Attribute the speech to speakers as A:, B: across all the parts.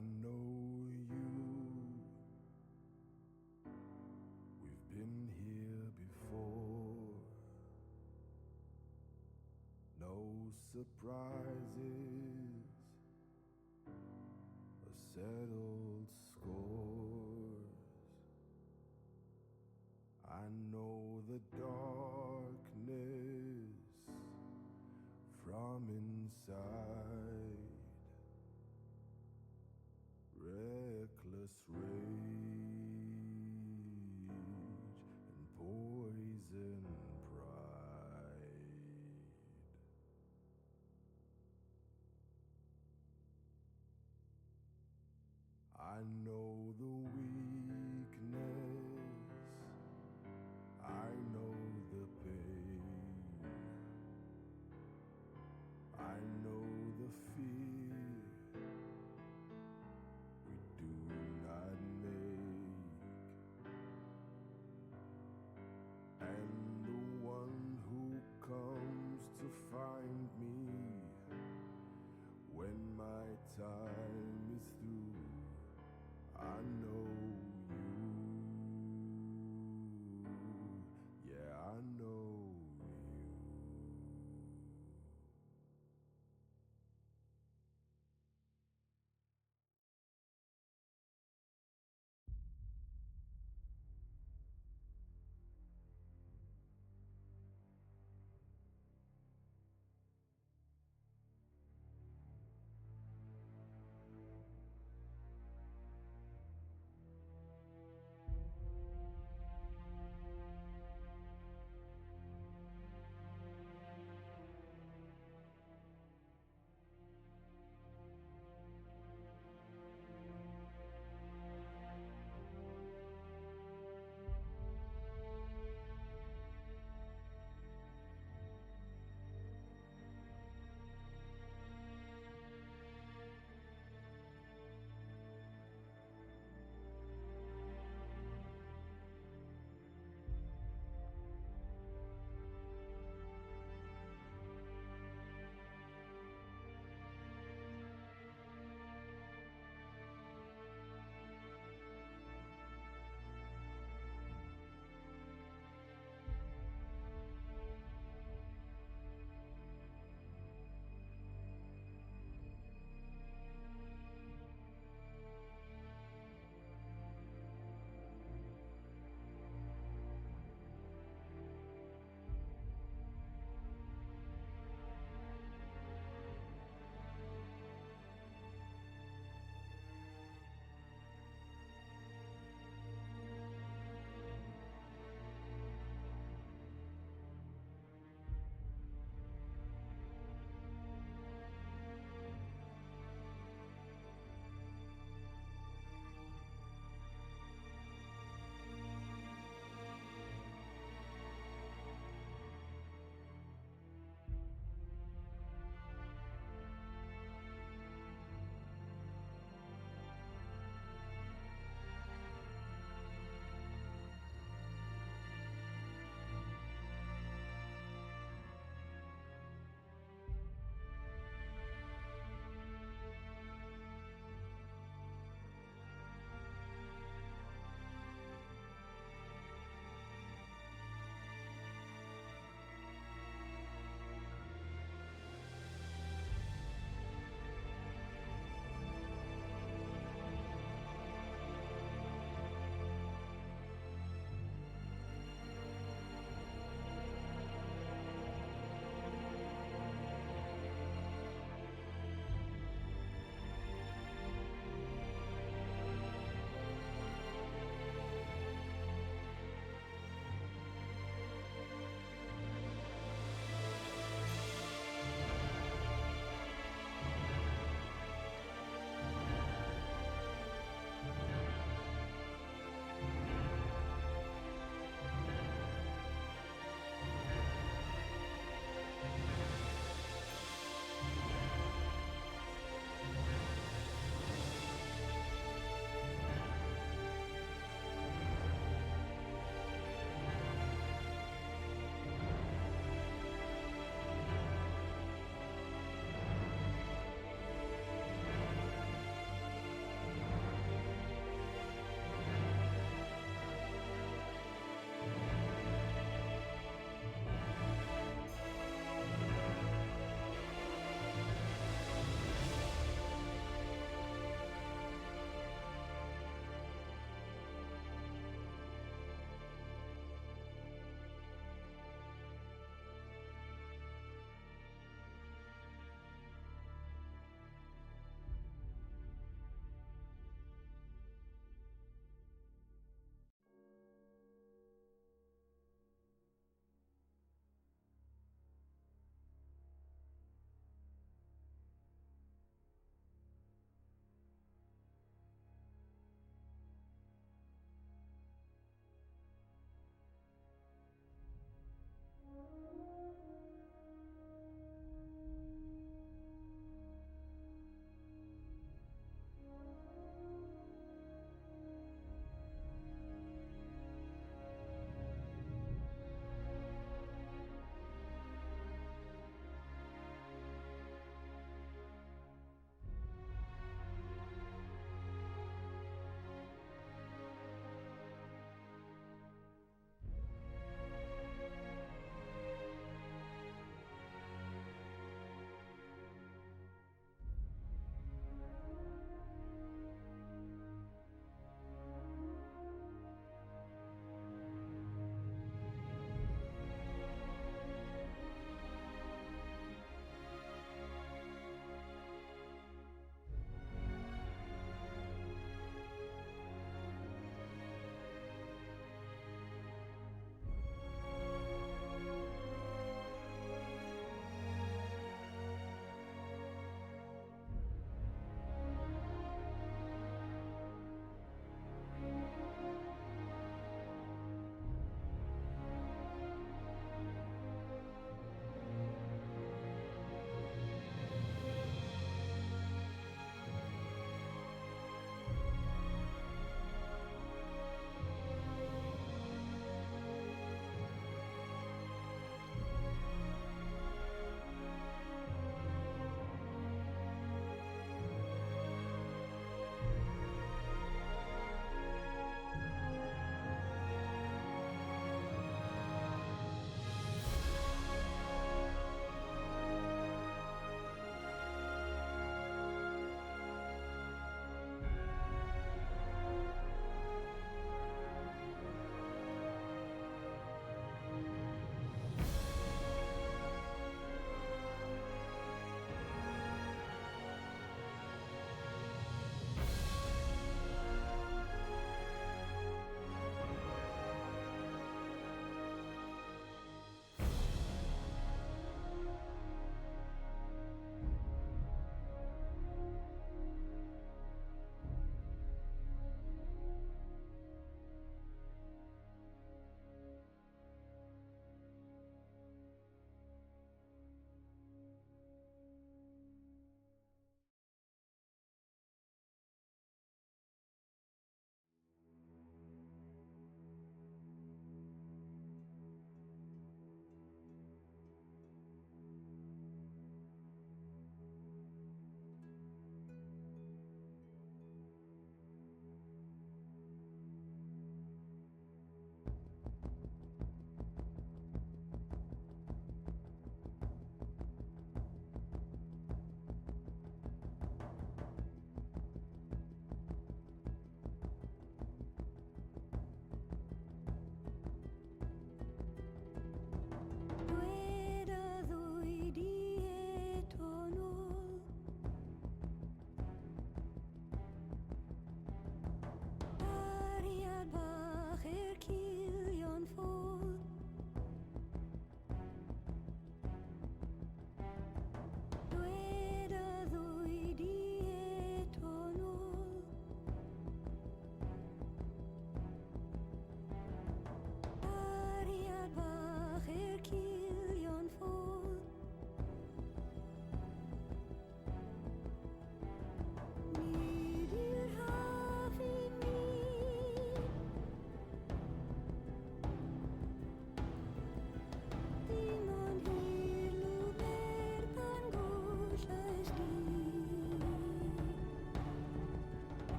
A: I know you. We've been here before. No surprises, a settled scores. I know the darkness from inside. Reckless rage and poison pride. I know the weakness, I know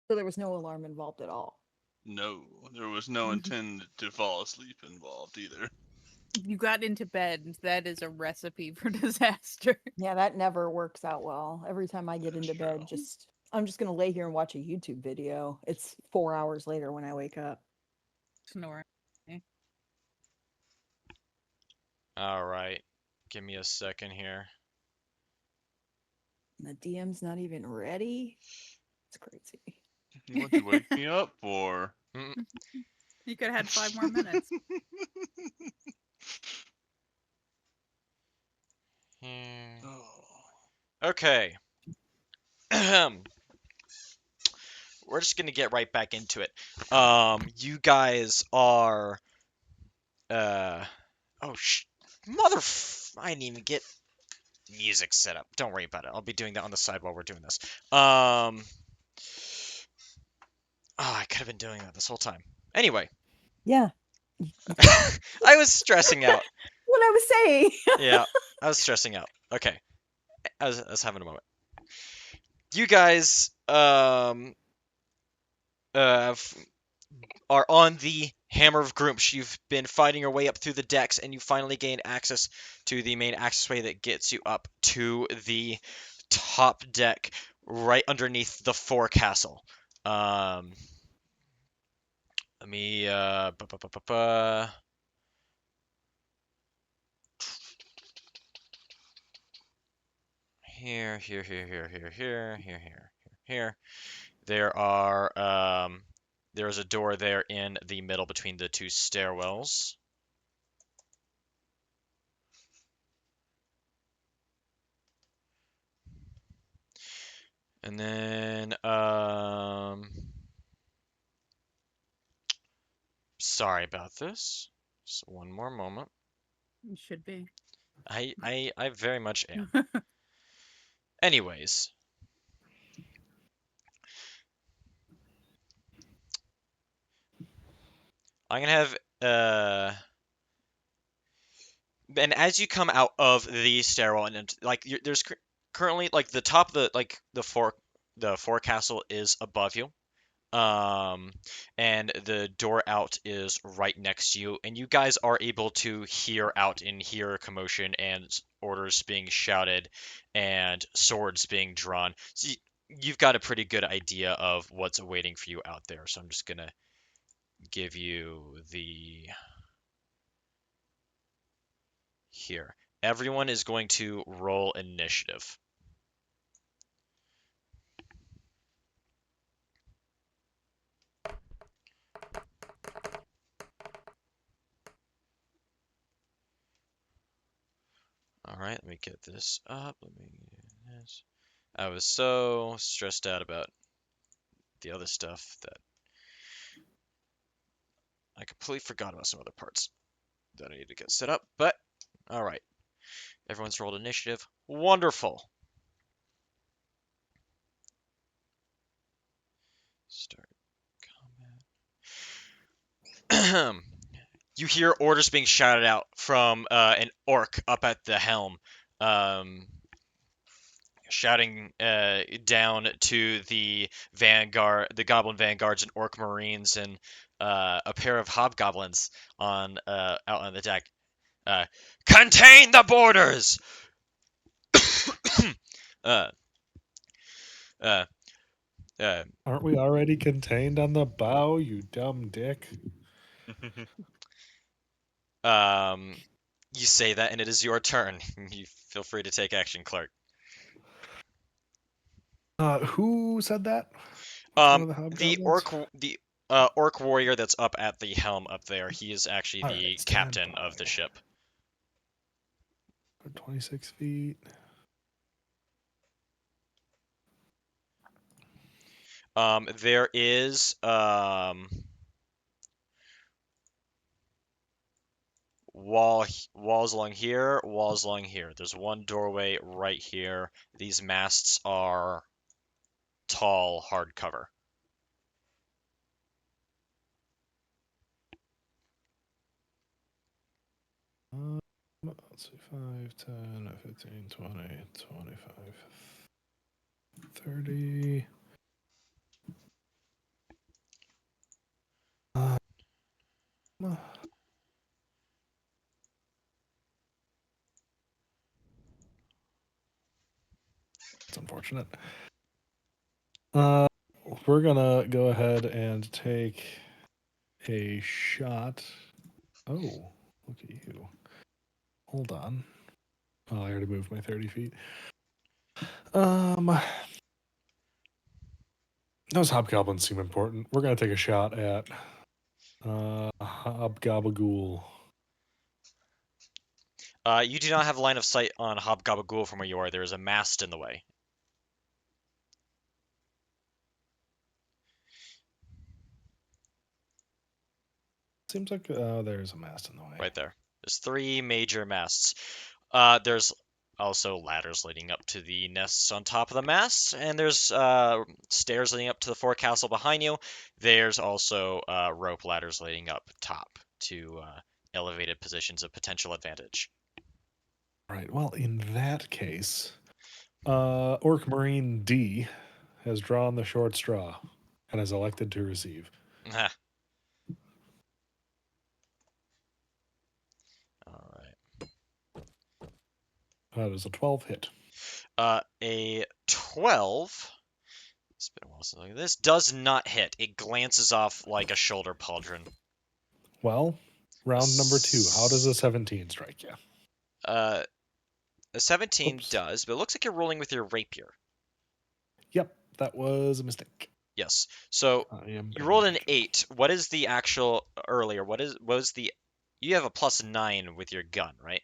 B: So there was no alarm involved at all.
C: No, there was no intent to fall asleep involved either.
D: You got into bed. That is a recipe for disaster.
B: Yeah, that never works out well. Every time I get
C: That's
B: into bed,
C: true.
B: I'm just gonna lay here and watch a YouTube video. It's 4 hours later when I wake up.
D: Snoring.
E: All right. Give me a second here.
B: And the DM's not even ready. It's crazy.
C: What did you wake me up for?
D: You could have had 5 more minutes.
E: Okay. We're just gonna get right back into it. You guys are, oh I didn't even get music set up. Don't worry about it. I'll be doing that on the side while we're doing this. Oh, I could have been doing that this whole time. Anyway,
B: Yeah,
E: I was stressing out.
B: what I was saying.
E: Yeah, I was stressing out. Okay, I was having a moment. You guys, are on the Hammer of Gruumsh. You've been fighting your way up through the decks, and you finally gain access to the main accessway that gets you up to the top deck, right underneath the forecastle. Let me here. There's a door there in the middle between the two stairwells. And then, sorry about this. Just one more moment.
D: You should be.
E: I very much am. Anyways. I'm gonna have, and as you come out of the stairwell and like there's currently like the top of the forecastle is above you. And the door out is right next to you, and you guys are able to hear out and hear commotion and orders being shouted and swords being drawn. So you've got a pretty good idea of what's awaiting for you out there. So I'm just gonna give you the here. Everyone is going to roll initiative. All right, let me get this up. Let me do this. I was so stressed out about the other stuff that I completely forgot about some other parts that I need to get set up. But all right, everyone's rolled initiative. Wonderful. Start combat. You hear orders being shouted out from an orc up at the helm. shouting down to the goblin vanguards and orc marines and a pair of hobgoblins on out on the deck. Contain the borders. uh, uh,
F: Aren't we already contained on the bow, you dumb dick?
E: You say that, and it is your turn. You feel free to take action, Clark.
F: Who said that? One of the
E: The
F: hobgoblins?
E: orc warrior that's up at the helm up there. He is actually
F: All
E: the
F: right, stand
E: captain of the
F: by.
E: ship.
F: 26 feet.
E: There is walls along here, walls along here. There's one doorway right here. These masts are tall hardcover.
F: Let's see, 5, 10, 15, 20, 25, 30. It's unfortunate. We're gonna go ahead and take a shot. Oh, look at you. Hold on. Oh, I already moved my 30 feet. Those hobgoblins seem important. We're gonna take a shot at Hobgabagool.
E: You do not have line of sight on Hobgabagool from where you are. There is a mast in the way.
F: Seems like there's a mast in the way.
E: Right there. There's 3 major masts. There's also ladders leading up to the nests on top of the masts, and there's stairs leading up to the forecastle behind you. There's also rope ladders leading up top to elevated positions of potential advantage.
F: Right. Well, in that case, Orc Marine D has drawn the short straw and has elected to receive.
E: All right.
F: That is a 12 hit.
E: A 12. It's been a while since I looked at this. Does not hit. It glances off like a shoulder pauldron.
F: Well, round number 2. How does a 17 strike you?
E: A 17
F: Oops.
E: does, but it looks like you're rolling with your rapier.
F: Yep, that was a mistake.
E: Yes. So you rolled an 8. What is the actual earlier? What was the? You have a +9 with your gun, right?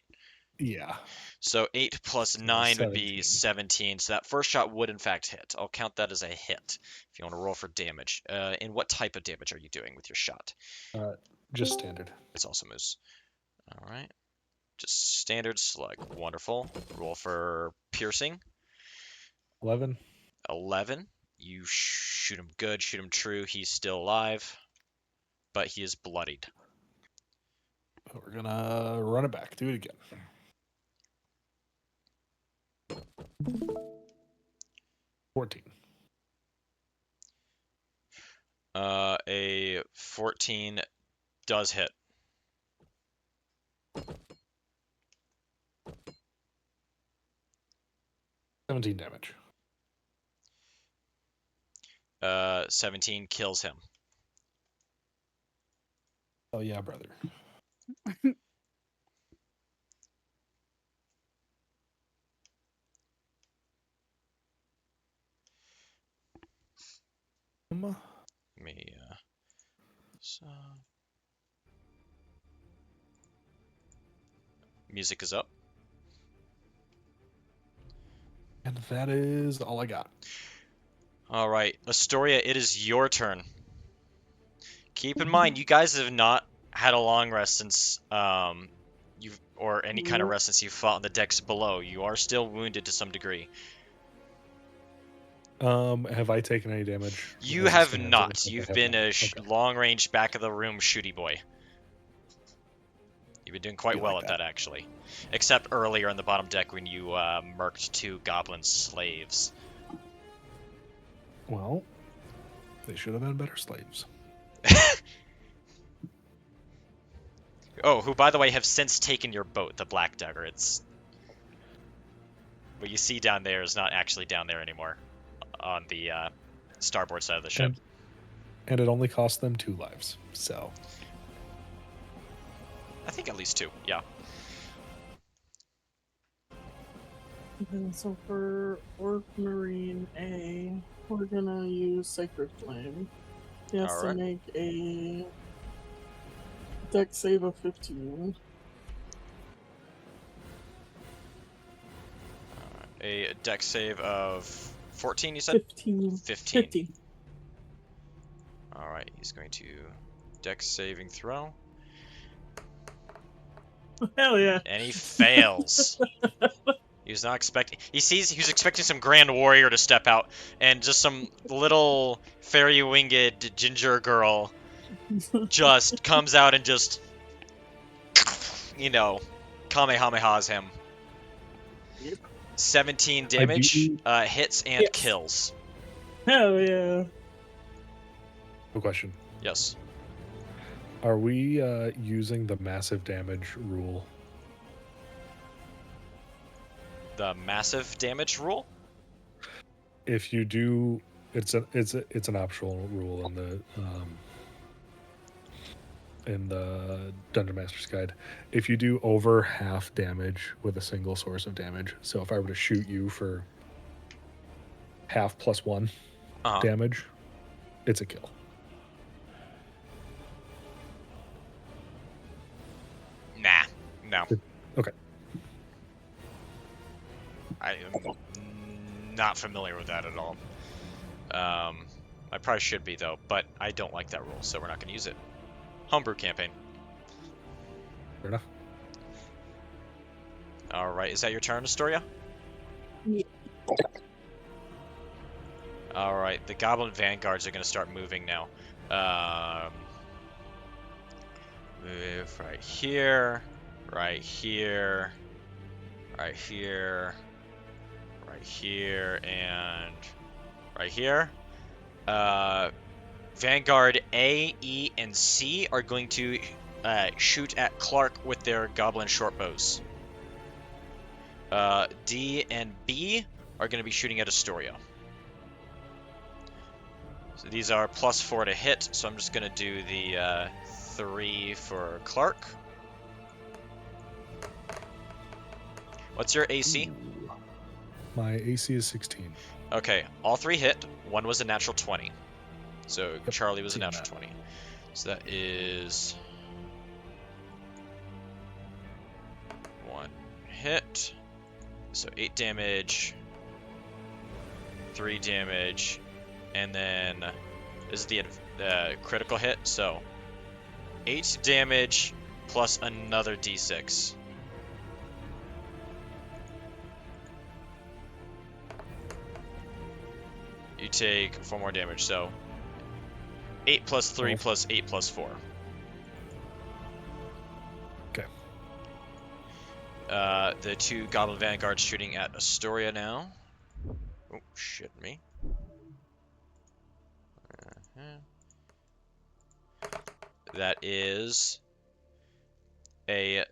F: Yeah.
E: So 8 plus 9 would be 17. So that first shot would in fact hit. I'll count that as a hit. If you want to roll for damage, and what type of damage are you doing with your shot?
F: Just standard.
E: It's also moose. All right. Just standard slug. Wonderful. Roll for piercing.
F: 11.
E: 11. You shoot him good, shoot him true. He's still alive, but he is bloodied.
F: We're gonna run it back. Do it again. 14.
E: A 14 does hit.
F: $17 damage.
E: 17 kills him.
F: Oh yeah, brother.
E: Me, so... Music is up.
F: And that is all I got.
E: All right, Astoria, it is your turn. Keep in mind, you guys have not had a long rest since or any kind of rest since you fought on the decks below. You are still wounded to some degree.
F: Have I taken any damage?
E: You have not. You've been a long-range back of the room shooty boy. You've been doing quite
F: Be
E: well
F: like
E: at that, actually. Except earlier in the bottom deck when you murked 2 goblin slaves.
F: Well, they should have been better slaves.
E: Oh, who, by the way, have since taken your boat, the Black Dagger. It's... What you see down there is not actually down there anymore. On the starboard side of the ship.
F: And it only cost them 2 lives, so...
E: I think at least 2, yeah.
G: And so for Orc Marine A, we're gonna use Sacred Flame. He has
E: Alright.
G: to make a deck save of 15.
E: A deck save of 14, you said?
G: 15.
E: 15.
G: 50.
E: Alright, he's going to deck saving throw.
G: Hell yeah.
E: And he fails. He was not expecting... he was expecting some grand warrior to step out, and just some little fairy-winged ginger girl just comes out and just... you know, Kamehamehas him.
G: Yep.
E: 17 damage, hits and
G: Yes.
E: kills.
G: Hell yeah.
F: No question.
E: Yes.
F: Are we using the massive damage rule?
E: The massive damage rule?
F: If you do, it's an optional rule in the Dungeon Master's Guide. If you do over half damage with a single source of damage, so if I were to shoot you for half plus 1 damage, it's a kill.
E: Nah, no.
F: Okay.
E: I am not familiar with that at all. I probably should be, though, but I don't like that rule, so we're not going to use it. Homebrew campaign.
F: Fair enough.
E: Alright, is that your turn, Astoria?
G: Yeah.
E: Alright, the Goblin Vanguards are going to start moving now. Move right here, right here, right here, right here, and right here. Vanguard A, E, and C are going to shoot at Clark with their Goblin shortbows. D and B are going to be shooting at Astoria. So these are +4 to hit, so I'm just going to do the 3 for Clark. What's your AC?
F: Ooh. My AC is 16.
E: Okay, all 3 hit. 1 was a natural 20. So
F: Yep,
E: Charlie was a
F: seen
E: natural
F: that.
E: 20. So that is 1 hit. So 8 damage, 3 damage, and then this is the critical hit. So 8 damage plus another d6. You take 4 more damage, so 8 plus 3 plus 8 plus 4.
F: Okay.
E: The 2 Goblin Vanguards shooting at Astoria now. Oh, shit me. That is a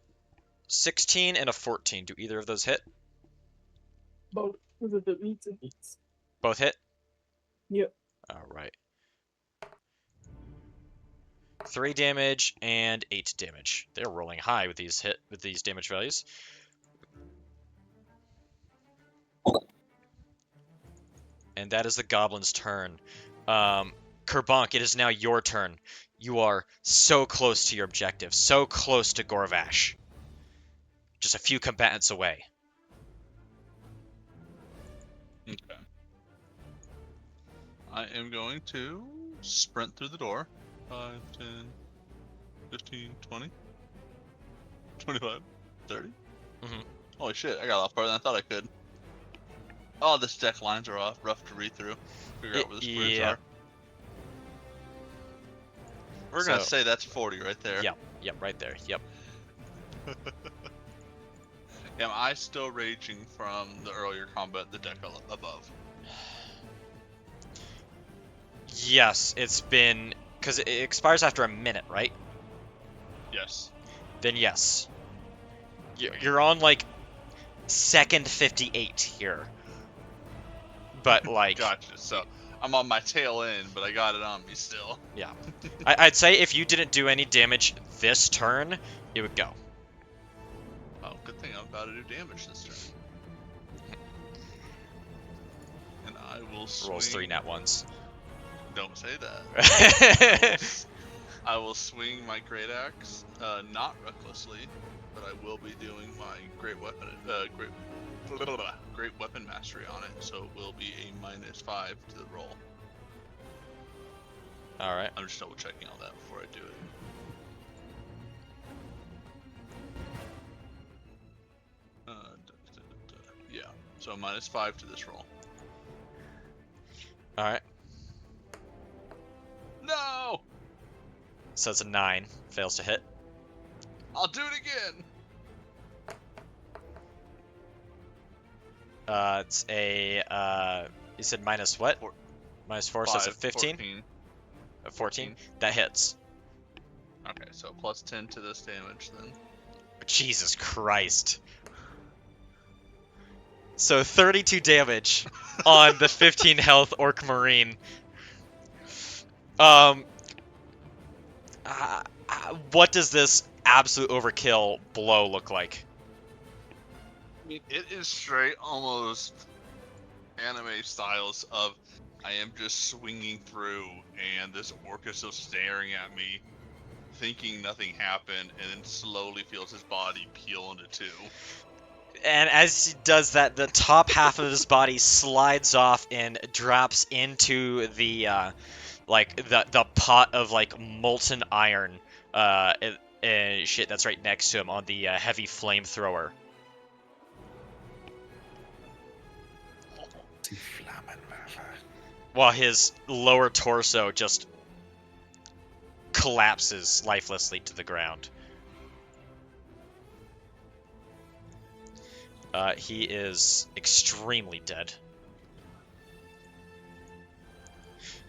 E: 16 and a 14. Do either of those hit?
G: Both. With the beats and beats.
E: Both hit?
G: Yep.
E: Alright. 3 damage and 8 damage. They're rolling high with these damage values. And that is the Goblin's turn. Kerbank, it is now your turn. You are so close to your objective, so close to Gorvash. Just a few combatants away.
C: Okay. I am going to sprint through the door. 5, 10, 15, 20, 25, 30.
E: Mhm.
C: Holy shit, I got off farther than I thought I could. Oh, this deck lines are off, rough to read through. Figure out where the squares
E: Yeah.
C: are. We're gonna
E: So-
C: say that's 40 right there.
E: Yep, right there. Yep.
C: Am I still raging from the earlier combat, the deck above?
E: Yes, it's been... Because it expires after a minute, right?
C: Yes.
E: Then yes. You're on, like, second 58 here. But, like...
C: Gotcha. So, I'm on my tail end, but I got it on me still.
E: Yeah. I'd say if you didn't do any damage this turn, it would go.
C: Oh, good thing I'm about to do damage this turn. And I will swing...
E: Rolls 3 nat ones.
C: Don't say that. I will swing my great axe, not recklessly, but I will be doing my great weapon mastery on it, so it will be a -5 to the roll.
E: All right.
C: I'm just double checking all that before I do it. Yeah, so -5 to this roll.
E: All right.
C: No!
E: So it's a 9. Fails to hit.
C: I'll do it again!
E: It's a, you said minus what? -4, so it's a 15?
C: 14.
E: A 14? That hits.
C: Okay, so +10 to this damage then.
E: Jesus Christ. So 32 damage on the 15 health Orc Marine. What does this absolute overkill blow look like?
C: I mean, it is straight almost anime styles of I am just swinging through and this orc is still staring at me, thinking nothing happened, and then slowly feels his body peel into two.
E: And as he does that, the top half of his body slides off and drops into the the pot of like molten iron and shit that's right next to him on the heavy flamethrower. While his lower torso just collapses lifelessly to the ground. He is extremely dead.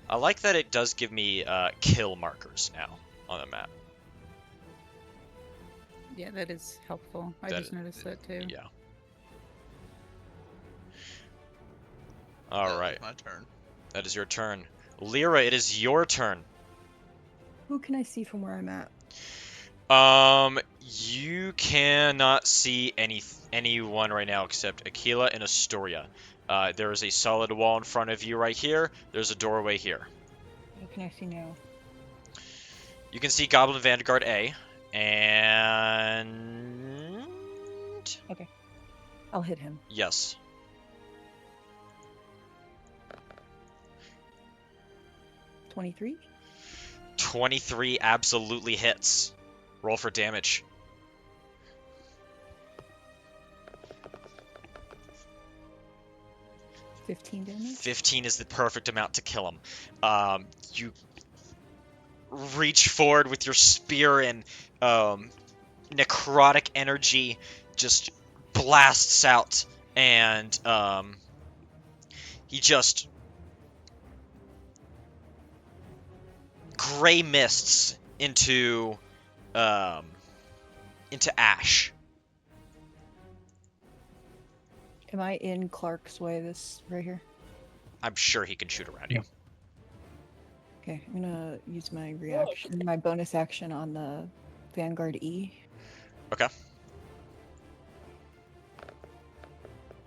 E: I like that it does give me kill markers now on the map.
D: Yeah, that is helpful. I just noticed that too.
E: Yeah. All right.
C: My turn.
E: That is your turn. Lyra, it is your turn.
B: Who can I see from where I'm at?
E: You cannot see anyone right now except Aquila and Astoria. There is a solid wall in front of you right here. There's a doorway here.
B: What can I see now?
E: You can see Goblin Vanguard A, and...
B: Okay. I'll hit him.
E: Yes.
B: 23?
E: 23 absolutely hits. Roll for damage.
B: 15 damage?
E: 15 is the perfect amount to kill him. You reach forward with your spear and necrotic energy just blasts out, and he just gray mists into ash.
B: Am I in Clark's way, this right here?
E: I'm sure he can shoot around you.
B: Okay, I'm gonna use my reaction, my bonus action on the Vanguard E.
E: Okay.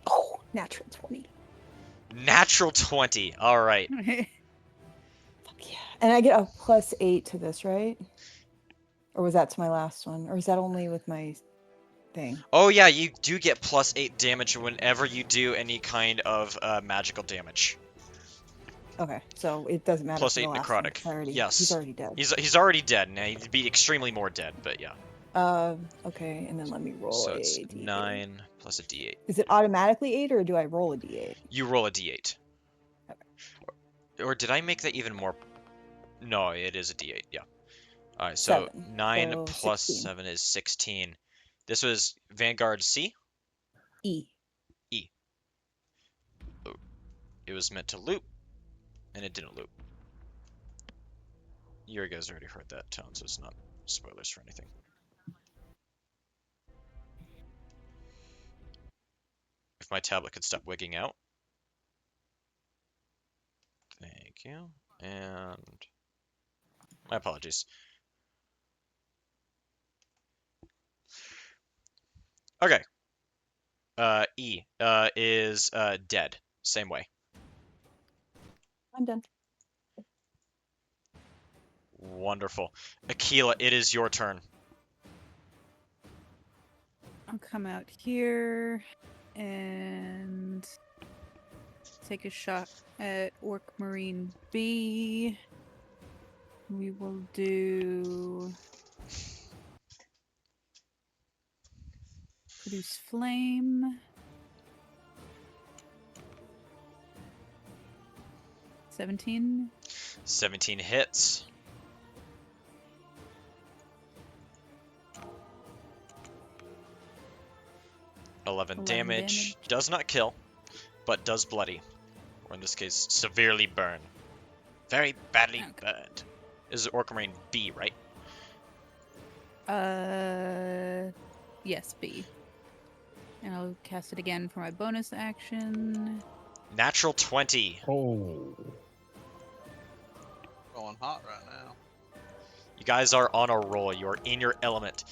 B: Oh, natural 20.
E: Natural 20. All right.
B: Fuck yeah. And I get a +8 to this, right? Or was that to my last one? Or is that only with my thing?
E: Oh yeah, you do get +8 damage whenever you do any kind of magical damage.
B: Okay, so it doesn't matter.
E: +8
B: for the last
E: necrotic.
B: one.
E: Yes.
B: He's already dead.
E: He's already dead. Now he'd be extremely more dead, but yeah.
B: Okay, and then let me roll
E: So
B: a
E: it's
B: D8.
E: 9 plus a D8.
B: Is it automatically 8 or do I roll a D8?
E: You roll a D8.
B: Okay.
E: Or did I make that even more? No, it is a D8. Yeah. All right. So
B: 7.
E: 9
B: So
E: plus
B: 16.
E: 7 is 16. This was Vanguard C.
B: E.
E: It was meant to loop, and it didn't loop. You guys already heard that tone, so it's not spoilers for anything. If my tablet could stop wigging out. Thank you. And my apologies. Okay. E is dead. Same way.
B: I'm done.
E: Wonderful. Aquila, it is your turn.
D: I'll come out here and take a shot at Orc Marine B. We will do produce flame. 17.
E: 17 hits. Eleven damage. Does not kill, but does bloody. Or in this case, severely burn. Very badly burned. This is Orc Marine B, right?
D: Yes, B. And I'll cast it again for my bonus action.
E: Natural 20.
F: Oh.
C: Going hot right now.
E: You guys are on a roll. You're in your element.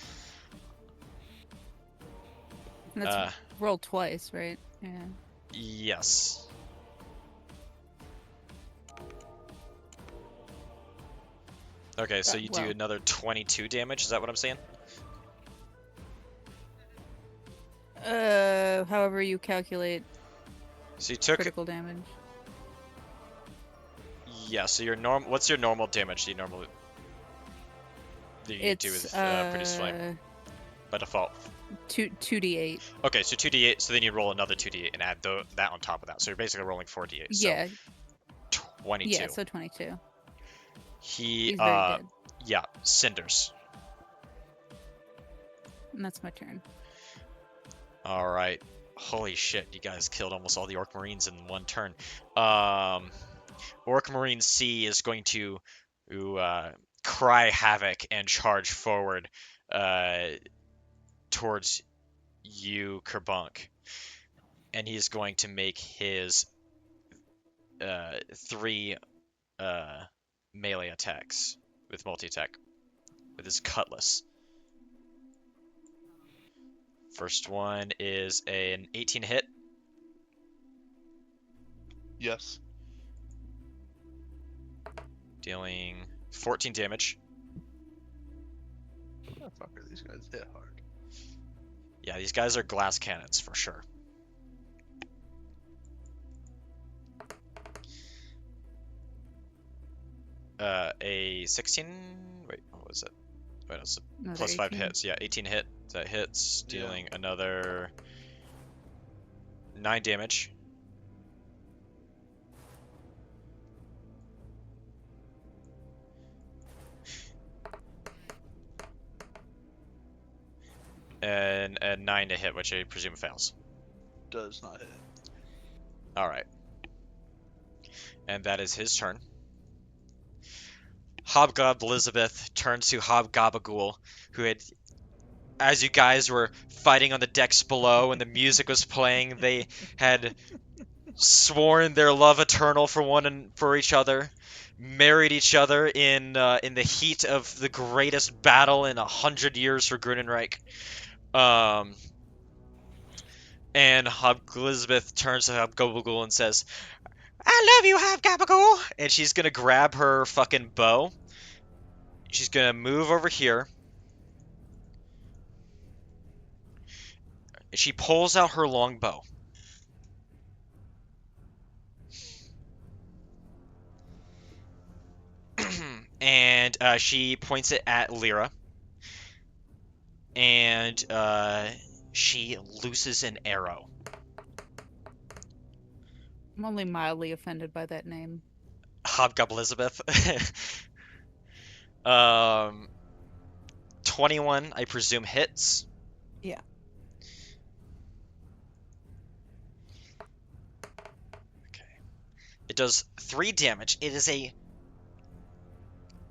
D: And that's roll twice, right? Yeah.
E: Yes. Okay, so you do another 22 damage. Is that what I'm saying?
D: However you calculate
E: So you took.
D: critical damage.
E: Yeah. So your What's your normal damage? Do you normally? Do you do with produce flame by default?
D: 2d8.
E: Okay, so 2d8. So then you roll another 2d8 and add that on top of that. So you're basically rolling 4d8. So
D: Yeah.
E: 22.
D: Yeah, so 22.
E: He's
D: very good.
E: Yeah, cinders.
D: And that's my turn.
E: All right. Holy shit, you guys killed almost all the Orc Marines in one turn. Orc Marine C is going to cry havoc and charge forward towards you, Kerbunk. And he's going to make his 3 melee attacks with multi-attack with his cutlass. First one is an 18 hit.
C: Yes.
E: Dealing 14 damage.
C: Motherfucker, these guys hit hard.
E: Yeah, these guys are glass cannons for sure. A 16. Wait, what was it? Wait, it's
D: Another
E: plus 5
D: 18.
E: hits. Yeah, 18 hit. That hits, dealing another 9 damage. And a 9 to hit, which I presume fails.
C: Does not hit.
E: Alright. And that is his turn. Hobgob Elizabeth turns to Hobgobagool, who had, as you guys were fighting on the decks below and the music was playing, they had sworn their love eternal for each other, married each other in the heat of the greatest battle in 100 years for Grunnenreich. And Elizabeth turns to Hobgobagool and says, "I love you, Hobgobagool!" And she's gonna grab her fucking bow. She's gonna move over here. She pulls out her long bow. And she points it at Lyra. And she looses an arrow.
D: I'm only mildly offended by that name.
E: Hobgob Elizabeth. 21, I presume, hits.
B: Yeah.
E: Okay. It does 3 damage. It is a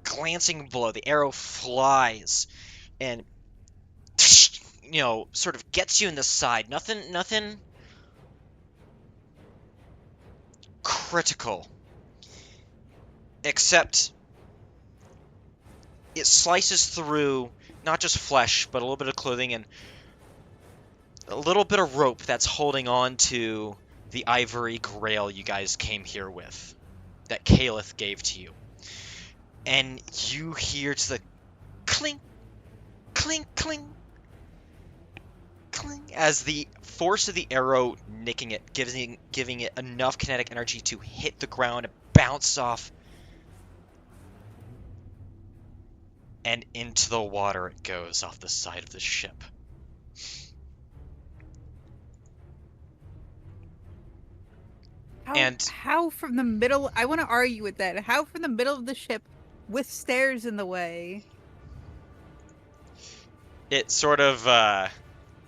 E: glancing blow. The arrow flies and sort of gets you in the side. Nothing critical. Except it slices through not just flesh, but a little bit of clothing and a little bit of rope that's holding on to the ivory grail you guys came here with, that Caliph gave to you. And you hear just the clink, clink, clink, clink, as the force of the arrow nicking it, giving it enough kinetic energy to hit the ground and bounce off. And into the water it goes off the side of the ship.
D: How from the middle? I want to argue with that. How from the middle of the ship with stairs in the way?
E: It sort of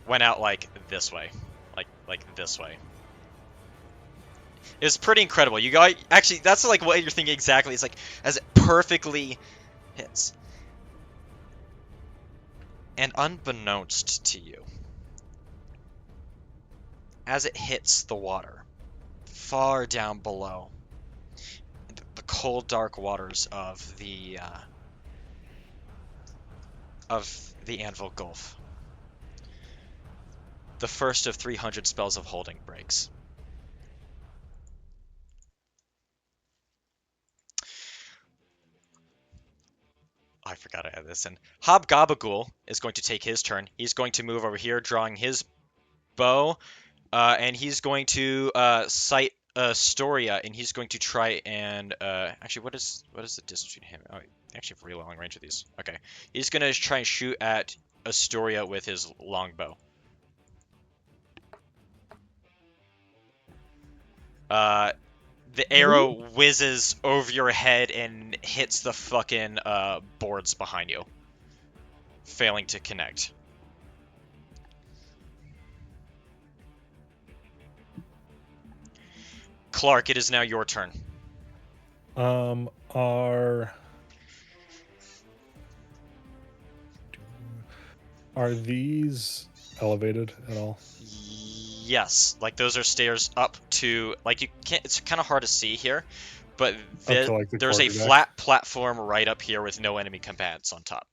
E: went out like this way, like this way. It's pretty incredible. You guys actually, that's like what you're thinking exactly. It's like as it perfectly hits, and unbeknownst to you, as it hits the water, far down below, the cold, dark waters of the Anvil Gulf, the first of 300 spells of holding breaks. I forgot to add this in. Hobgobagool is going to take his turn. He's going to move over here, drawing his bow, and he's going to sight Astoria, and he's going to try and actually, what is the distance between him? Oh, I actually have really long range of these. Okay, he's going to try and shoot at Astoria with his longbow. The arrow whizzes over your head and hits the fucking boards behind you, failing to connect. Clark, it is now your turn.
F: Are these elevated at all?
E: Yes, like those are stairs up to, like, you can't, it's kind of hard to see here, but
F: like the
E: there's a
F: quarterdeck?
E: flat platform right up here with no enemy combatants on top.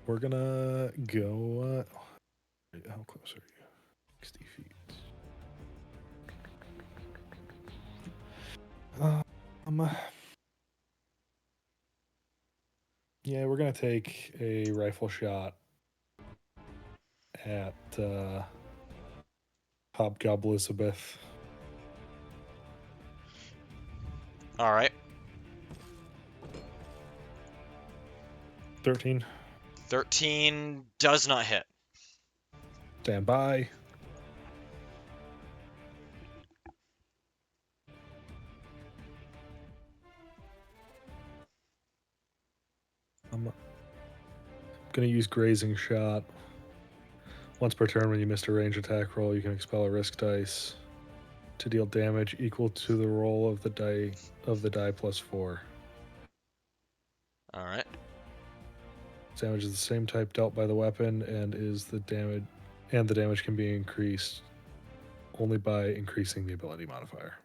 F: We're gonna go. How close are you? 60 feet. Yeah, we're gonna take a rifle shot at Hobgoblin Elizabeth.
E: All right.
F: 13.
E: 13 does not hit.
F: Stand by. I'm gonna use grazing shot. Once per turn, when you missed a range attack roll, you can expel a risk dice to deal damage equal to the roll of the die plus 4.
E: All right.
F: Damage is the same type dealt by the weapon, and the damage can be increased only by increasing the ability modifier.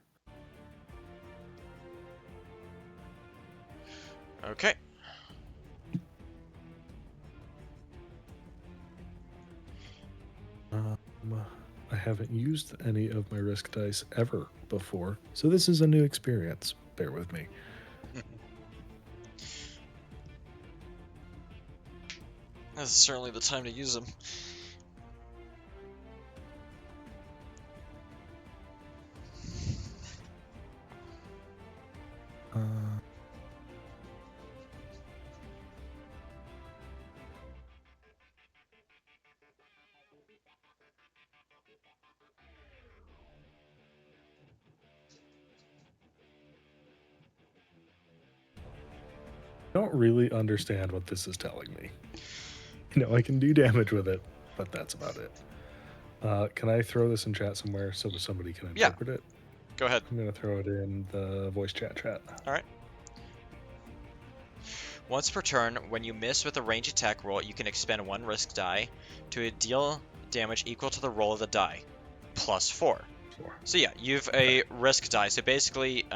E: Okay.
F: I haven't used any of my risk dice ever before, so this is a new experience. Bear with me.
E: This is certainly the time to use them.
F: don't really understand what this is telling me. I can do damage with it, but that's about it. Can I throw this in chat somewhere so that somebody can
E: Yeah.
F: interpret it?
E: Go ahead.
F: I'm going to throw it in the voice chat.
E: All right. Once per turn, when you miss with a range attack roll, you can expend 1 risk die to deal damage equal to the roll of the die, plus 4. So yeah, you've a risk die. So basically,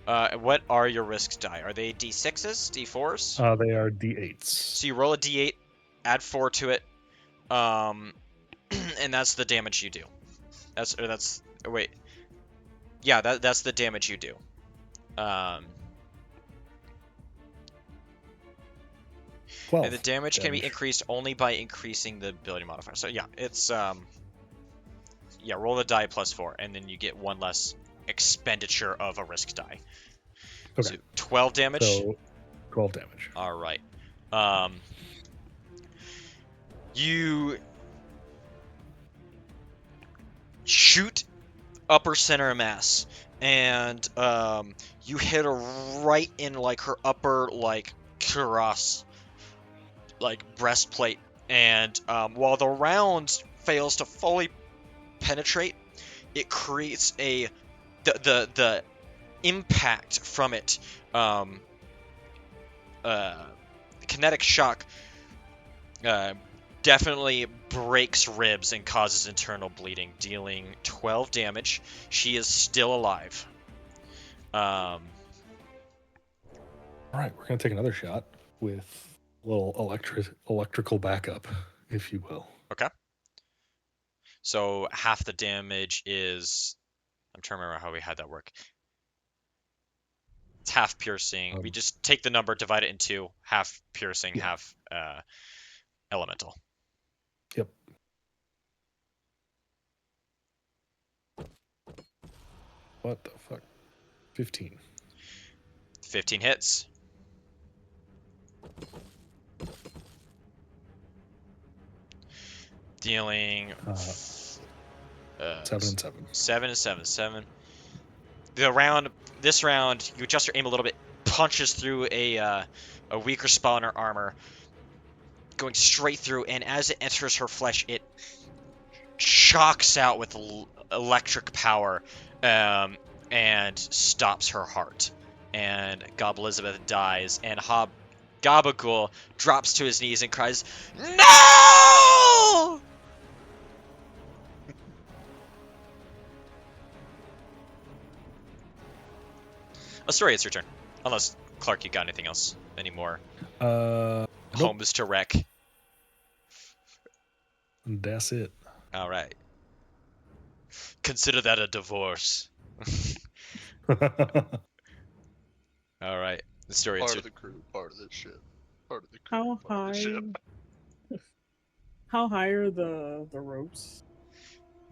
E: what are your risk die? Are they d6s, d4s?
F: They are d8s.
E: So you roll a d8, add 4 to it, and that's the damage you do. That's the damage you do. And the damage can be increased only by increasing the ability modifier. So yeah, it's roll the die plus 4, and then you get 1 less expenditure of a risk die.
F: Okay.
E: So 12 damage.
F: So 12 damage.
E: All right. You shoot upper center mass, and you hit her right in like her upper cuirass, breastplate, and while the round fails to fully penetrate, it creates the impact from it, kinetic shock definitely breaks ribs and causes internal bleeding, dealing 12 damage. She is still alive.
F: All right, we're gonna take another shot with a little electrical backup, if you will.
E: Okay. So half the damage is... I'm trying to remember how we had that work. It's half piercing. We just take the number, divide it in 2. Half piercing, half elemental.
F: Yep. What the fuck? 15.
E: 15 hits. Dealing
F: 7 and 7.
E: 7 and 7. 7. This round, you adjust your aim a little bit, punches through a weaker spawner armor, going straight through, and as it enters her flesh, it shocks out with electric power, and stops her heart. And Gob Elizabeth dies, and Gabagool drops to his knees and cries, "No!" Astoria, it's your turn. Unless, Clark, you got anything else? Any more homes to wreck?
F: That's it.
E: All right. Consider that a divorce. All right. Astoria,
C: Part of the crew, part of the ship. Part of the crew,
G: How
C: part of the ship.
G: high? How high are the ropes?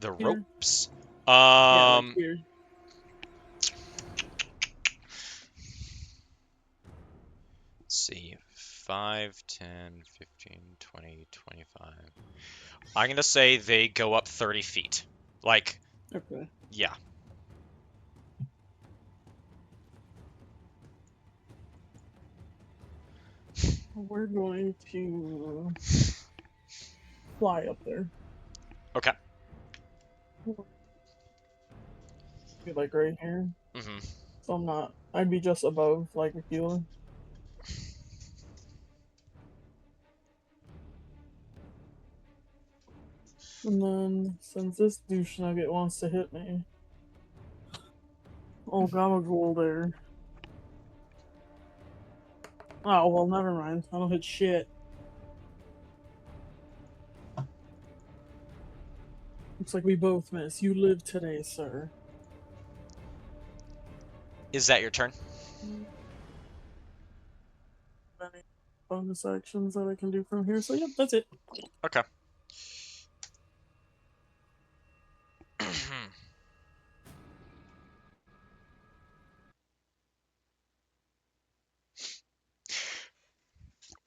E: The
G: Here?
E: ropes.
G: Yeah, like here.
E: Let's see. 5, 10, 15, 20, 25. I'm going to say they go up 30 feet. Like,
G: Okay.
E: yeah.
G: We're going to fly up there.
E: Okay.
G: Be like right here.
E: Mm-hmm.
G: So I'd be just above like a healer. And then, since this douche nugget wants to hit me, oh, Gabagool there. Oh, well, never mind. I don't hit shit. Looks like we both miss. You live today, sir.
E: Is that your turn?
G: Any bonus actions that I can do from here? So, yep, that's it.
E: Okay.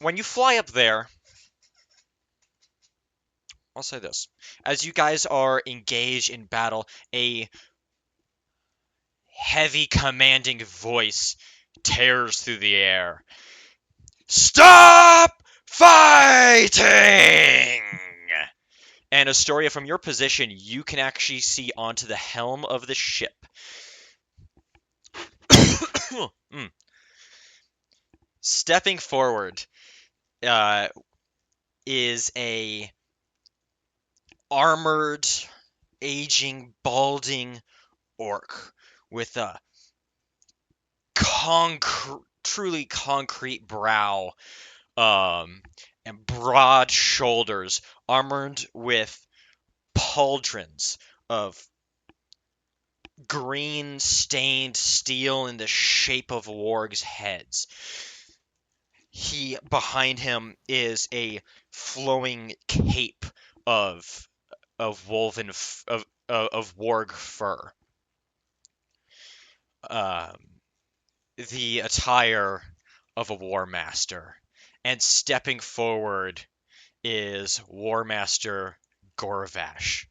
E: When you fly up there, I'll say this. As you guys are engaged in battle, a heavy commanding voice tears through the air. Stop fighting! And Astoria, from your position, you can actually see onto the helm of the ship. Stepping forward is a armored, aging, balding orc with a truly concrete brow and broad shoulders, armored with pauldrons of green stained steel in the shape of wargs' heads. Behind him is a flowing cape of woven of warg fur. The attire of a Warmaster, and stepping forward is Warmaster Gorvash,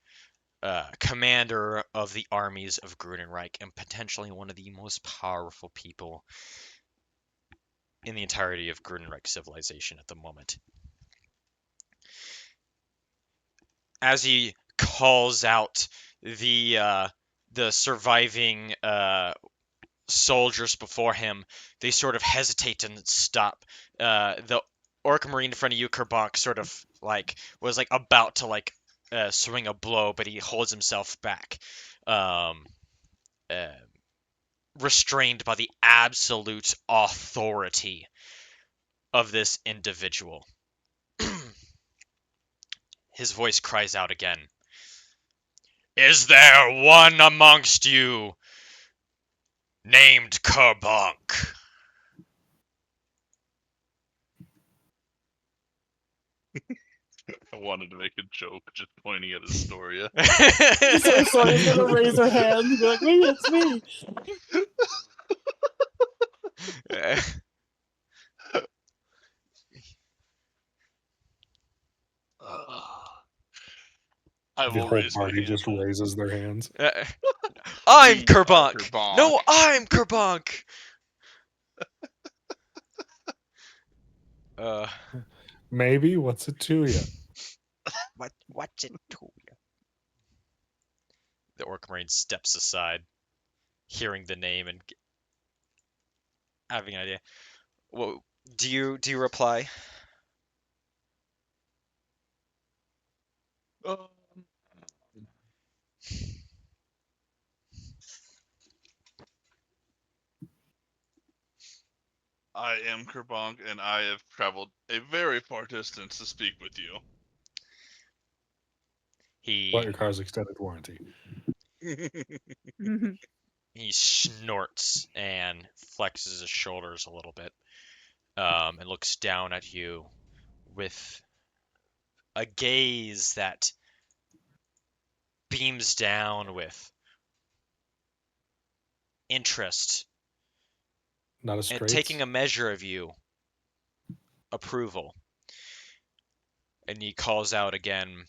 E: commander of the armies of Grunnenreich, and potentially one of the most powerful people in the entirety of Grunnenreich civilization at the moment. As he calls out the surviving soldiers before him, they sort of hesitate and stop. The orc marine in front of you, Kerbonk, sort of was about to swing a blow, but he holds himself back, restrained by the absolute authority of this individual. His voice cries out again. Is there one amongst you named Kerbonk?
C: I wanted to make a joke just pointing at Astoria.
G: Astoria's gonna raise her hand and be like, "Wait, it's me."
C: I
F: The
C: will
F: whole
C: raise my
F: party
C: hand.
F: just raises their hands.
E: I'm
C: We are
E: Kerbonk!
C: Kerbonk.
E: No, I'm Kerbonk!
F: Maybe. What's it to you?
E: What's it to you? The orc marine steps aside, hearing the name and having an idea. Well, do you reply?
C: I am Kerbonk, and I have traveled a very far distance to speak with you.
F: About your car's extended warranty.
E: He snorts and flexes his shoulders a little bit, and looks down at you with a gaze that beams down with interest,
F: Not a
E: and
F: straight.
E: taking a measure of you, approval. And he calls out again,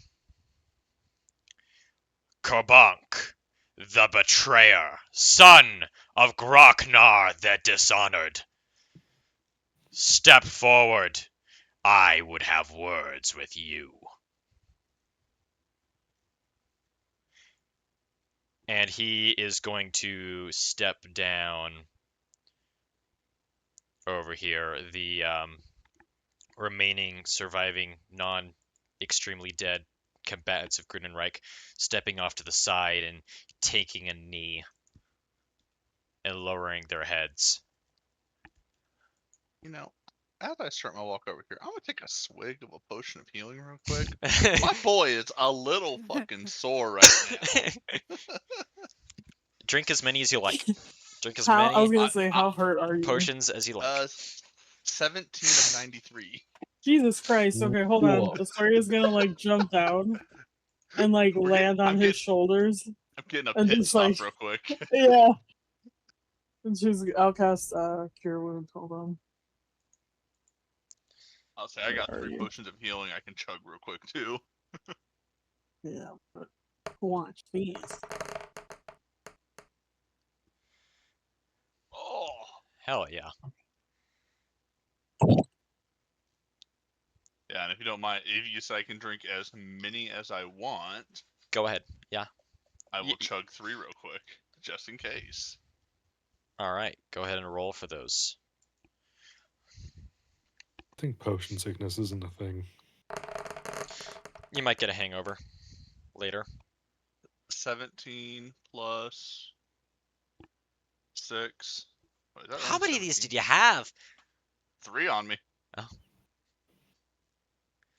E: Kerbonk, the betrayer, son of Groknar the dishonored. Step forward. I would have words with you. And he is going to step down over here. The remaining surviving non-extremely dead combatants of Grunnenreich stepping off to the side and taking a knee and lowering their heads.
C: You know, as I start my walk over here, I'm gonna take a swig of a potion of healing real quick. My boy is a little fucking sore right now.
E: Drink as many as you like. Drink as
G: I was
E: many
G: gonna say, how hurt are you?
E: potions as you like.
C: 17 of 93.
G: Jesus Christ. Okay, hold
F: Whoa.
G: on. Astoria's gonna jump down and land on his shoulders.
C: I'm getting a
G: And
C: pit
G: just,
C: stop
G: like-
C: real quick.
G: Yeah. And I'll cast Cure Wound. Hold on.
C: I'll say I got
G: Where are
C: 3
G: you?
C: potions of healing I can chug real quick too.
G: Yeah, but watch these.
C: Oh,
E: Hell yeah.
C: Yeah, and if you don't mind, if you say I can drink as many as I want,
E: Go ahead. Yeah.
C: I will
E: Y-
C: chug 3 real quick, just in case.
E: All right. Go ahead and roll for those.
F: I think potion sickness isn't a thing.
E: You might get a hangover later.
C: 17 plus 6. Wait, is that
E: How
C: right?
E: many of these
C: 17?
E: did you have?
C: 3 on me.
E: Oh.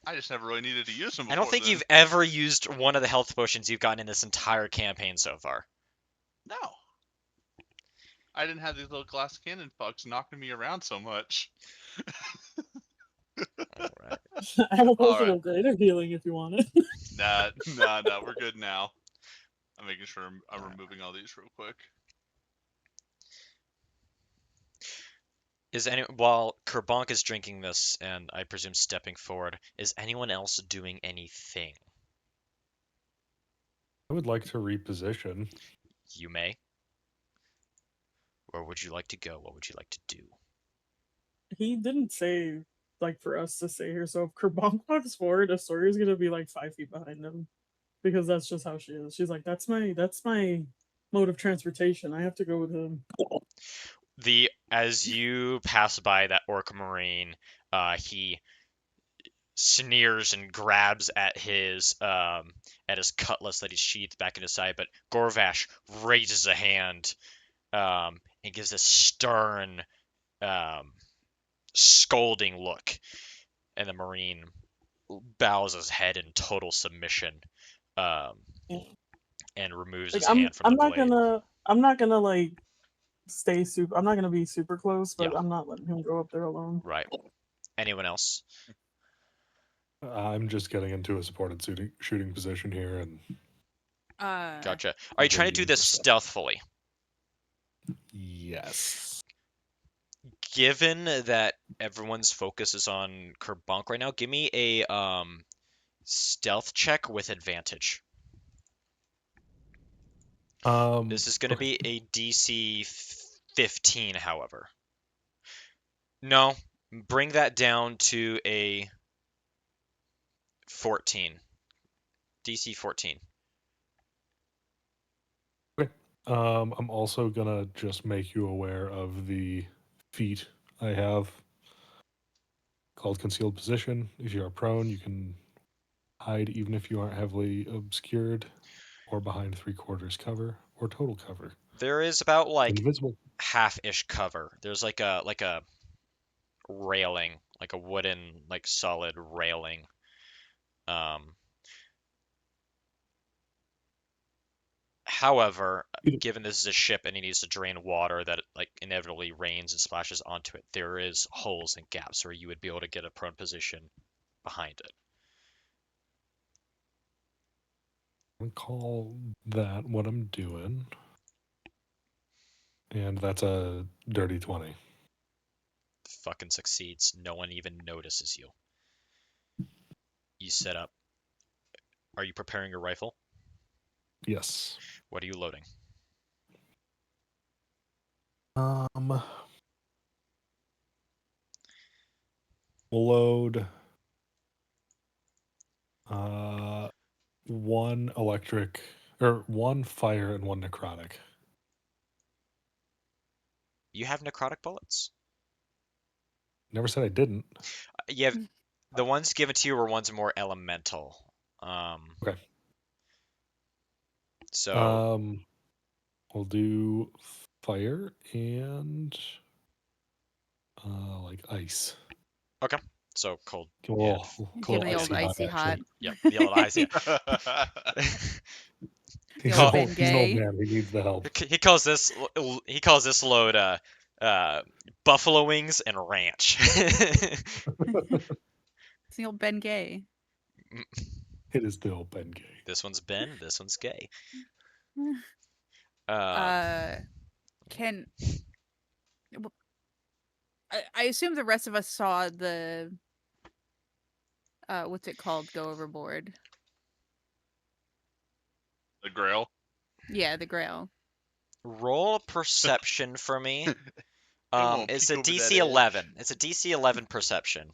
C: I just never really needed to use them
E: I
C: before
E: don't think
C: then.
E: you've ever used one of the health potions you've gotten in this entire campaign so far.
C: No. I didn't have these little glass cannon fucks knocking me around so much.
E: All right.
G: I have a
C: All
G: potion
C: right.
G: of greater healing if you want it.
C: Nah, we're good now. I'm making sure I'm removing all these real quick.
E: While Kerbank is drinking this, and I presume stepping forward, is anyone else doing anything?
F: I would like to reposition.
E: You may. Where would you like to go? What would you like to do?
G: He didn't say like for us to stay here. So if Kerbonk walks forward, Astoria's gonna be like 5 feet behind him, because that's just how she is. She's like, that's my mode of transportation. I have to go with him.
E: As you pass by that orc marine, he sneers and grabs at his cutlass that he's sheathed back in his side, but Gorvash raises a hand and gives a stern, scolding look, and the marine bows his head in total submission, and removes
G: Like
E: his hand from the blade.
G: I'm not gonna like stay super. I'm not gonna be super close, but
E: Yeah.
G: I'm not letting him go up there alone.
E: Right. Anyone else?
F: I'm just getting into a supported shooting position here, and
E: Gotcha. Are you trying to do
F: waiting
E: this
F: for stuff.
E: stealthily?
F: Yes.
E: Given that everyone's focus is on Kerbank right now, give me a stealth check with advantage. This is going to
F: Okay.
E: be a DC 15, however. No, bring that down to a 14. DC 14.
F: I'm also gonna just make you aware of the feat I have called concealed position. If you are prone, you can hide even if you aren't heavily obscured, or behind 3/4 cover, or total cover.
E: There is about like
F: Invisible.
E: half-ish cover. There's like a railing, like a wooden, like solid railing. However, given this is a ship and it needs to drain water that like inevitably rains and splashes onto it, there is holes and gaps where you would be able to get a prone position behind it.
F: Call that what I'm doing. And that's a dirty 20.
E: Fucking succeeds. No one even notices you. You set up. Are you preparing your rifle?
F: Yes.
E: What are you loading?
F: We'll load one electric, or one fire and one necrotic.
E: You have necrotic bullets.
F: Never said I didn't.
E: You have the ones given to you were ones more elemental.
F: Okay.
E: So
F: we'll do fire and like ice.
E: okay. So cold.
F: Cool.
D: Give me the old icy hot.
E: Yep, the old icy.
F: He's,
D: The old
F: an old, he's an old
D: Bengay.
F: man. He needs the help.
E: He calls this load buffalo wings and ranch.
D: It's the old Ben Gay.
F: It is the old Bengay.
E: This one's Ben. This one's gay.
D: Can I assume the rest of us saw the what's it called? Go overboard.
C: The Grail.
D: Yeah, the Grail.
E: Roll perception for me.
C: won't
E: It's
C: peek
E: a
C: over that
E: DC
C: edge.
E: 11. It's a DC 11 perception.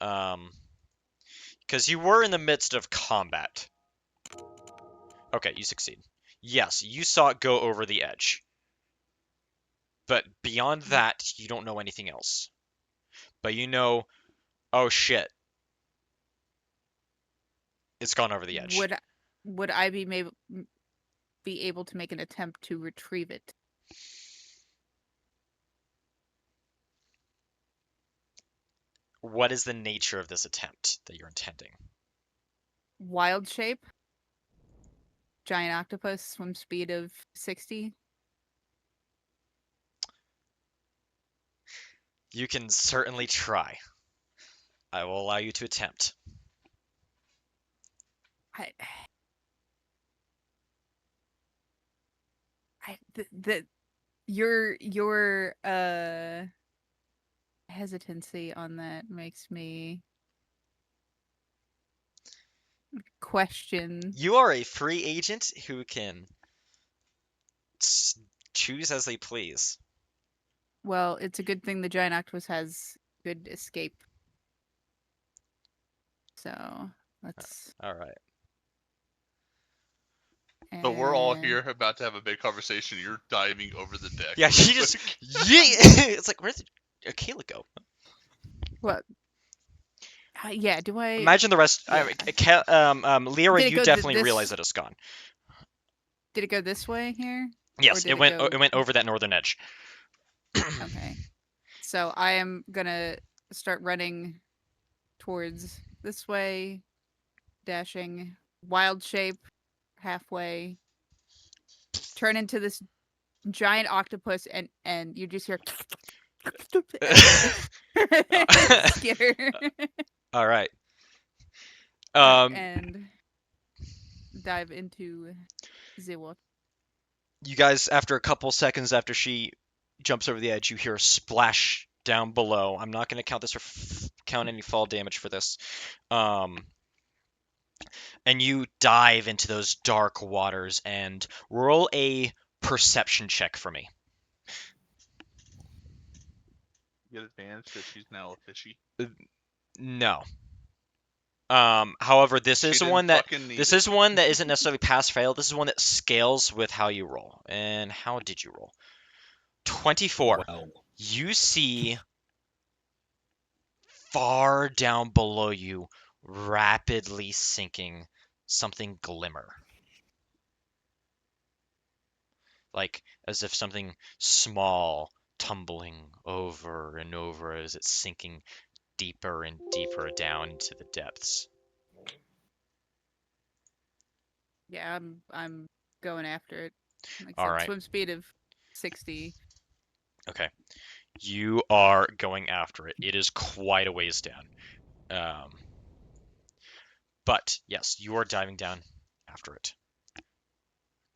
E: Because you were in the midst of combat. Okay, you succeed. Yes, you saw it go over the edge. But beyond that, you don't know anything else. But you know, oh shit, it's gone over the edge.
D: Would I be able to make an attempt to retrieve it?
E: What is the nature of this attempt that you're intending?
D: Wild shape. Giant octopus, swim speed of 60.
E: You can certainly try. I will allow you to attempt.
D: Your hesitancy on that makes me question.
E: You are a free agent who can choose as they please.
D: Well, it's a good thing the giant octopus has good escape. So let's.
E: All right.
C: So we're all
D: and-
C: here about to have a big conversation. You're diving over the deck.
E: Yeah,
C: real
E: she just
C: quick.
E: It's like, where did Kayla go?
D: What? Yeah. Do I
E: Imagine the rest.
D: Yeah.
E: Lyra,
D: Did it
E: you
D: go
E: definitely
D: this-
E: realize that it's gone.
D: Did it go this way here?
E: Yes,
D: did
E: it
D: it
E: went.
D: go-
E: It went over that northern edge.
D: Okay. So I am gonna start running towards this way, dashing, wild shape, halfway, turn into this giant octopus, and you just hear scare
E: All right.
D: and dive into the water.
E: You guys, after a couple seconds after she jumps over the edge, you hear a splash down below. I'm not going to count this or count any fall damage for this. And you dive into those dark waters and roll a perception check for me.
C: Get advantage because she's now a fishy.
E: No. However, this
C: She
E: is
C: didn't
E: one that
C: fucking need
E: this
C: it.
E: is one that isn't necessarily pass fail. This is one that scales with how you roll. And how did you roll? 24.
F: Wow.
E: You see far down below you, rapidly sinking, something glimmer. Like as if something small tumbling over and over as it's sinking deeper and deeper down into the depths.
D: Yeah, I'm going after it. Like I
E: All
D: said,
E: right.
D: swim speed of 60.
E: Okay. You are going after it. It is quite a ways down. But yes, you are diving down after it.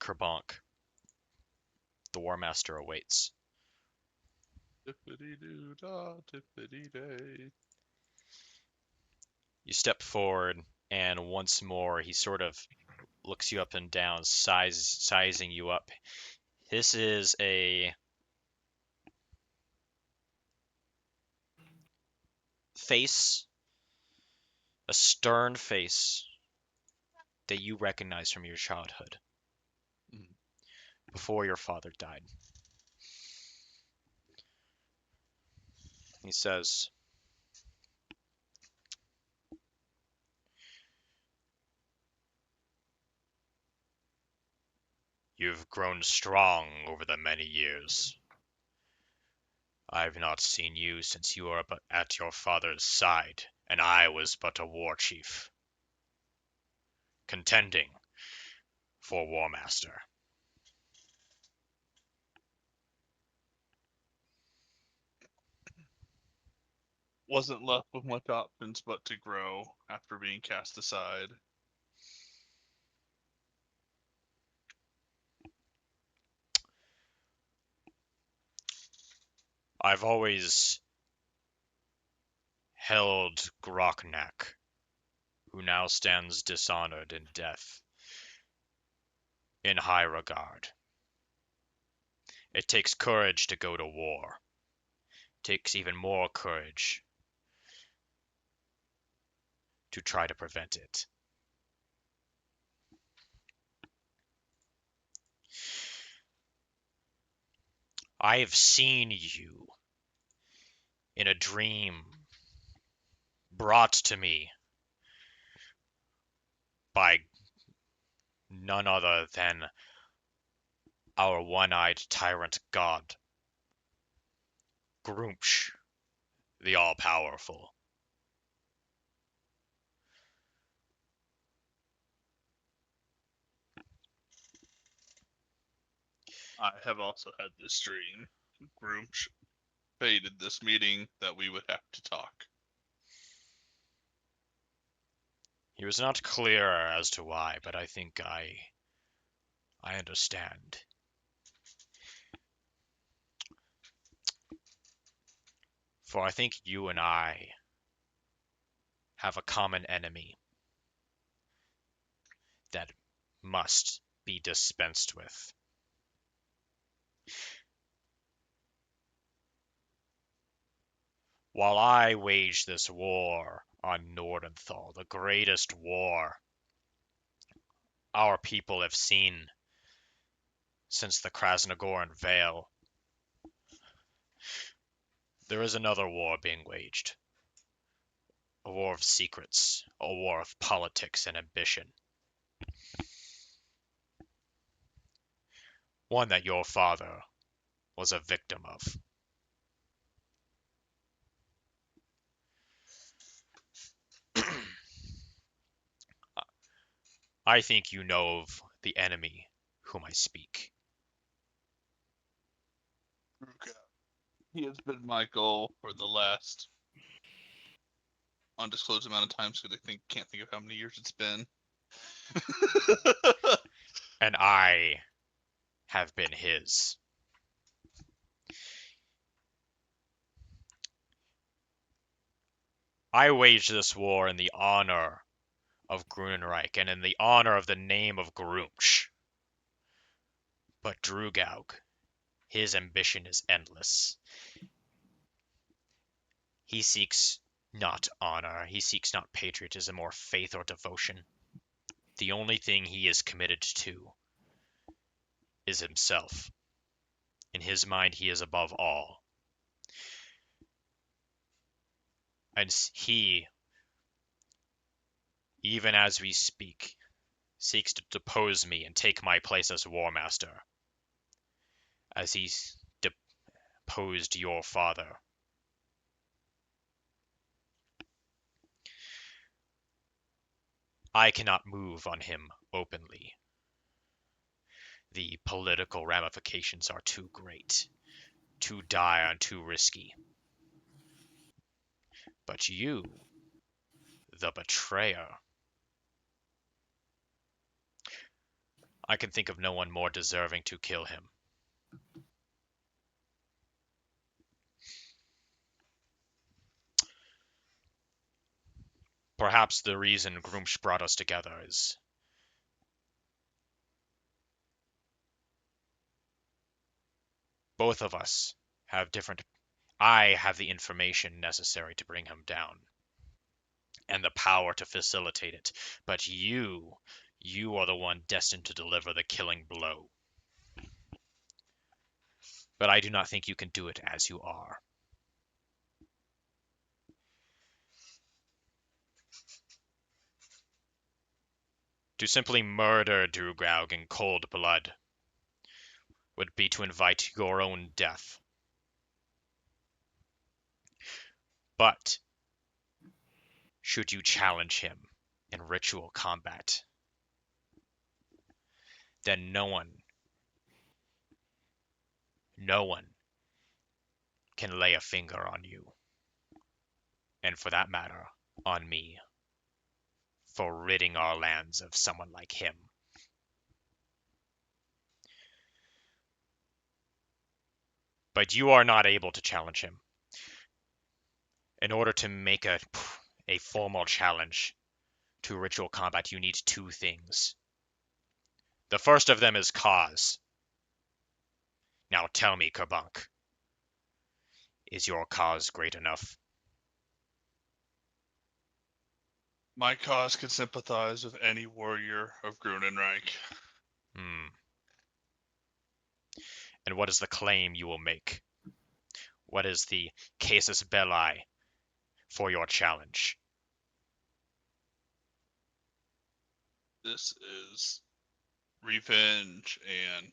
E: Kerbonk. The Warmaster awaits.
C: Tippity-doo-dah, tippity-day.
E: You step forward, and once more he sort of looks you up and down, sizing you up. This is a face, a stern face that you recognize from your childhood, before your father died. He says, "You've grown strong over the many years. I've not seen you since you were at your father's side, and I was but a war chief, contending for Warmaster.
C: Wasn't left with much options but to grow after being cast aside.
E: I've always held Groknak, who now stands dishonored in death, in high regard. It takes courage to go to war, takes even more courage to try to prevent it. I have seen you in a dream brought to me by none other than our one-eyed tyrant god, Gruumsh, the all-powerful.
C: I have also had this dream. Gruumsh faded this meeting that we would have to talk.
E: He was not clear as to why, but I think I understand. For I think you and I have a common enemy that must be dispensed with. While I wage this war on Nordenthal, the greatest war our people have seen since the Krasnogoran Vale, there is another war being waged. A war of secrets, a war of politics and ambition. One that your father was a victim of. I think you know of the enemy whom I speak.
C: Okay. He has been my goal for the last undisclosed amount of times because can't think of how many years it's been.
E: And I have been his. I waged this war in the honor of Grunnenreich and in the honor of the name of Gruumsh. But Drugaug, his ambition is endless. He seeks not honor, he seeks not patriotism or faith or devotion. The only thing he is committed to is himself. In his mind, he is above all. And he, even as we speak, seeks to depose me and take my place as Warmaster, as he deposed your father. I cannot move on him openly. The political ramifications are too great, too dire, and too risky. But you, the betrayer, I can think of no one more deserving to kill him. Perhaps the reason Gruumsh brought us together is both of us have different... I have the information necessary to bring him down, and the power to facilitate it. But you are the one destined to deliver the killing blow. But I do not think you can do it as you are. To simply murder Drugaug in cold blood would be to invite your own death. But should you challenge him in ritual combat, then no one can lay a finger on you, and for that matter, on me, for ridding our lands of someone like him. But you are not able to challenge him. In order to make a formal challenge to ritual combat, you need two things. The first of them is cause. Now tell me, Kerbunk, Is your cause great enough?
C: My cause could sympathize with any warrior of Grunnenreich.
E: Hmm. And what is the claim you will make? What is the casus belli for your challenge?
C: This is revenge and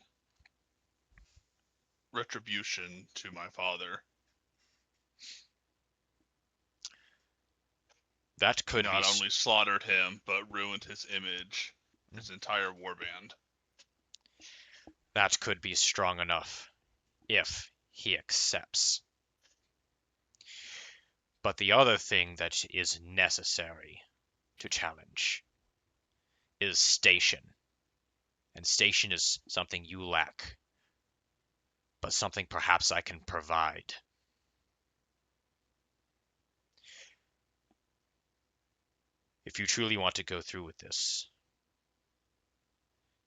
C: retribution to my father.
E: That
C: He
E: could be
C: not only slaughtered him, but ruined his image, his entire warband.
E: that could be strong enough if he accepts. But the other thing that is necessary to challenge is station. And station is something you lack, but something perhaps I can provide. If you truly want to go through with this,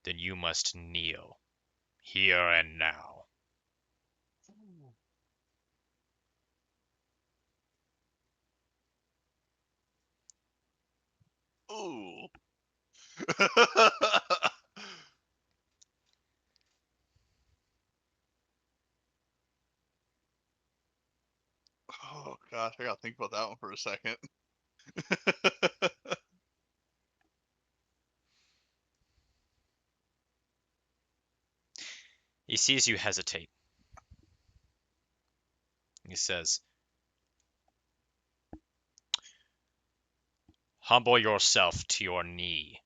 E: then you must kneel, here and now.
C: Ooh. Oh gosh, I gotta think about that one for a second.
E: He sees you hesitate. He says, "Humble yourself to your knee,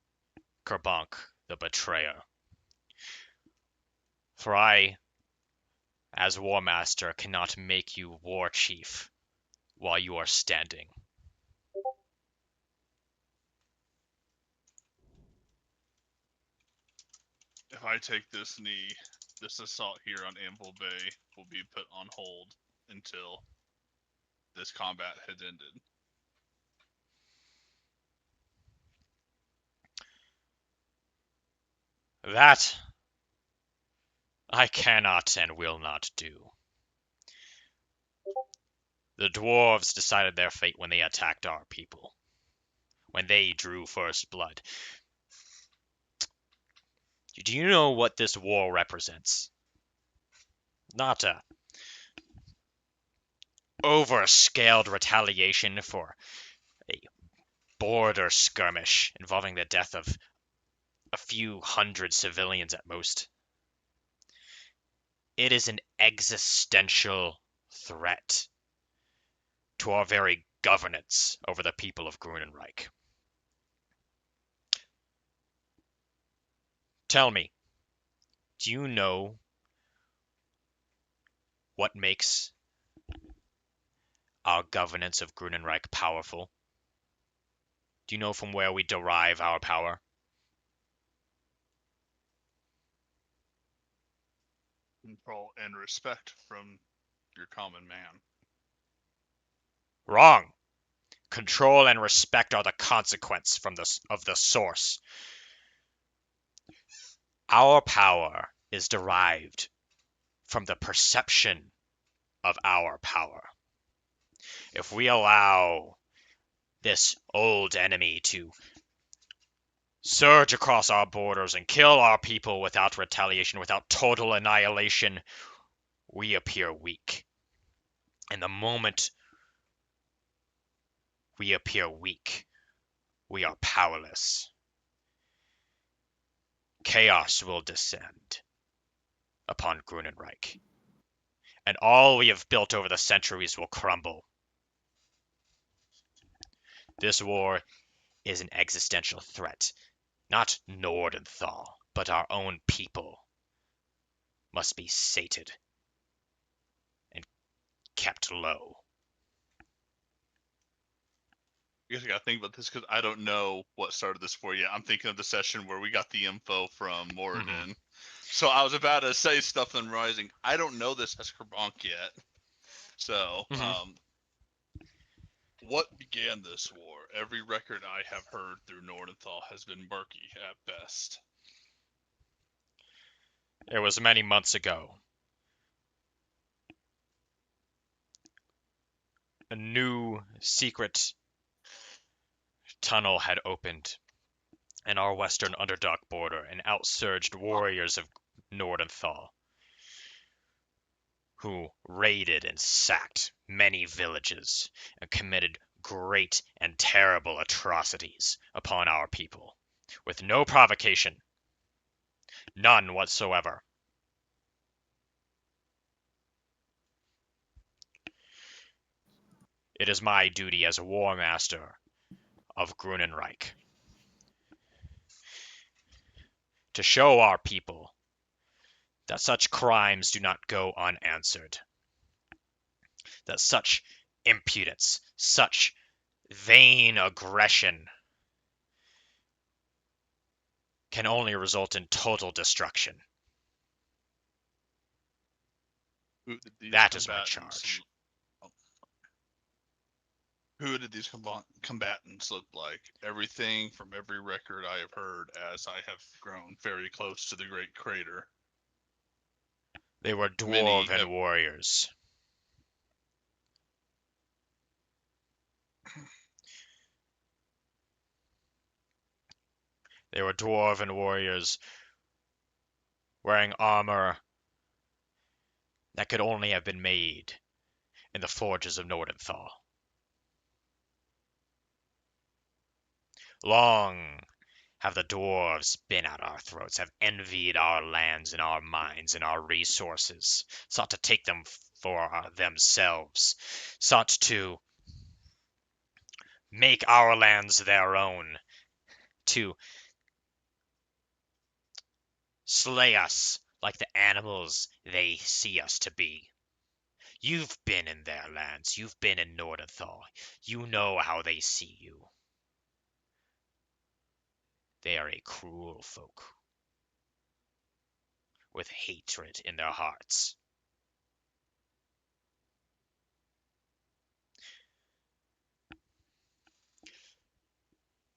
E: Kerbank the betrayer. For I, as Warmaster, cannot make you war chief while you are standing."
C: If I take this knee, this assault here on Anvil Bay will be put on hold until this combat has ended.
E: That I cannot and will not do. The dwarves decided their fate when they attacked our people, when they drew first blood. Do you know what this war represents? Not a overscaled retaliation for a border skirmish involving the death of a few hundred civilians at most. It is an existential threat to our very governance over the people of Grunnenreich. Tell me, do you know what makes our governance of Grunnenreich powerful? Do you know from where we derive our power?
C: Control and respect from your common man.
E: Wrong. Control and respect are the consequence of the source. Our power is derived from the perception of our power. If we allow this old enemy to surge across our borders and kill our people without retaliation, without total annihilation, we appear weak. And the moment we appear weak, we are powerless. Chaos will descend upon Grunnenreich, and all we have built over the centuries will crumble. This war is an existential threat. Not Nordenthal, but our own people must be sated and kept low.
C: I guess I gotta think about this because I don't know what started this for yet. I'm thinking of the session where we got the info from Moradin. So I was about to say stuff on Rising. I don't know this as Kerbank yet. So, what began this war? Every record I have heard through Nordenthal has been murky at best.
E: It was many months ago. a new secret tunnel had opened in our western Underdark border, and outsurged warriors of Nordenthal, who raided and sacked many villages and committed great and terrible atrocities upon our people, with no provocation, none whatsoever. It is my duty as a Warmaster of Grunnenreich to show our people that such crimes do not go unanswered, that such impudence, such vain aggression can only result in total destruction. That is my charge.
C: Who did these combatants look like? Everything from every record I have heard as I have grown very close to the Great Crater.
E: They were dwarven warriors. They were dwarven warriors wearing armor that could only have been made in the forges of Nordenthal. Long have the dwarves been at our throats, have envied our lands and our mines and our resources, sought to take them for themselves, sought to make our lands their own, to slay us like the animals they see us to be. You've been in their lands, you've been in Nordenthal, you know how they see you. They are a cruel folk, with hatred in their hearts.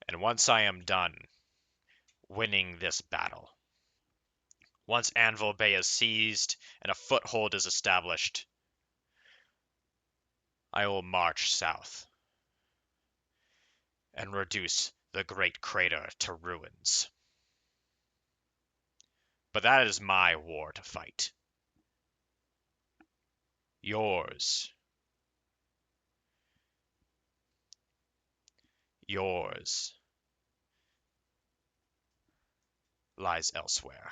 E: And once I am done winning this battle, once Anvil Bay is seized and a foothold is established, I will march south and reduce the Great Crater to ruins. But that is my war to fight. Yours lies elsewhere.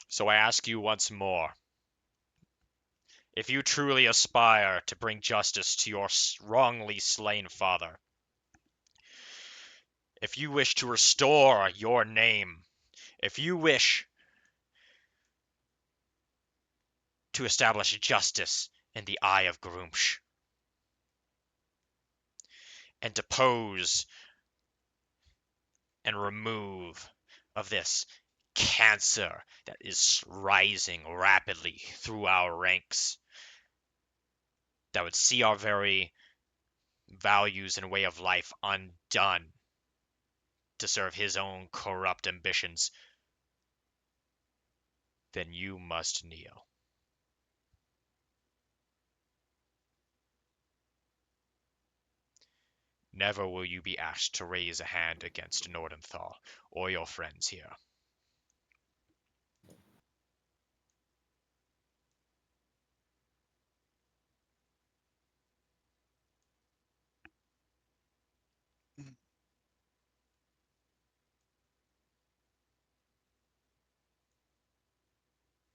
E: So I ask you once more, if you truly aspire to bring justice to your wrongly slain father, if you wish to restore your name, if you wish to establish justice in the eye of Gruumsh, and depose and remove of this cancer that is rising rapidly through our ranks, that would see our very values and way of life undone to serve his own corrupt ambitions, then you must kneel. Never will you be asked to raise a hand against Nordenthal or your friends here.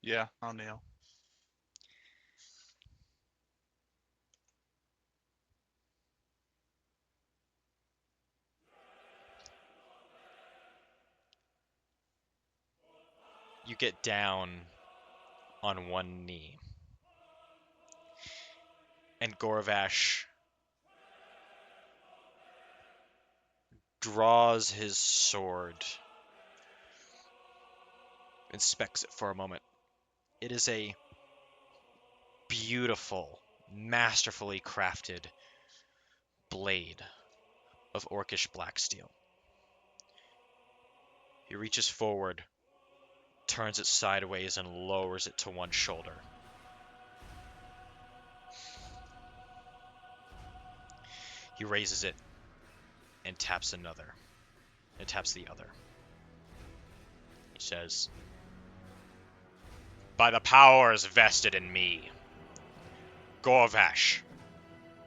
C: Yeah, I'll kneel.
E: You get down on one knee, and Gorvash draws his sword, inspects it for a moment. It is a beautiful, masterfully crafted blade of orcish black steel. He reaches forward, turns it sideways, and lowers it to one shoulder. He raises it and taps another. And taps the other. He says, "By the powers vested in me, Gorvash,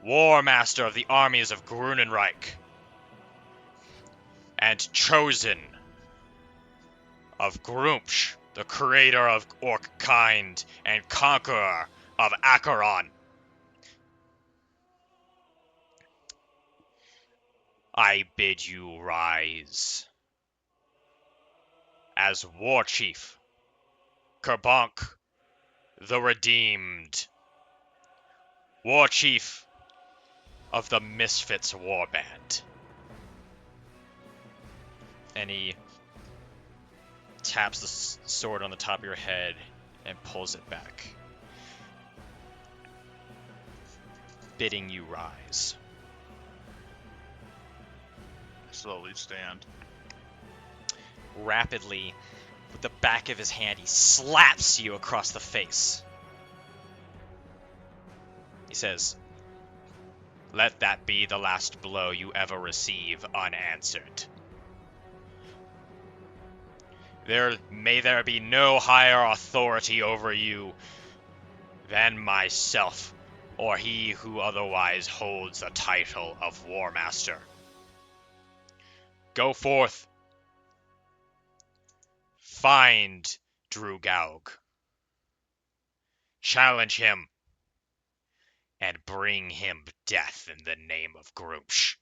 E: Warmaster of the armies of Grunnenreich, and chosen of Gruumsh, the creator of orc kind and conqueror of Acheron, I bid you rise. As War Chief, Kerbonk the Redeemed, War Chief of the Misfits Warband." And he taps the sword on the top of your head and pulls it back, bidding you rise.
C: Slowly stand.
E: Rapidly, with the back of his hand, he slaps you across the face. He says, "Let that be the last blow you ever receive unanswered. May there be no higher authority over you than myself, or he who otherwise holds the title of Warmaster. Go forth. Find Drugaug. Challenge him. And bring him death in the name of Gruumsh.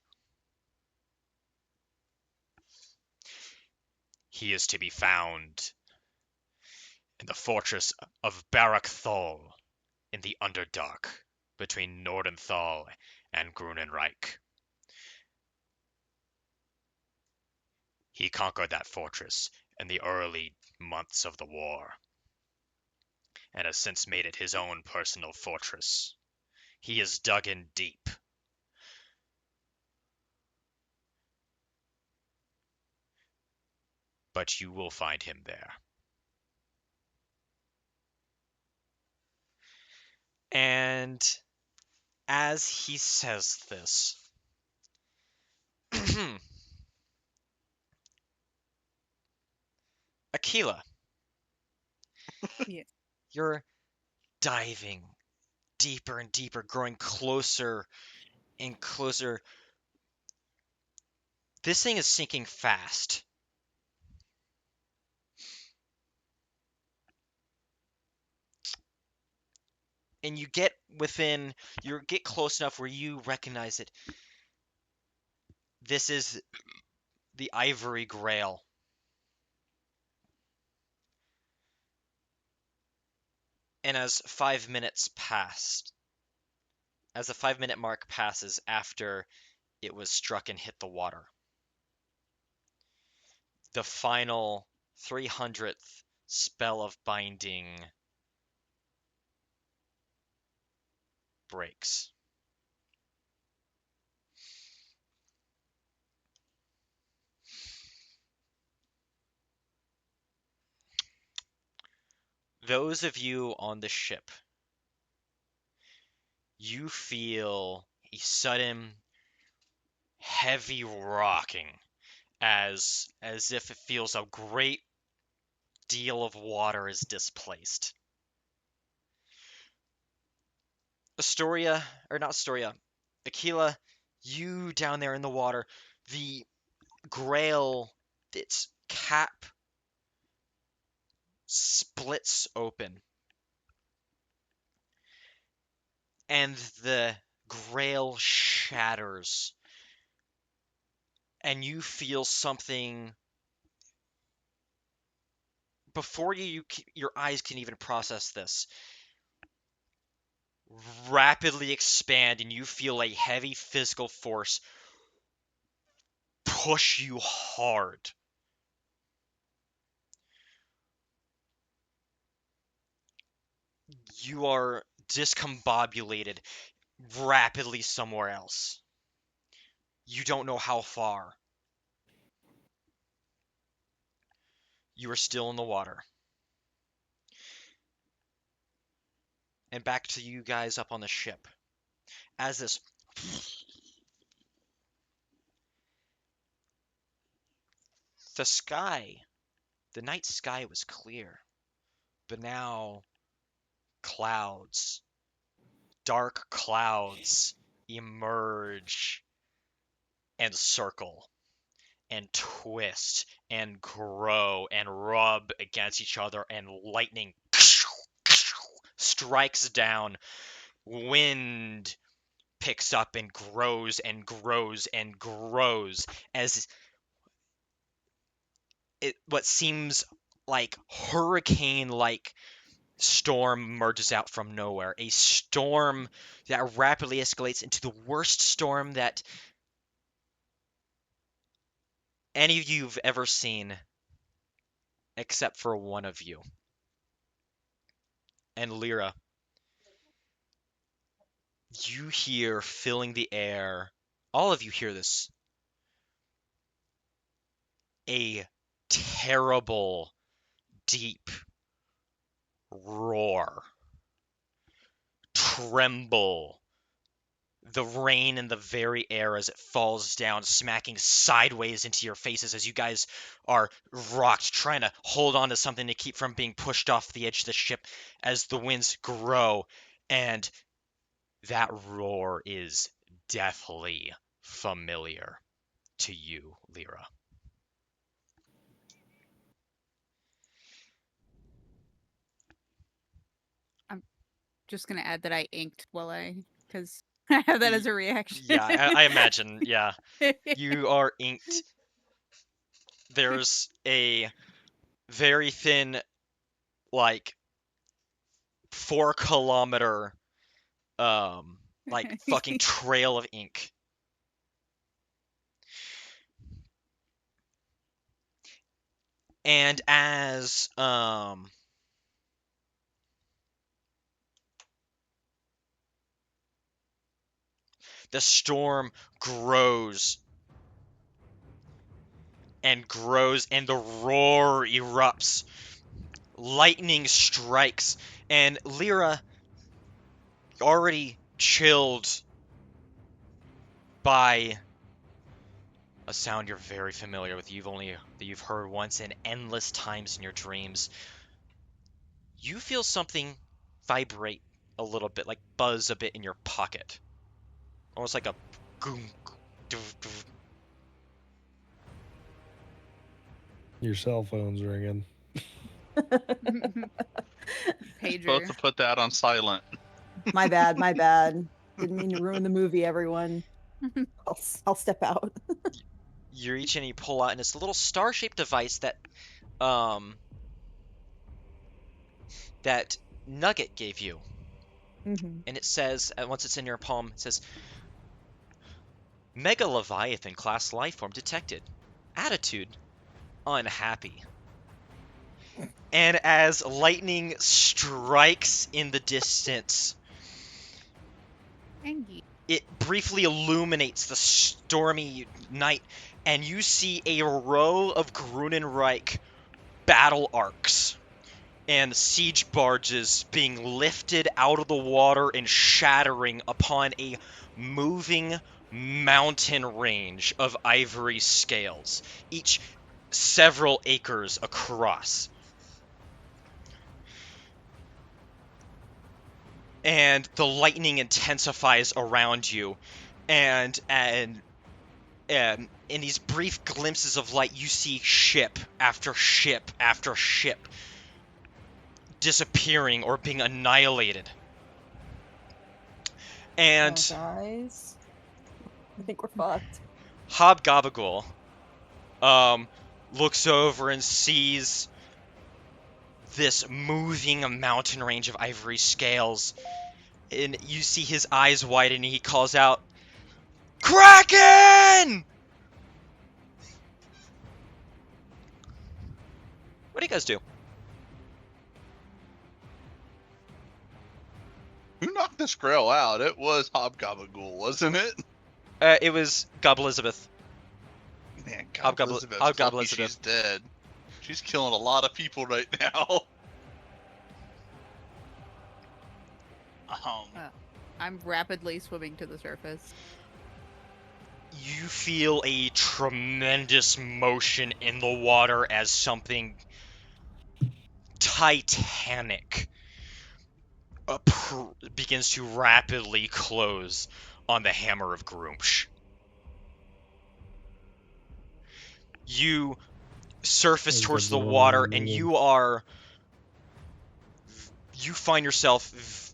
E: He is to be found in the fortress of Barakthal in the Underdark between Nordenthal and Grunnenreich. He conquered that fortress in the early months of the war, and has since made it his own personal fortress. He is dug in deep. But you will find him there. And as he says this, Aquila,
D: Yes.
E: you're diving deeper and deeper, growing closer and closer. This thing is sinking fast. And you get close enough where you recognize it. This is the Ivory Grail. And as the 5-minute mark passes after it was struck and hit the water, the final 300th spell of binding breaks. Those of you on the ship, you feel a sudden heavy rocking as if it feels a great deal of water is displaced. Aquila, you down there in the water, the grail, its cap splits open, and the grail shatters, and you feel something before your eyes can even process this rapidly expand, and you feel a heavy physical force push you hard. You are discombobulated rapidly somewhere else. You don't know how far. You are still in the water. And back to you guys up on the ship. As this the sky, the night sky was clear, but now clouds, dark clouds emerge and circle and twist and grow and rub against each other, and lightning strikes down. Wind picks up and grows and grows and grows as what seems like hurricane-like storm merges out from nowhere. A storm that rapidly escalates into the worst storm that any of you have ever seen, except for one of you. And Lyra, you hear filling the air, all of you hear this, a terrible, deep roar. Tremble. The rain in the very air as it falls down, smacking sideways into your faces as you guys are rocked, trying to hold on to something to keep from being pushed off the edge of the ship as the winds grow. And that roar is deathly familiar to you, Lyra.
D: Just gonna add that I inked because I have that as a reaction.
E: Yeah, I imagine, yeah. You are inked. There's a very thin, like, 4-kilometer, like, fucking trail of ink. And as, the storm grows and grows, and the roar erupts. Lightning strikes, and Lyra, already chilled by a sound you're very familiar with, that you've heard once and endless times in your dreams, you feel something vibrate a little bit, like buzz a bit in your pocket. Almost like a goom.
F: Your cell phone's ringing.
D: Pager.
C: Both to put that on silent.
B: My bad. Didn't mean to ruin the movie, everyone. I'll step out.
E: You reach in and you pull out, and it's a little star-shaped device that that Nugget gave you.
B: Mm-hmm.
E: And it says, once it's in your palm, it says, Mega Leviathan class lifeform detected. Attitude, unhappy. And as lightning strikes in the distance,
D: Angie.
E: it briefly illuminates the stormy night, and you see a row of Grunnenreich battle arcs and siege barges being lifted out of the water and shattering upon a moving mountain range of ivory scales, each several acres across. And the lightning intensifies around you, and in these brief glimpses of light, you see ship after ship after ship disappearing or being annihilated. And
B: guys, I think we're fucked.
E: Hobgobagle looks over and sees this moving mountain range of ivory scales, and you see his eyes widen, and he calls out, Kraken! What do you guys do?
C: Who knocked this grail out? It was Hobgobagle, wasn't it?
E: It was Gobble Elizabeth.
C: Man,
E: Hobgoble
C: Elizabeth's
E: Hobgoble
C: lucky
E: Elizabeth.
C: she's dead. She's killing a lot of people right now.
D: I'm rapidly swimming to the surface.
E: You feel a tremendous motion in the water as something titanic begins to rapidly close on the hammer of Gruumsh. You surface towards the water, and you find yourself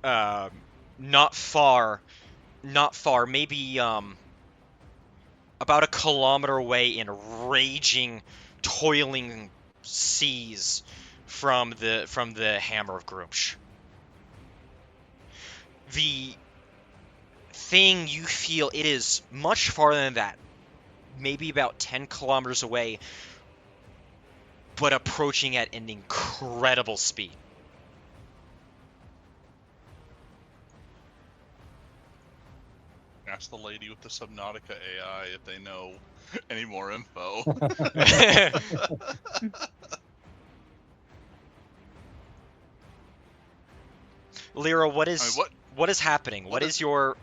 E: not far, maybe about a kilometer away in raging, toiling seas from the hammer of Gruumsh. The thing, you feel it is much farther than that, maybe about 10 kilometers away, but approaching at an incredible speed.
C: Ask the lady with the Subnautica AI if they know any more info.
E: Lyra, what is happening? What is your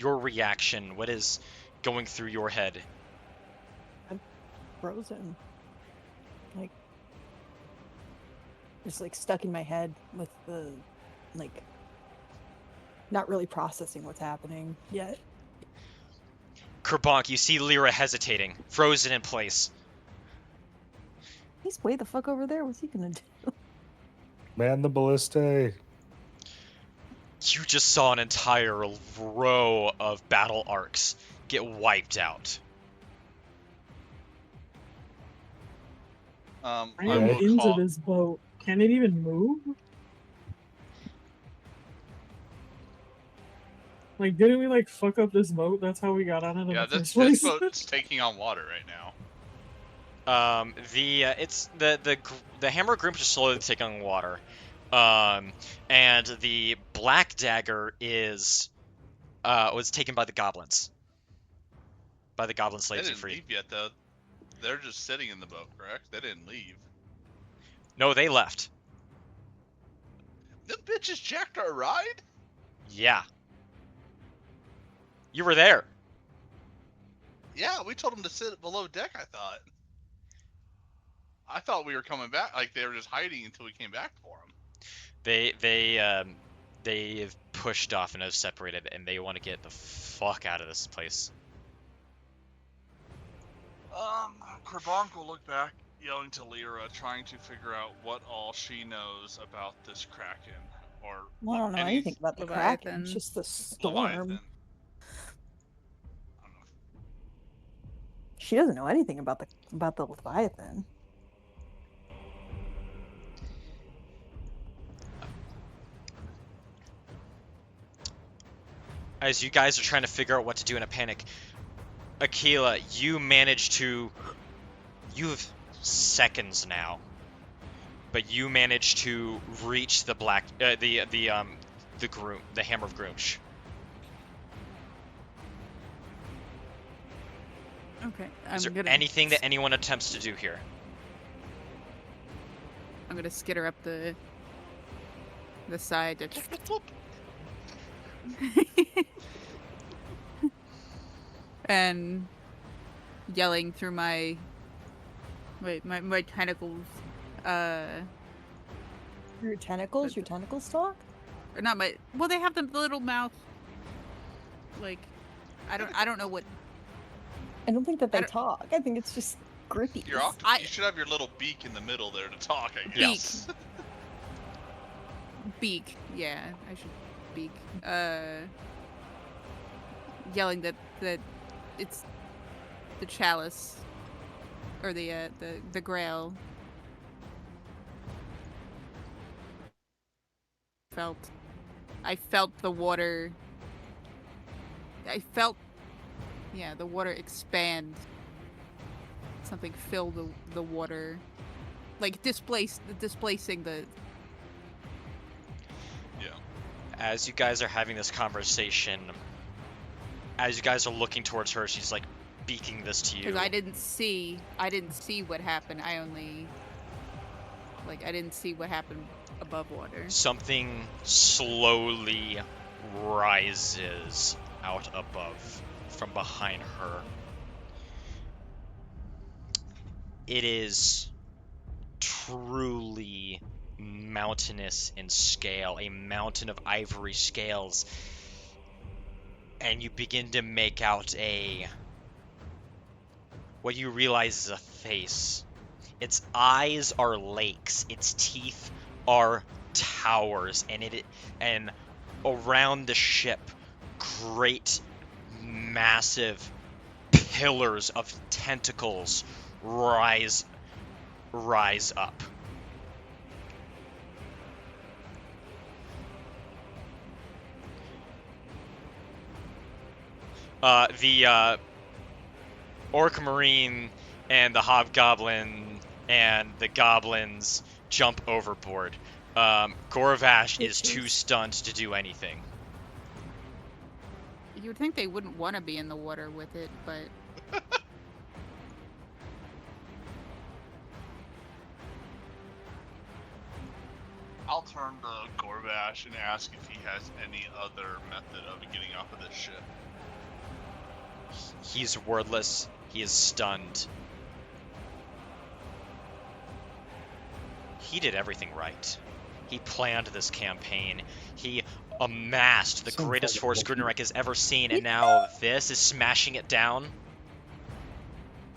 E: reaction? What is going through your head?
B: I'm frozen. Like, just like stuck in my head with the, like, not really processing what's happening yet.
E: Kerbonk, you see Lyra hesitating, frozen in place.
B: He's way the fuck over there. What's he gonna do?
F: Man the ballistae.
E: You just saw an entire row of battle arcs get wiped out.
G: I am into this boat. Can it even move? Like, didn't we like fuck up this boat? That's how we got on it.
C: Yeah,
G: in the
C: this
G: first place.
C: boat's taking on water right now.
E: It's the hammer Gruumsh is slowly taking on water. And the black dagger was taken by the goblins. By the goblin slaves you
C: They didn't
E: freed.
C: leave yet, though. They're just sitting in the boat, correct? They didn't leave.
E: No, they left.
C: Them bitches jacked our ride?
E: Yeah. You were there.
C: Yeah, we told them to sit below deck, I thought. I thought we were coming back, like they were just hiding until we came back for them.
E: They've pushed off and have separated, and they want to get the fuck out of this place.
C: Kerbonk will look back, yelling to Lyra, trying to figure out what all she knows about this Kraken.
B: Well, I don't know anything about the Kraken.
D: Leviathan.
B: It's just the storm.
C: Leviathan. I don't know.
B: She doesn't know anything about the Leviathan.
E: As you guys are trying to figure out what to do in a panic, Aquila, you have seconds now, but you manage to reach the the hammer of Gruumsh.
D: Okay.
E: Is there anything that anyone attempts to do here?
D: I'm gonna skitter up the side to and yelling through my tentacles.
B: Your tentacles? Your tentacles talk?
D: Or not my. Well, they have the little mouth. Like, I don't know what.
B: I don't think that they talk. I think it's just grippy.
C: You should have your little beak in the middle there to talk, I guess.
D: Beak. Yeah, I should beak. Yelling that it's the chalice or the grail. I felt the water. The water expand. Something fill the water, like displacing the.
C: Yeah.
E: As you guys are having this conversation, as you guys are looking towards her, she's like speaking this to you.
D: Because I didn't see what happened. I only, I didn't see what happened above water.
E: Something slowly rises out above from behind her. It is truly mountainous in scale, a mountain of ivory scales, and you begin to make out what you realize is a face. Its eyes are lakes, its teeth are towers, and around the ship, great, massive pillars of tentacles rise up. The Orc Marine and the Hobgoblin and the Goblins jump overboard. Gorvash is too stunned to do anything.
D: You would think they wouldn't want to be in the water with it, but...
C: I'll turn to Gorvash and ask if he has any other method of getting off of this ship.
E: He's wordless. He is stunned. He did everything right. He planned this campaign. He amassed the greatest force Grunnenreich has ever seen, and now this is smashing it down.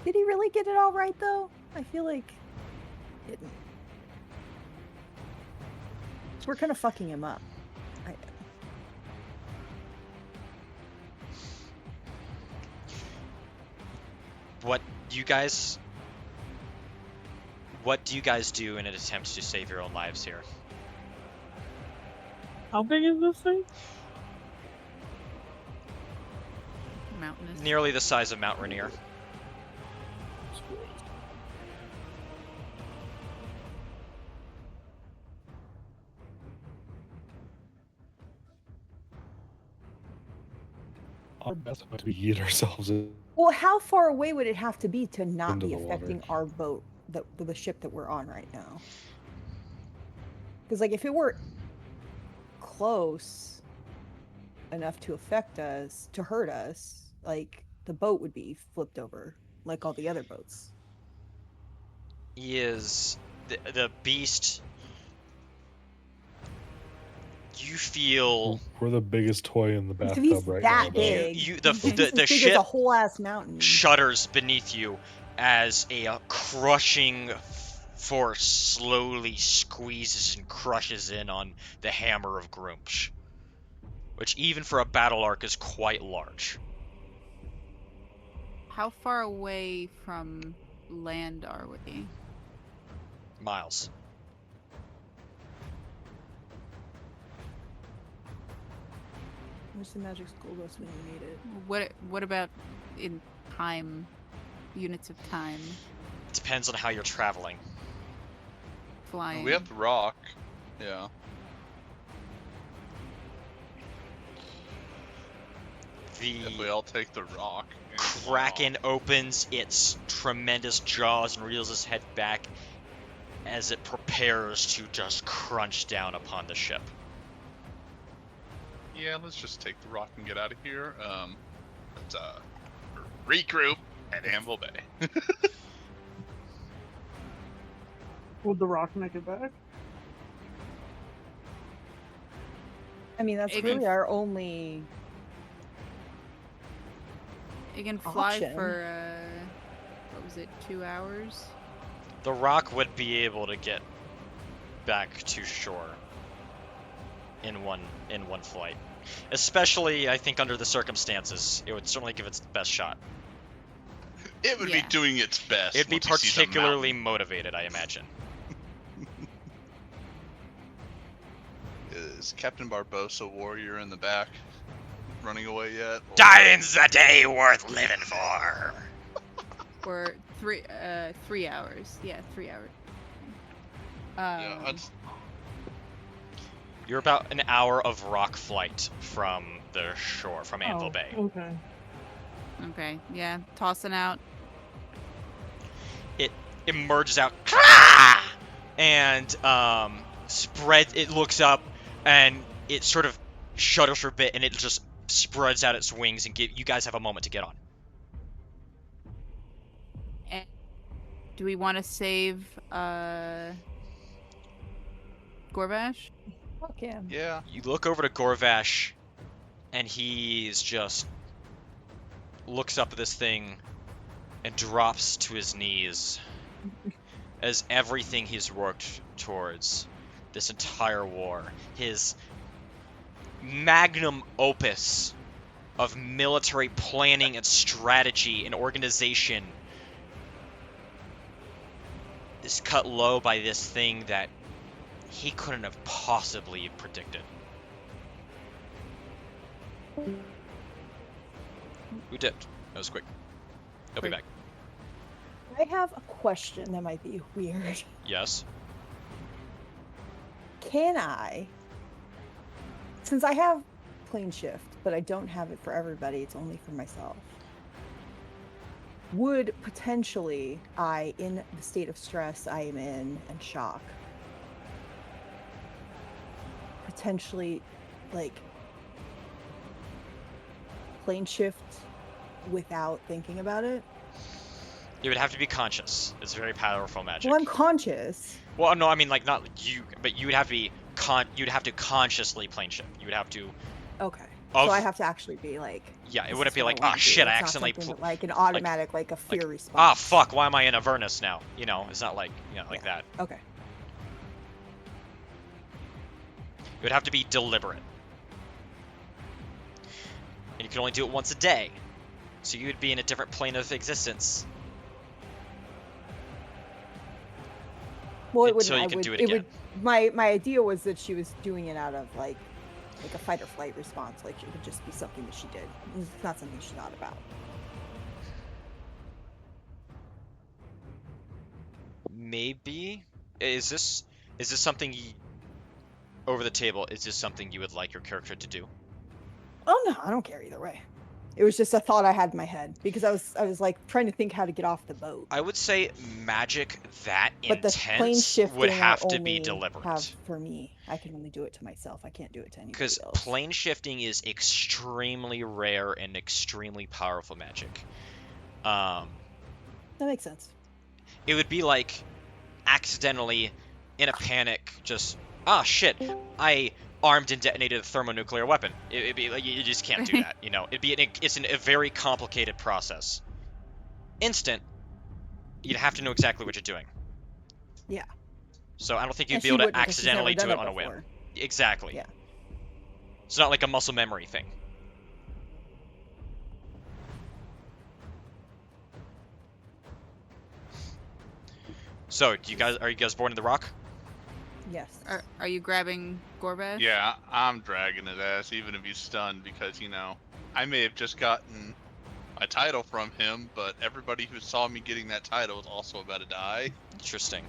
B: Did he really get it all right, though? I feel like he didn't. So we're kind of fucking him up.
E: What do you guys do in an attempt to save your own lives here?
G: How big is this thing?
D: Mountainous.
E: Nearly the size of Mount Rainier.
F: Our best bet to eat ourselves in.
B: Well, how far away would it have to be to not
F: Into
B: be
F: the
B: affecting
F: water.
B: our boat, the ship that we're on right now? Because, like, if it were close enough to affect us, to hurt us, like, the boat would be flipped over, like all the other boats.
E: Is the beast... You feel...
F: We're the biggest toy in the
B: If he's
F: bathtub right
B: that
F: now.
B: big,
E: You-
B: if
E: the-
B: he's
E: the-
B: as
E: the
B: big
E: ship
B: as a whole ass mountain.
E: shudders beneath you as a crushing force slowly squeezes and crushes in on the hammer of Gruumsh, which even for a battle arc is quite large.
D: How far away from land are we?
E: Miles.
B: Where's the magic school bus when you need it?
D: What about in time, units of time,
E: Depends on how you're traveling.
D: flying?
C: We have the rock. Yeah. If we
E: The
C: all take the rock. and
E: Kraken opens its tremendous jaws and reels its head back as it prepares to just crunch down upon the ship.
C: Yeah, let's just take the rock and get out of here. Let's regroup at Anvil Bay.
G: Would the rock make it back?
B: I mean, that's
D: It
B: really
D: can-
B: our only.
D: It can fly
B: option.
D: for what was it, 2 hours?
E: The rock would be able to get back to shore in one flight. Especially, I think, under the circumstances, it would certainly give its best shot.
C: It would
D: Yeah.
C: be doing its best.
E: It'd be
C: once it sees a
E: particularly
C: mountain.
E: motivated, I imagine.
C: Is Captain Barbosa Warrior in the back running away yet? Or-
E: Dying's a day worth living for.
D: Or 3 hours. Yeah, 3 hours.
C: Yeah, I'd-
E: You're about an hour of rock flight from the shore, from Anvil
G: Oh,
E: Bay.
G: Okay.
D: Okay, yeah, tossing out.
E: It emerges out and spreads. It looks up and it sort of shudders for a bit, and it just spreads out its wings and you guys have a moment to get on.
D: And do we want to save Gorvash?
B: Fuck yeah.
C: Yeah.
E: You look over to Gorvash, and he's just looks up at this thing and drops to his knees as everything he's worked towards this entire war, his magnum opus of military planning and strategy and organization, is cut low by this thing that he couldn't have possibly predicted. Who dipped? That was quick. He'll be back.
B: I have a question that might be weird.
E: Yes.
B: Can I, since I have plane shift, but I don't have it for everybody, it's only for myself, would potentially I, in the state of stress I am in and shock, potentially, like, plane shift without thinking about it?
E: You would have to be conscious. It's very powerful magic.
B: Well, I'm conscious.
E: Well, no, I mean, like, not you, but you would have to be you'd have to consciously plane shift. You would have to.
B: Okay.
E: Of-
B: So I have to actually be like.
E: Yeah, it
B: this
E: wouldn't
B: is
E: be
B: what
E: like,
B: I
E: ah,
B: wanna do.
E: shit, I
B: It's not
E: accidentally.
B: something that, like an automatic, like a fear response.
E: Ah, fuck, why am I in Avernus now? You know, it's not like, like that.
B: Okay.
E: It would have to be deliberate. And you can only do it once a day. So you would be in a different plane of existence.
B: Well, it
E: Until
B: wouldn't.
E: you
B: I
E: can
B: would.
E: do it
B: It
E: again.
B: would. My idea was that she was doing it out of like a fight or flight response. Like it would just be something that she did. It's not something she thought about.
E: Maybe. Is this something over the table? Is this something you would like your character to do?
B: Oh no, I don't care either way. It was just a thought I had in my head because I was like trying to think how to get off the boat.
E: I would say magic that
B: But the plane
E: intense
B: shifting
E: would
B: I
E: have to be
B: only
E: deliberate.
B: have for me. I can only do it to myself. I can't do it to anybody
E: Because
B: else.
E: plane shifting is extremely rare and extremely powerful magic.
B: That makes sense.
E: It would be like accidentally, in a panic, just, ah, shit, I armed and detonated a thermonuclear weapon. It'd be like, you just can't do that, it's a very complicated process. Instant, you'd have to know exactly what you're doing.
B: Yeah.
E: So I don't think you'd
B: And
E: be
B: she
E: able to
B: wouldn't, 'cause she's never
E: accidentally do
B: done
E: it on a
B: before.
E: whim. Exactly.
B: Yeah.
E: It's not like a muscle memory thing. So, are you guys boarding the rock?
B: Yes.
D: Are you grabbing Gorvash?
C: Yeah, I'm dragging his ass, even if he's stunned, because, I may have just gotten a title from him, but everybody who saw me getting that title is also about to die.
E: Interesting.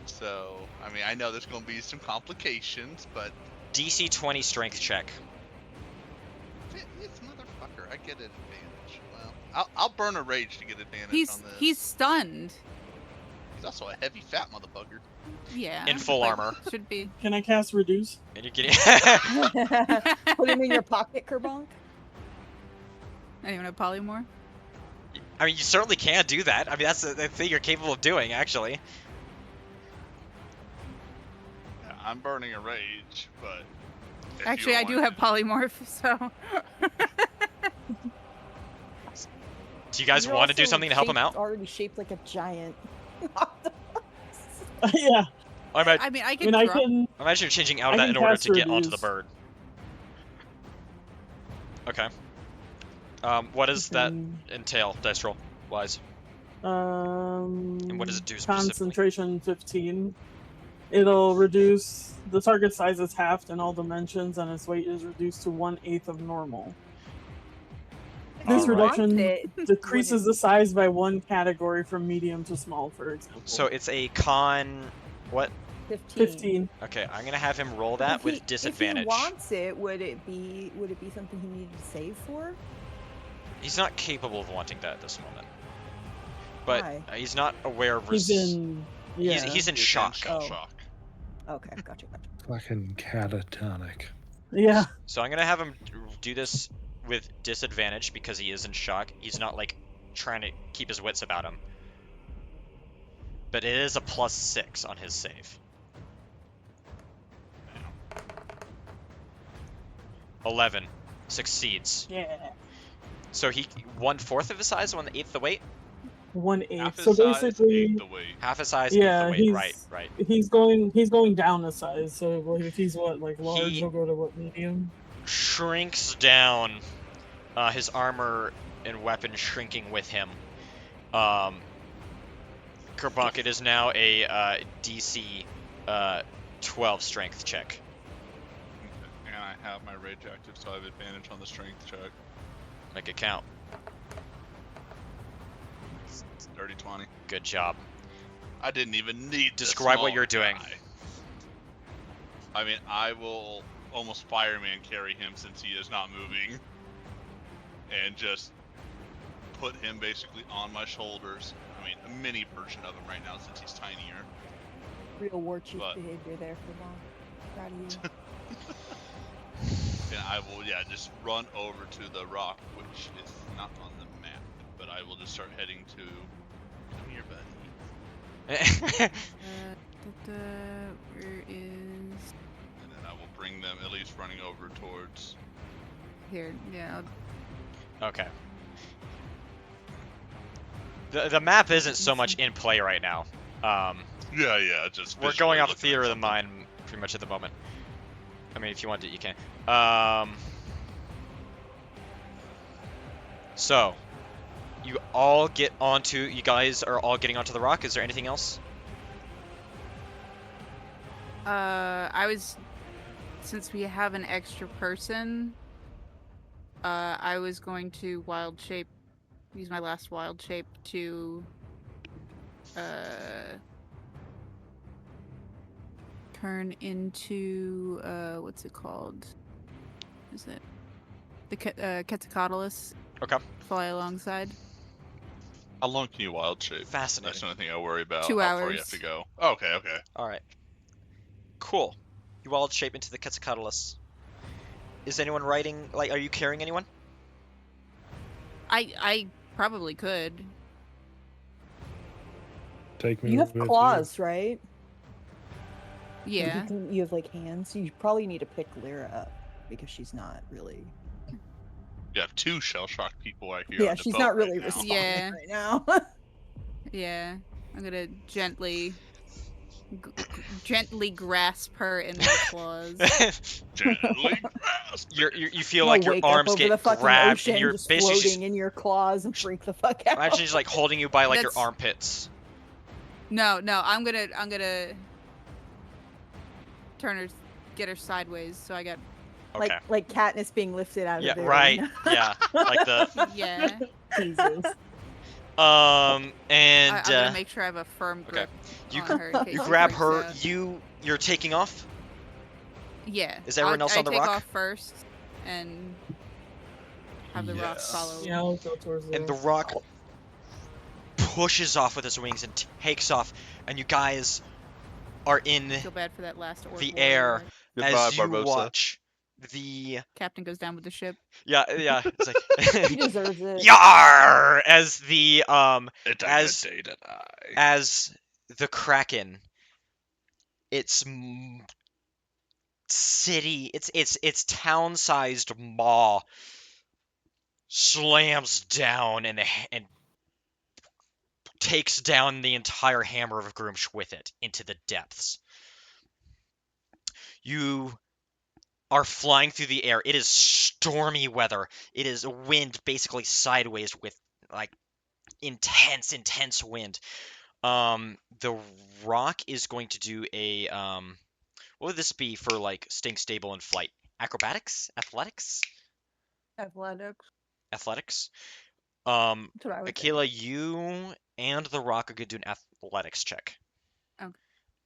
C: So, I know there's going to be some complications, but...
E: DC 20 strength check.
C: This motherfucker, I get an advantage. Well, I'll burn a rage to get advantage on this.
D: He's stunned.
C: He's also a heavy, fat motherfucker.
D: Yeah.
E: In full
D: but
E: armor.
D: Should be.
G: Can I cast Reduce?
E: And you're getting...
B: Put him in your pocket, Kerbonk.
D: Anyone have polymorph?
E: I mean, you certainly can do that. That's the thing you're capable of doing, actually.
C: Yeah, I'm burning a rage, but... if you
D: Actually, I do
C: want-
D: have polymorph, so.
E: Do you guys
B: You're
E: want to do
B: also
E: something to help him out?
B: Already shaped like a giant.
G: Yeah.
E: I
D: I mean, I
G: I
D: can
G: mean, I
D: drop.
G: can.
E: imagine you're changing out of
G: I
E: that
G: can
E: in order
G: cast
E: to get onto the
G: Reduce.
E: bird. Okay. What does that entail, dice roll wise?
G: And
E: what does it do specifically?
G: Concentration 15. It'll reduce the target size is halved in all dimensions, and its weight is reduced to 1/8 of normal. This
E: Alright.
G: reduction
B: It
G: decreases the size by one category from medium to small, for example.
E: So it's a con. What?
G: 15.
E: Okay, I'm gonna have him roll that with disadvantage.
B: If he wants it, would it be something he needed to save for?
E: He's not capable of wanting that at this moment. But
B: Why?
E: he's not aware of.
G: He's in. Yeah.
E: He's in
C: He's in
E: shock.
C: shell
B: Oh.
C: shock.
B: Okay, gotcha.
F: Fucking catatonic.
G: Yeah.
E: So I'm gonna have him do this with disadvantage because he is in shock. He's not like trying to keep his wits about him. But it is a +6 on his save. 11 succeeds.
G: Yeah.
E: So he 1/4 of his size, 1/8 the weight.
G: 1/8.
C: Half
G: So
C: his size,
G: basically,
C: eighth the weight.
E: Half his size,
G: yeah,
E: 1/8 the weight.
G: he's
E: Right.
G: he's going down a size. So like, if he's what like large,
E: He-
G: he'll go to what medium.
E: Shrinks down. His armor and weapon shrinking with him. Kerbunk, it is now a DC 12 strength check.
C: And I have my rage active, so I have advantage on the strength check.
E: Make it count.
C: It's dirty 20.
E: Good job.
C: I didn't even need the
E: Describe what
C: small
E: you're doing.
C: guy. I mean, I will almost fireman carry him since he is not moving, and just put him basically on my shoulders. I mean, a mini version of him right now since he's tinier.
B: Real war chief
C: But-
B: behavior there for long. Proud of you.
C: And I will, just run over to the rock, which is not on the map, but I will just start heading to. Come here, buddy.
D: Where is
C: And then I will bring them at least running over towards.
D: here? Yeah.
E: Okay. The map isn't so much in play right now.
C: Yeah, just.
E: We're
C: visually
E: going off
C: looking at
E: theater of the
C: something.
E: mind pretty much at the moment. I mean, if you want it, you can. So, you all get onto. You guys are all getting onto the rock. Is there anything else?
D: Since we have an extra person, I was going to wild shape, use my last wild shape to, turn into, what's it called? Is it? The cataclysmic.
E: Okay.
D: Fly alongside.
C: How long can you wild shape?
E: Fascinating.
C: That's the only thing I worry about.
D: 2
C: How far you
D: hours.
C: have to go. Okay.
E: All right. Cool. You wild shape into the Quetzalcoatlus. Is anyone riding? Like, are you carrying anyone?
D: I probably could.
F: Take me
B: You have
F: with
B: claws, right? Like,
D: Yeah.
B: you have like hands. You probably need to pick Lyra up because she's not really.
C: You have 2 shell shock people right here.
B: Yeah,
C: on the
B: she's
C: boat
B: not
C: right
B: really
C: now.
B: responding
D: Yeah.
B: right now.
D: Yeah. I'm gonna gently grasp her in my claws.
C: Gently grasp.
E: You feel
B: You'll
E: like your
B: wake up
E: arms
B: over
E: get
B: the fucking
E: grabbed
B: ocean,
E: and you're
B: just
E: basically
B: floating in your claws and freak the fuck out.
E: imagine she's like holding you by like your
D: That's-
E: armpits.
D: No, I'm gonna turn her, get her sideways, so I got
E: Okay.
B: Like Katniss being lifted out
E: Yeah.
B: of the
E: Right.
B: arena.
E: Yeah. Like the
D: yeah.
G: Jesus.
E: and
D: I'm gonna make sure I have a firm
E: okay.
D: grip
E: You-
D: on her. In case
E: you
D: she
E: grab
D: freaks
E: her.
D: out.
E: You're taking off.
D: Yeah.
E: Is everyone else
D: I
E: on the
D: take
E: rock?
D: off first and have the rock
C: Yes.
D: follow.
G: Yeah, I'll go towards
E: And the rock pushes off with its wings and takes off, and you guys are in
D: I feel bad for that last orc
E: the
D: warrior.
E: air
C: Goodbye,
E: as you
C: Barbosa.
E: watch the
D: Captain goes down with the ship.
E: yeah it's
B: He
E: like
B: deserves it.
E: yar as the
C: It's a
E: As-
C: good day to die.
E: as the kraken its town-sized maw slams down and takes down the entire hammer of Gruumsh with it into the depths. You are flying through the air. It is stormy weather. It is wind basically sideways with like intense wind. The rock is going to do a what would this be for like staying stable in flight? Acrobatics? Athletics?
B: Athletics.
E: That's
B: That's what I would think.
E: Akela, you and the rock are going to do an athletics check.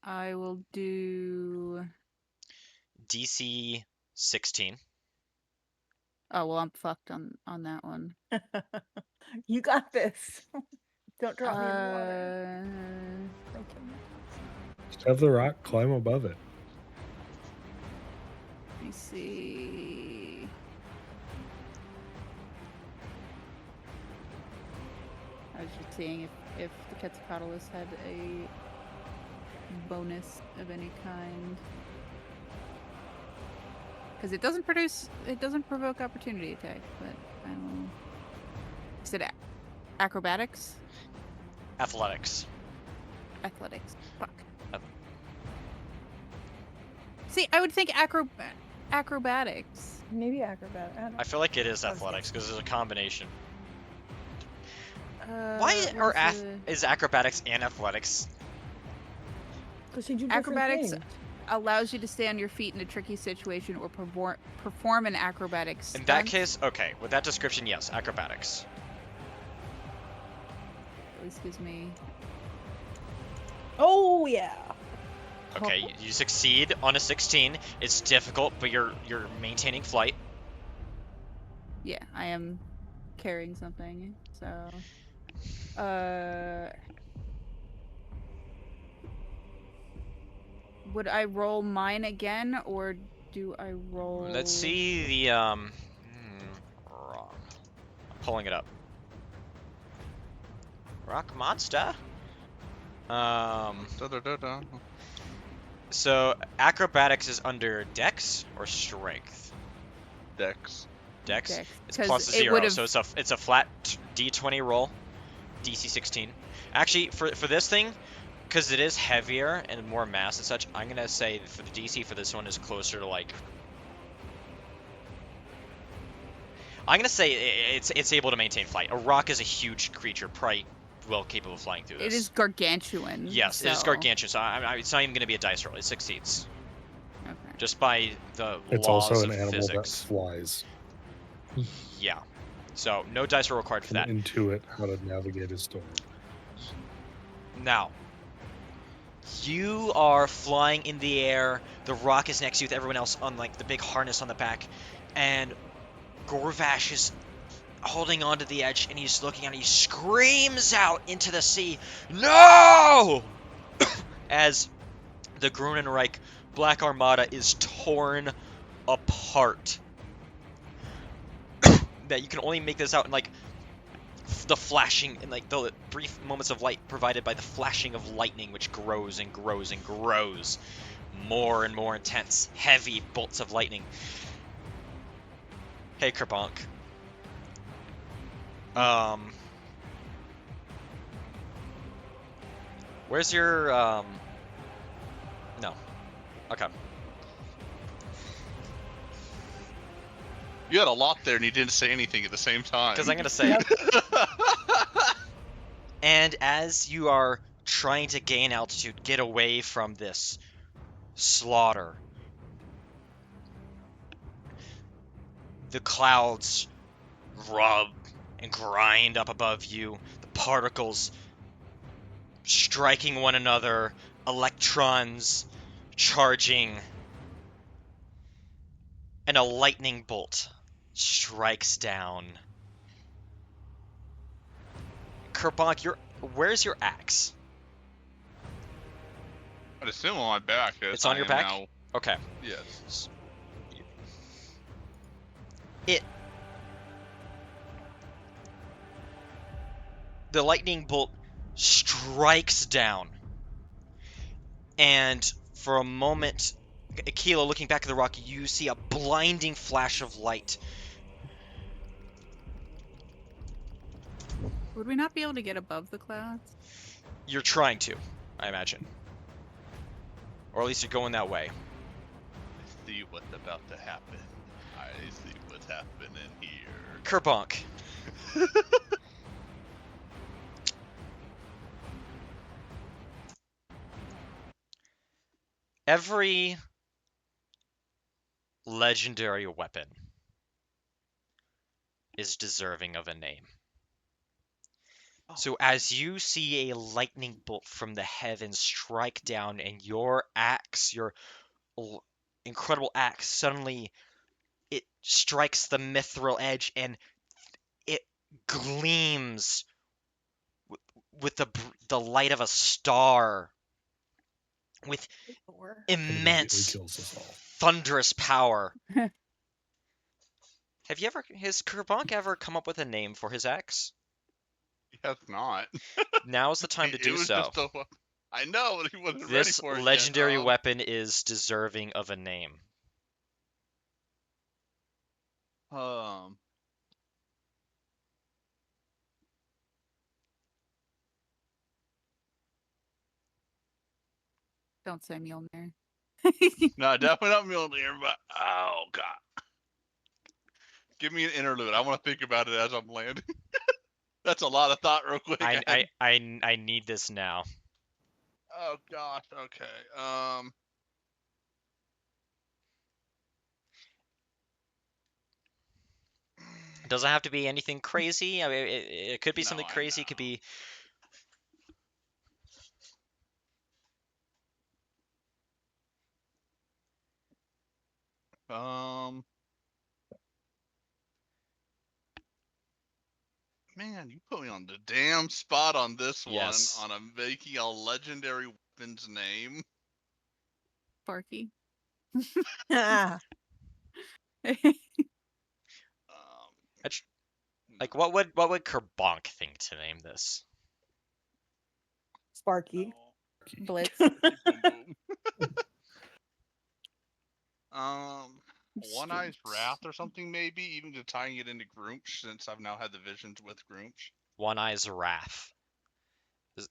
D: I will do.
E: DC 16.
D: Oh well, I'm fucked on that one.
B: You got this. Don't drop me in the water. Don't kill me.
F: Just have the rock climb above it.
D: Let me see. I was just seeing if the Quetzalcoatlus had a bonus of any kind. Because it doesn't provoke opportunity attack, but I don't know. Is it acrobatics?
E: Athletics.
D: Athletics. Fuck. See, I would think acrobatics.
B: Maybe acrobat. I don't know.
E: I feel like it is athletics because there's a combination.
D: Why
E: Is acrobatics and athletics?
B: Because you do different
D: acrobatics
B: things.
D: allows you to stay on your feet in a tricky situation or perform an acrobatics.
E: In that case, okay. With that description, yes, acrobatics.
D: At least gives me.
B: Oh yeah.
E: Okay, you succeed on a 16. It's difficult, but you're maintaining flight.
D: Yeah, I am carrying something, so. Would I roll mine again, or do I roll?
E: Let's see the wrong. I'm pulling it up. Rock monster.
C: Da-da-da-da.
E: So acrobatics is under dex or strength.
C: Dex.
E: Dex.
D: Dex,
E: It's
D: 'cause
E: plus
D: it
E: 0,
D: would've-
E: so it's a flat d20 roll. DC 16. Actually, for this thing, because it is heavier and more mass and such, I'm gonna say for the DC for this one is closer to like. I'm gonna say it's able to maintain flight. A rock is a huge creature, probably well capable of flying through this.
D: It is gargantuan.
E: Yes, it is
D: so-
E: gargantuan. So it's not even gonna be a dice roll. It succeeds
D: Okay.
E: just by the
F: It's
E: laws
F: also an
E: of
F: animal
E: physics.
F: that flies.
E: Yeah. So no dice roll required for that.
F: And intuit how to navigate a storm.
E: Now, you are flying in the air. The rock is next to you with everyone else on like the big harness on the back, and Gorvash is holding onto the edge, and he's looking out. And he screams out into the sea, "No!" as the Grunnenreich Black Armada is torn apart. That you can only make this out in like the flashing and like the brief moments of light provided by the flashing of lightning, which grows and grows and grows, more and more intense, heavy bolts of lightning. Hey, Kerbonk. Where's your No. Okay.
C: You had a lot there, and you didn't say anything at the same time.
E: Because I'm gonna say it. And as you are trying to gain altitude, get away from this slaughter, the clouds rub and grind up above you, the particles striking one another, electrons charging, and a lightning bolt strikes down. Kerbonk, where's your axe?
C: I'd assume on my back. as
E: It's on
C: I
E: your
C: am
E: back?
C: Now.
E: Okay.
C: Yes.
E: The lightning bolt strikes down, and for a moment, Akila, looking back at the rock, you see a blinding flash of light.
D: Would we not be able to get above the clouds?
E: You're trying to, I imagine. Or at least you're going that way.
C: I see what's about to happen. I see what's happening here.
E: Kerbonk. Every legendary weapon is deserving of a name. So as you see a lightning bolt from the heavens strike down, and your axe, your incredible axe, suddenly it strikes the mithril edge and it gleams with the light of a star, with
F: Immediately
E: immense
F: kills us all.
E: thunderous power. Has Kerbonk ever come up with a name for his axe?
C: He has not.
E: Now is the time to
C: It
E: do
C: was
E: so.
C: just I know, but he wasn't ready
E: This
C: for it
E: legendary
C: yet.
E: weapon is deserving of a name.
D: Don't say Mjolnir.
C: No, definitely not Mjolnir, but oh god. Give me an interlude. I want to think about it as I'm landing. That's a lot of thought real quick.
E: I need this now.
C: Oh gosh, okay.
E: It doesn't have to be anything crazy. I mean, it could be
C: No,
E: something
C: I
E: crazy. It could
C: know.
E: be
C: Man, you put me on the damn spot on this
E: Yes.
C: one, on making a legendary weapon's name.
D: Sparky.
B: Ah,
E: Like, what would Kerbonk think to name this?
B: Sparky.
D: Blitz.
C: Boom, boom. One Eye's Wrath or something, maybe, even to tying it into Gruumsh, since I've now had the visions with Gruumsh.
E: One Eye's Wrath.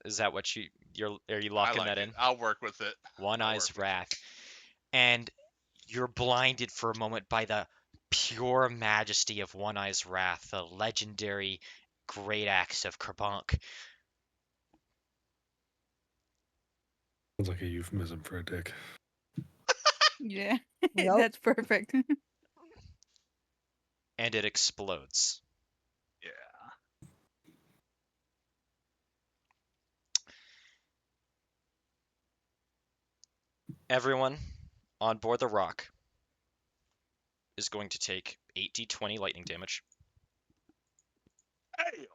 E: Is that what are you locking that in?
C: I'll work with it.
E: One
C: I'll
E: Eye's
C: work with
E: Wrath. And you're blinded for a moment by the pure majesty of One Eye's Wrath, the legendary great axe of Kerbonk.
F: Sounds like a euphemism for a dick.
D: Yeah.
B: Yep.
D: That's perfect.
E: And it explodes.
C: Yeah.
E: Everyone on board the rock is going to take 8d20 lightning damage.
C: Hey!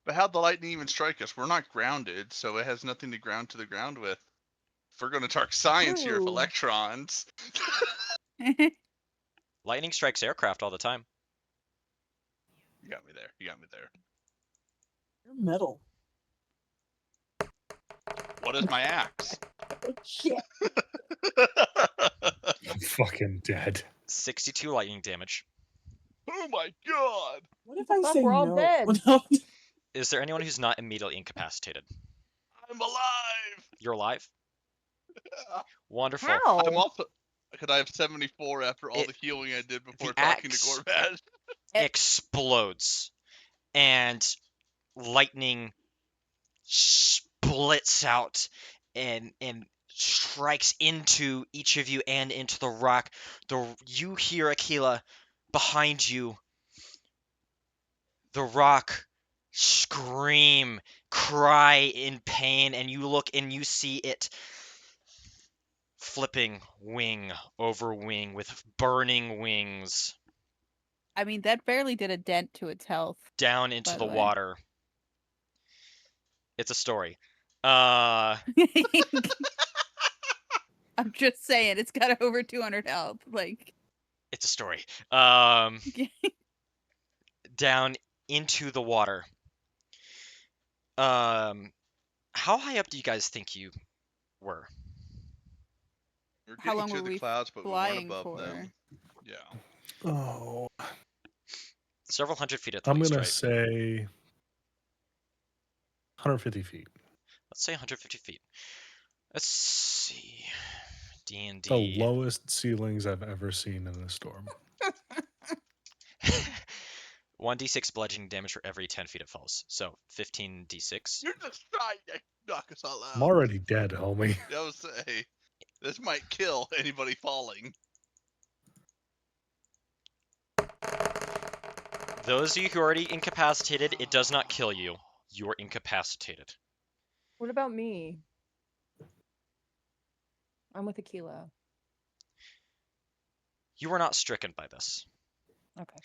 C: But how'd the lightning even strike us? We're not grounded, so it has nothing to ground to the ground with. If we're going to talk science here, if
B: Ooh.
C: electrons.
E: Lightning strikes aircraft all the time.
C: You got me there. You got me there.
G: You're metal.
C: What is my axe?
B: Shit.
F: I'm fucking dead.
E: 62 lightning damage.
C: Oh my god!
G: What if I
B: Fuck,
G: say
B: we're all
G: no?
B: dead.
E: Is there anyone who's not immediately incapacitated?
C: I'm alive!
E: You're alive?
C: Yeah.
E: Wonderful.
B: How?
C: I'm also... Because I have 74 after all
E: It-
C: the healing I did before
E: the
C: talking to
E: axe-
C: Gorvash.
E: Explodes. And lightning splits out and strikes into each of you and into the rock. You hear Aquila behind you. The rock scream, cry in pain, and you look and you see it flipping wing over wing with burning wings
D: I mean, that barely did a dent to its health.
E: down into
D: By
E: the
D: the way.
E: water. It's a story.
D: I'm just saying, it's got over 200 health. Like,
E: It's a story. Down into the water. How high up do you guys think you were?
C: We're
D: how
C: getting
D: long
C: to
D: were
C: the
D: we
C: clouds, but we weren't
D: flying
C: above
D: for?
C: them. Yeah.
F: Oh,
E: Several hundred feet at the
F: I'm
E: least,
F: gonna
E: right?
F: say 150 feet.
E: Let's say 150 feet. Let's see.
F: The
E: D&D.
F: lowest ceilings I've ever seen in a storm.
E: 1d6 bludgeoning damage for every 10 feet it falls. So 15d6.
C: You're just trying to knock us all out.
F: I'm already dead, homie.
C: I would say, this might kill anybody falling.
E: Those of you who are already incapacitated, it does not kill you. You're incapacitated.
B: What about me? I'm with Aquila.
E: You are not stricken by this.
B: Okay.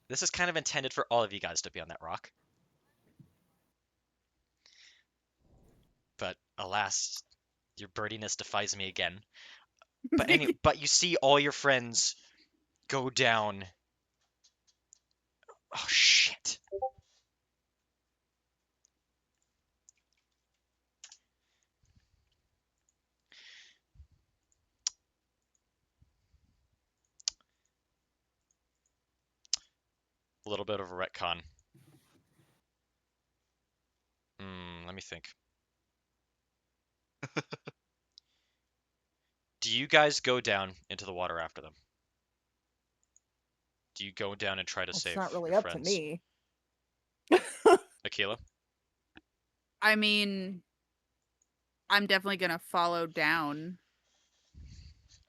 E: This is kind of intended for all of you guys to be on that rock. But alas, your birdiness defies me again. But you see all your friends go down. Oh shit. A little bit of a retcon. Let me think. Do you guys go down into the water after them? Do you go down and try to
B: Well,
E: save
B: it's not really
E: your
B: up to
E: friends?
B: me.
E: Aquila?
D: I mean, I'm definitely gonna follow down.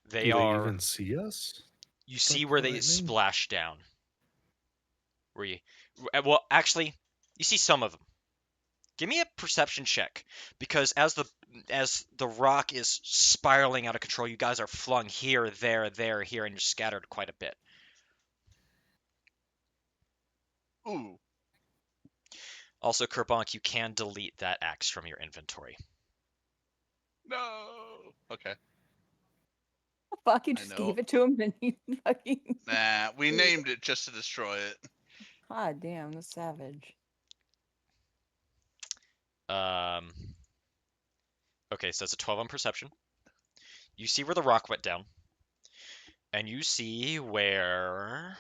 E: They
F: Do they
E: are.
F: even see us?
E: You see
F: Like
E: where they
F: lightning?
E: splash down. Where you? Well, actually, you see some of them. Give me a perception check, because as the rock is spiraling out of control, you guys are flung here, there, here, and you're scattered quite a bit.
C: Ooh.
E: Also, Kerbank, you can delete that axe from your inventory.
C: No. Okay.
B: Fuck, you
C: I
B: just
C: know.
B: gave it to him and he fucking.
C: Nah, we named it just to destroy it.
B: God damn, that's savage.
E: Okay, so it's a 12 on perception. You see where the rock went down, and you see where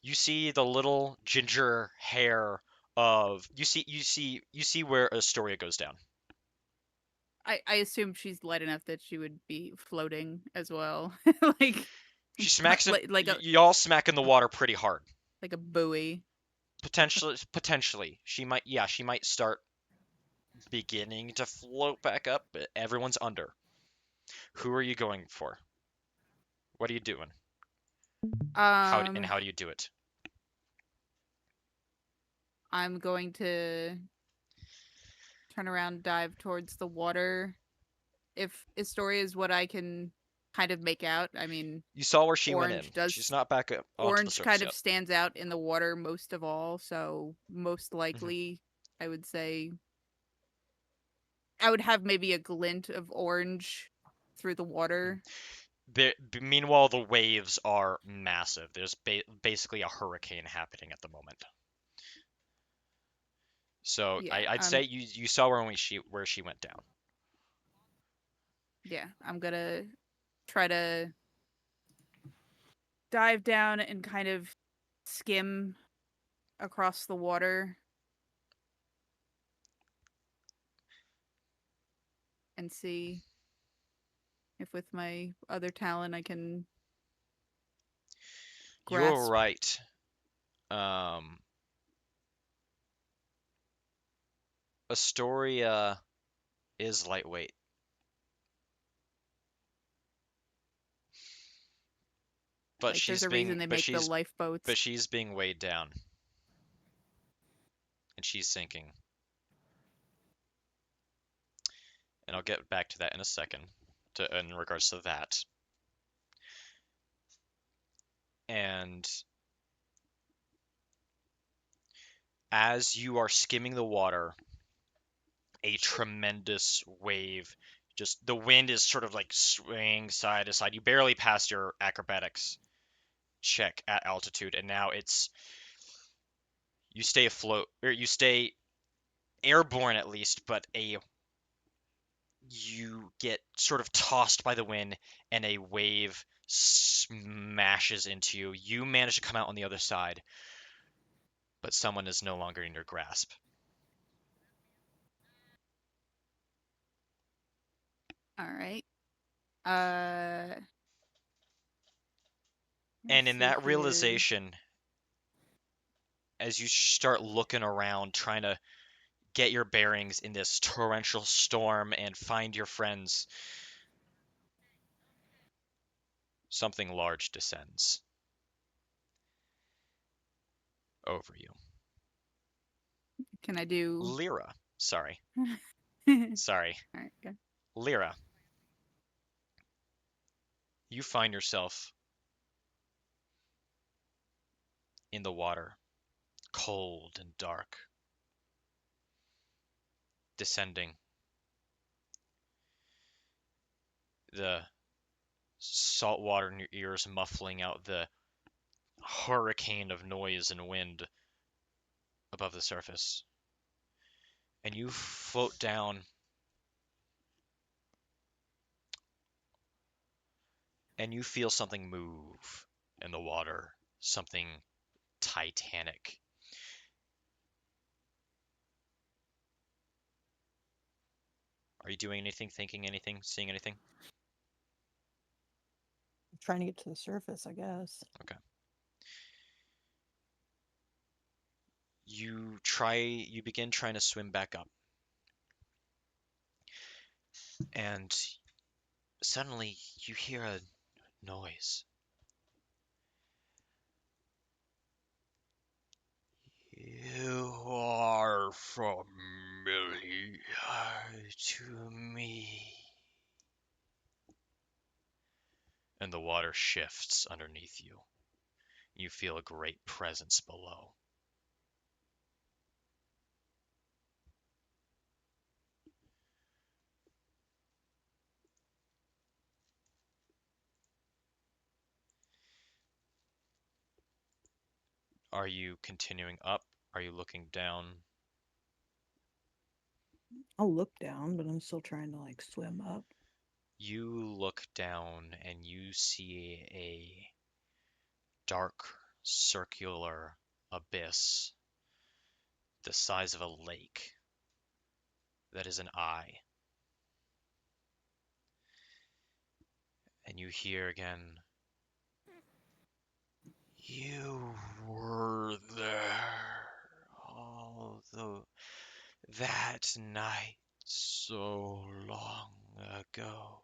E: you see the little ginger hair of you see where Astoria goes down.
D: I assume she's light enough that she would be floating as well. Like
E: She smacks him.
D: like a
E: Y'all smack in the water pretty hard.
D: like a buoy.
E: Potentially, she might start beginning to float back up, but everyone's under. Who are you going for? What are you doing? How do you do it?
D: I'm going to turn around, dive towards the water. If Astoria is what I can kind of make out, I mean,
E: You saw where she
D: Orange
E: went in.
D: does-
E: She's not back up onto the
D: Orange
E: surface
D: kind of
E: yet.
D: stands out in the water most of all, so most likely I would say I would have maybe a glint of orange through the water.
E: Meanwhile, the waves are massive. There's basically a hurricane happening at the moment. So
D: Yeah,
E: I'd say you saw where she went down.
D: Yeah, I'm gonna try to dive down and kind of skim across the water and see if with my other talent I can grasp.
E: You're right. Astoria is lightweight. But
D: Like,
E: she's
D: there's a
E: being
D: reason they
E: but
D: make the
E: she's
D: lifeboats.
E: but she's being weighed down. And she's sinking. And I'll get back to that in a second, in regards to that. And as you are skimming the water, a tremendous wave, just the wind is sort of like swaying side to side. You barely passed your acrobatics check at altitude, and now you stay afloat, or you stay airborne at least, but you get sort of tossed by the wind, and a wave smashes into you. You manage to come out on the other side, but someone is no longer in your grasp.
D: All right.
E: And in that
D: here.
E: realization, as you start looking around, trying to get your bearings in this torrential storm and find your friends, something large descends. over you.
D: Can I do?
E: Lyra. Sorry.
D: All
E: Sorry.
D: right, good.
E: Lyra. You find yourself in the water, cold and dark, descending. The salt water in your ears muffling out the hurricane of noise and wind above the surface. And you float down and you feel something move in the water, something titanic. Are you doing anything, thinking anything, seeing anything?
B: Trying to get to the surface, I guess.
E: Okay. You begin trying to swim back up. And suddenly you hear a noise. You are familiar to me. And the water shifts underneath you. You feel a great presence below. Are you continuing up? Are you looking down?
B: I'll look down, but I'm still trying to like swim up.
E: You look down and you see a dark circular abyss the size of a lake that is an eye. And you hear again, you were there although that night so long ago.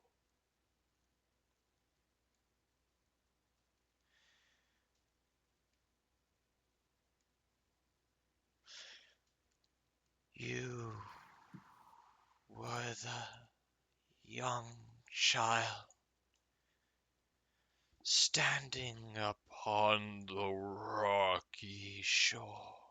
E: You were the young child standing upon the rocky shore.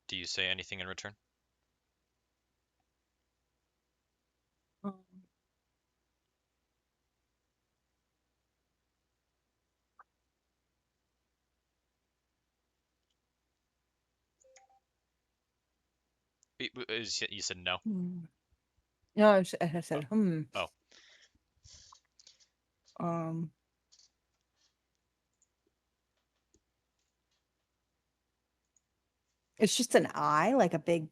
E: Do you say anything in return?
B: Um,
E: You said no?
B: No, I said,
E: Oh.
B: Um, it's just an eye, like a big.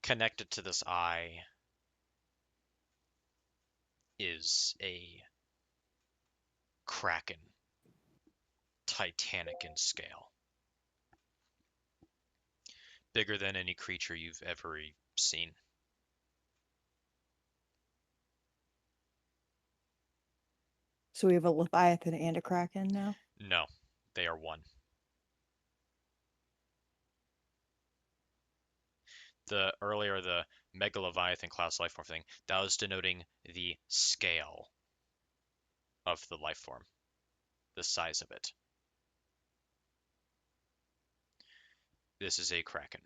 E: Connected to this eye is a kraken, titanic in scale. Bigger than any creature you've ever seen.
B: So we have a Leviathan and a Kraken now.
E: No, they are one. The Megaleviathan class life form thing, that was denoting the scale of the life form, the size of it. This is a kraken.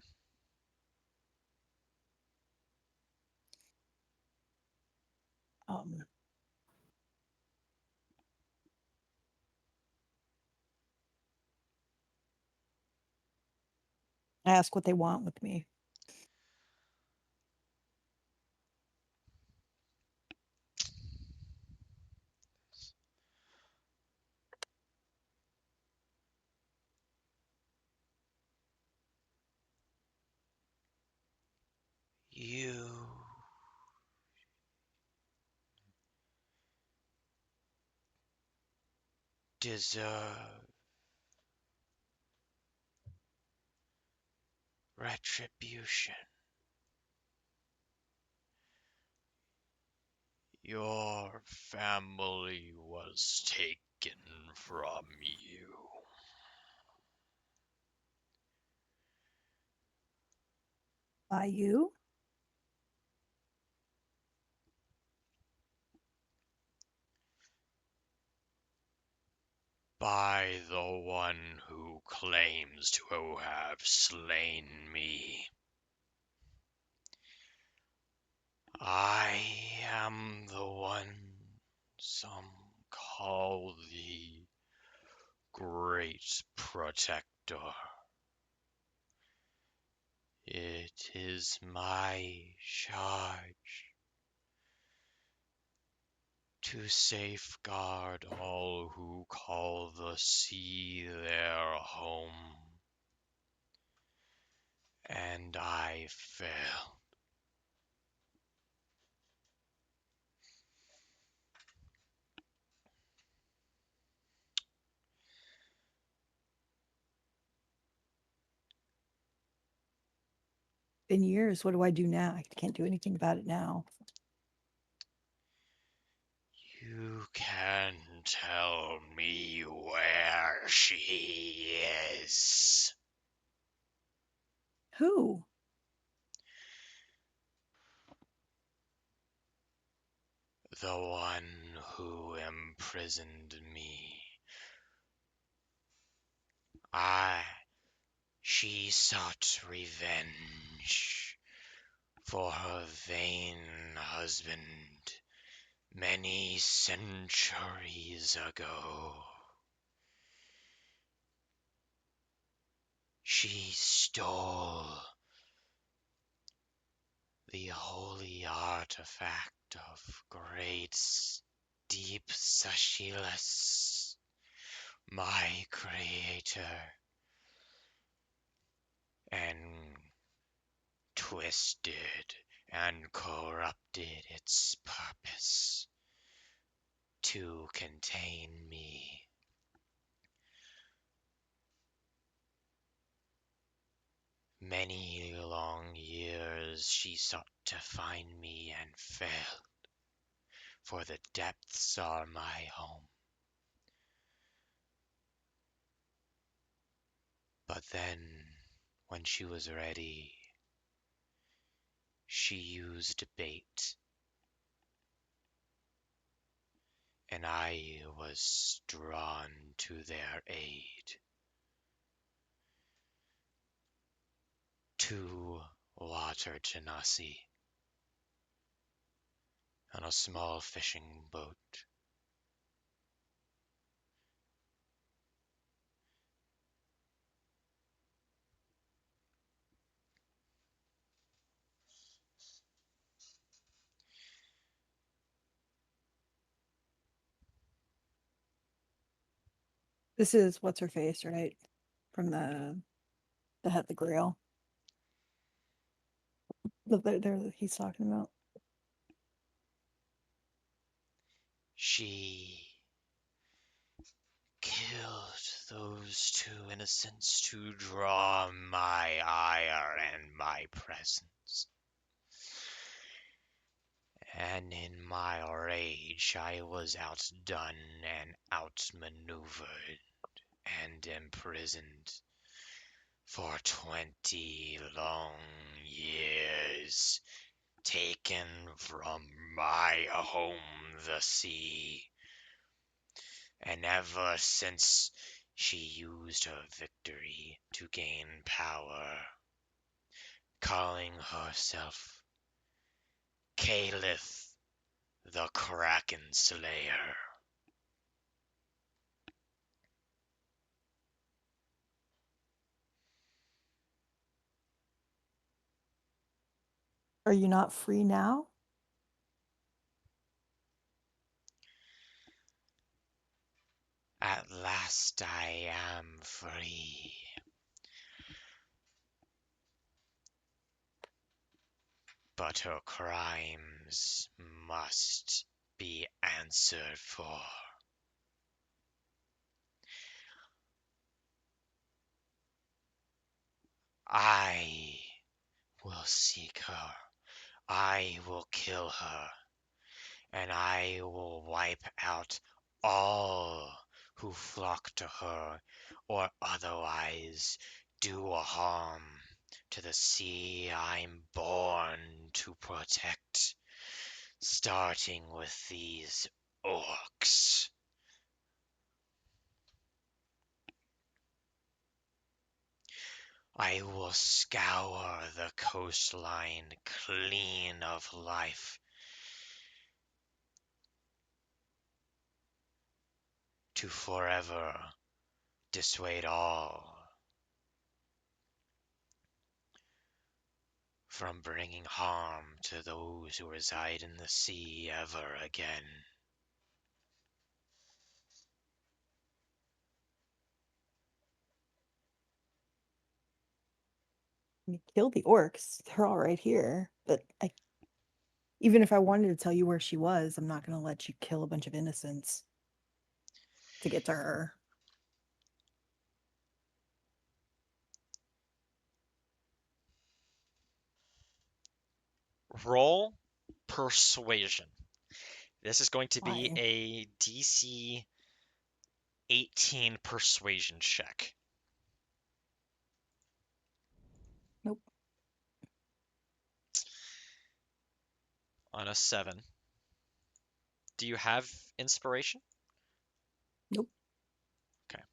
B: I ask what they want with me.
E: You deserve retribution. Your family was taken from you.
B: By you?
E: By the one who claims to have slain me. I am the one some call the Great Protector. It is my charge to safeguard all who call the sea their home. And I failed.
B: Been years. What do I do now? I can't do anything about it now.
E: You can tell me where she is.
B: Who?
E: The one who imprisoned me. She sought revenge for her vain husband many centuries ago. She stole the holy artifact of great deep Sashilas, my creator, and twisted and corrupted its purpose to contain me. Many long years she sought to find me and failed, for the depths are my home. But then, when she was ready, she used bait, and I was drawn to their aid. To water Genasi on a small fishing boat.
B: This is what's her face, right? From the Grail. There he's talking about.
E: She killed those two innocents to draw my ire and my presence. And in my rage, I was outdone and outmaneuvered and imprisoned for 20 long years, taken from my home, the sea. And ever since, she used her victory to gain power, calling herself Caliph, the Kraken Slayer.
B: Are you not free now?
E: At last I am free. But her crimes must be answered for. I seek her. I will kill her. And I will wipe out all who flock to her or otherwise do harm to the sea I'm born to protect, starting with these orcs. I will scour the coastline clean of life to forever dissuade all from bringing harm to those who reside in the sea ever again.
B: You kill the orcs. They're all right here. But even if I wanted to tell you where she was, I'm not going to let you kill a bunch of innocents to get to her.
E: Roll persuasion. This is going to be
B: Why?
E: a DC 18 persuasion check.
B: Nope.
E: On a 7. Do you have inspiration?
B: Nope.
E: Okay.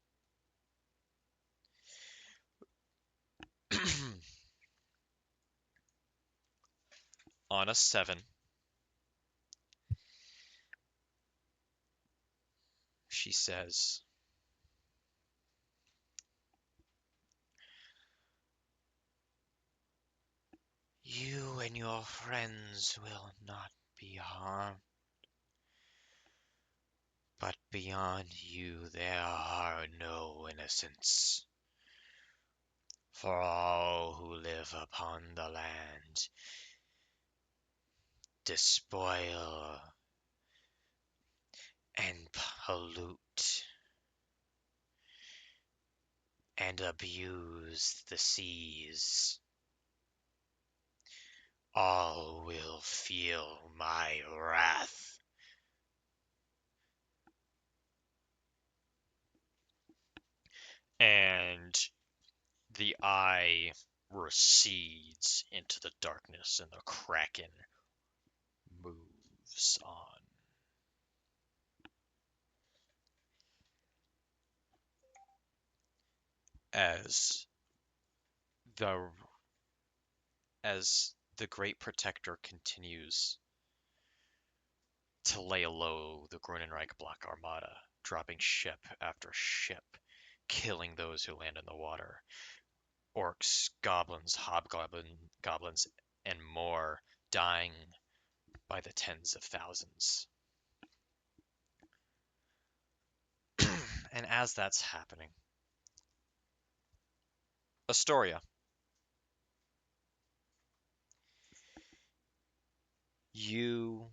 E: On a 7. She says, "You and your friends will not be harmed, but beyond you there are no innocents. For all who live upon the land despoil and pollute and abuse the seas. All will feel my wrath." And the eye recedes into the darkness and the kraken moves on. As the Great Protector continues to lay low the Grunnenreich Black Armada, dropping ship after ship, killing those who land in the water. Orcs, goblins, goblins, and more dying by the tens of thousands. And as that's happening, Astoria, you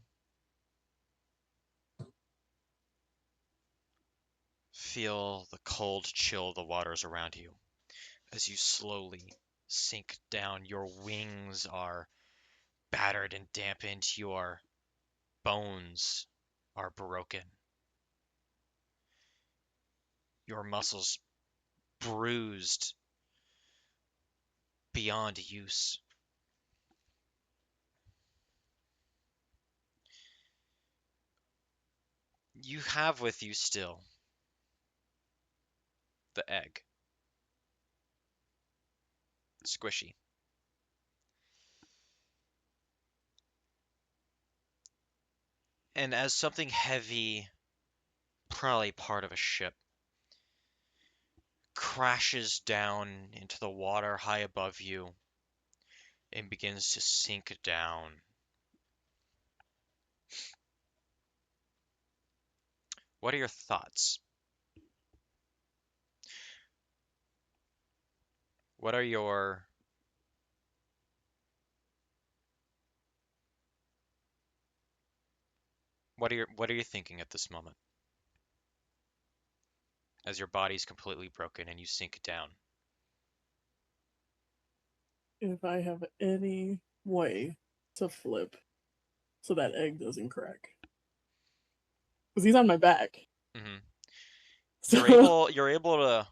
E: feel the cold chill of the waters around you as you slowly sink down. Your wings are battered and dampened. Your bones are broken. Your muscles bruised beyond use. You have with you still the egg. Squishy. And as something heavy, probably part of a ship, crashes down into the water high above you and begins to sink down, what are your thoughts? What are your what are you thinking at this moment? As your body's completely broken and you sink down.
G: if I have any way to flip so that egg doesn't crack. Because he's on my back.
E: Mm-hmm.
G: So
E: You're able to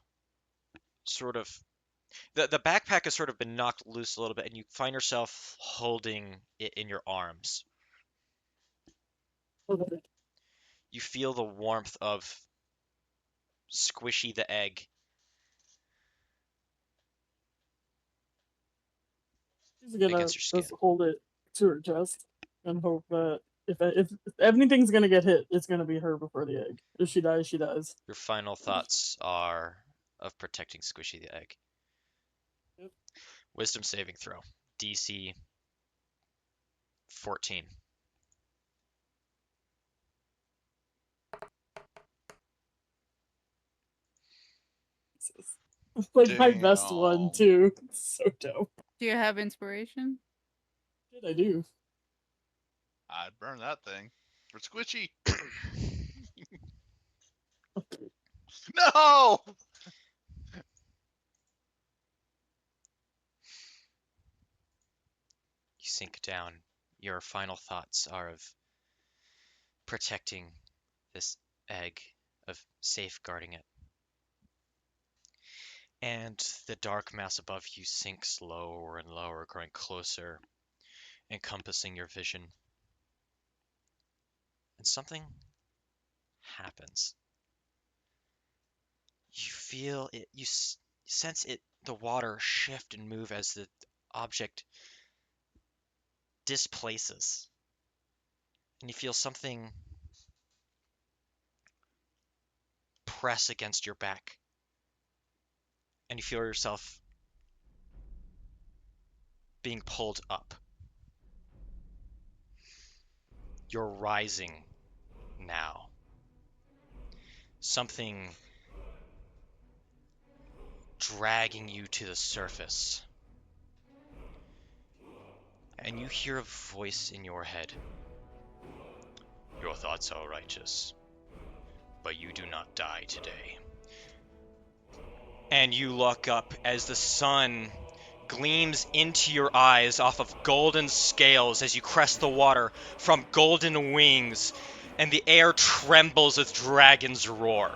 E: sort of the backpack has sort of been knocked loose a little bit, and you find yourself holding it in your arms. You feel the warmth of Squishy the egg.
G: she's gonna
E: Against your skin.
G: just hold it to her chest and hope that if anything's gonna get hit, it's gonna be her before the egg. If she dies, she dies.
E: Your final thoughts are of protecting Squishy the egg.
G: Yep.
E: Wisdom saving throw. DC 14.
G: Like my best one
C: Damn.
G: too. It's so dope.
D: Do you have inspiration?
G: Shit, I do.
C: I'd burn that thing for Squishy. No!
E: You sink down. Your final thoughts are of protecting this egg, of safeguarding it. And the dark mass above you sinks lower and lower, growing closer, encompassing your vision. And something happens. You feel it, you sense it, the water shift and move as the object displaces. And you feel something press against your back. And you feel yourself being pulled up. You're rising now. Something dragging you to the surface. And you hear a voice in your head. Your thoughts are righteous, but you do not die today. And you look up as the sun gleams into your eyes off of golden scales as you crest the water from golden wings, and the air trembles with dragons roar.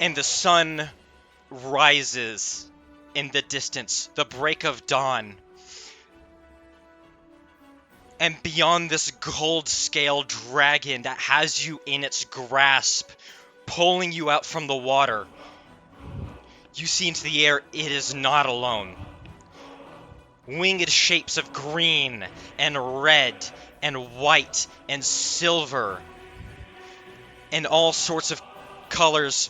E: And the sun rises in the distance, the break of dawn. And beyond this gold-scale dragon that has you in its grasp, pulling you out from the water, you see into the air it is not alone. Winged shapes of green and red and white and silver and all sorts of colors,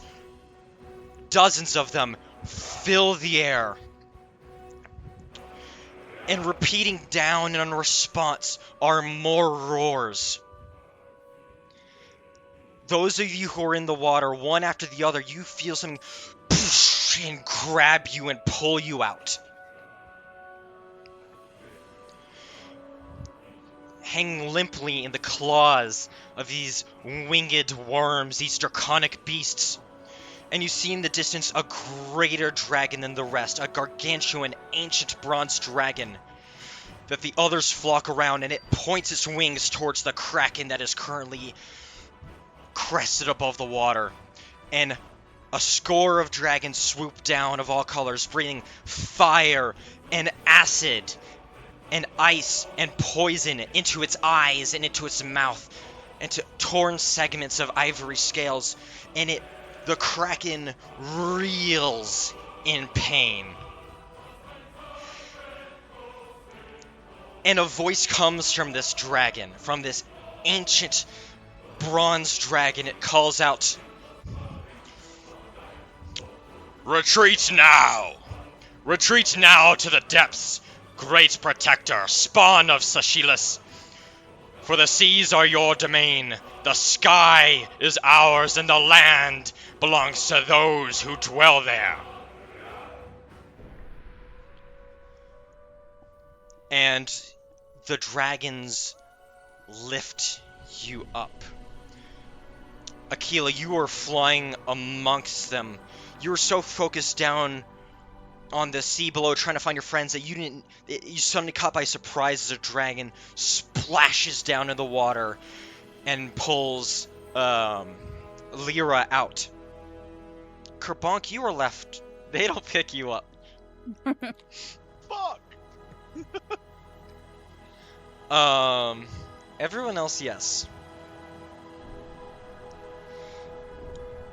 E: dozens of them, fill the air. And repeating down in response are more roars. Those of you who are in the water, one after the other, you feel something and grab you and pull you out. Hanging limply in the claws of these winged worms, these draconic beasts. And you see in the distance a greater dragon than the rest, a gargantuan, ancient bronze dragon that the others flock around, and it points its wings towards the kraken that is currently crested above the water. And a score of dragons swoop down of all colors, breathing fire and acid and ice and poison into its eyes and into its mouth, into torn segments of ivory scales, and the kraken reels in pain. And a voice comes from this dragon, from this ancient bronze dragon. It calls out, "Retreat now! Retreat now to the depths, great protector, spawn of Sashilus. For the seas are your domain, the sky is ours, and the land belongs to those who dwell there." And the dragons lift you up. Aquila, you are flying amongst them. You were so focused down on the sea below trying to find your friends that you suddenly caught by surprise as a dragon splashes down in the water and pulls Lyra out. Kerbonk, you are left. They don't pick you up.
C: Fuck!
E: Everyone else, yes.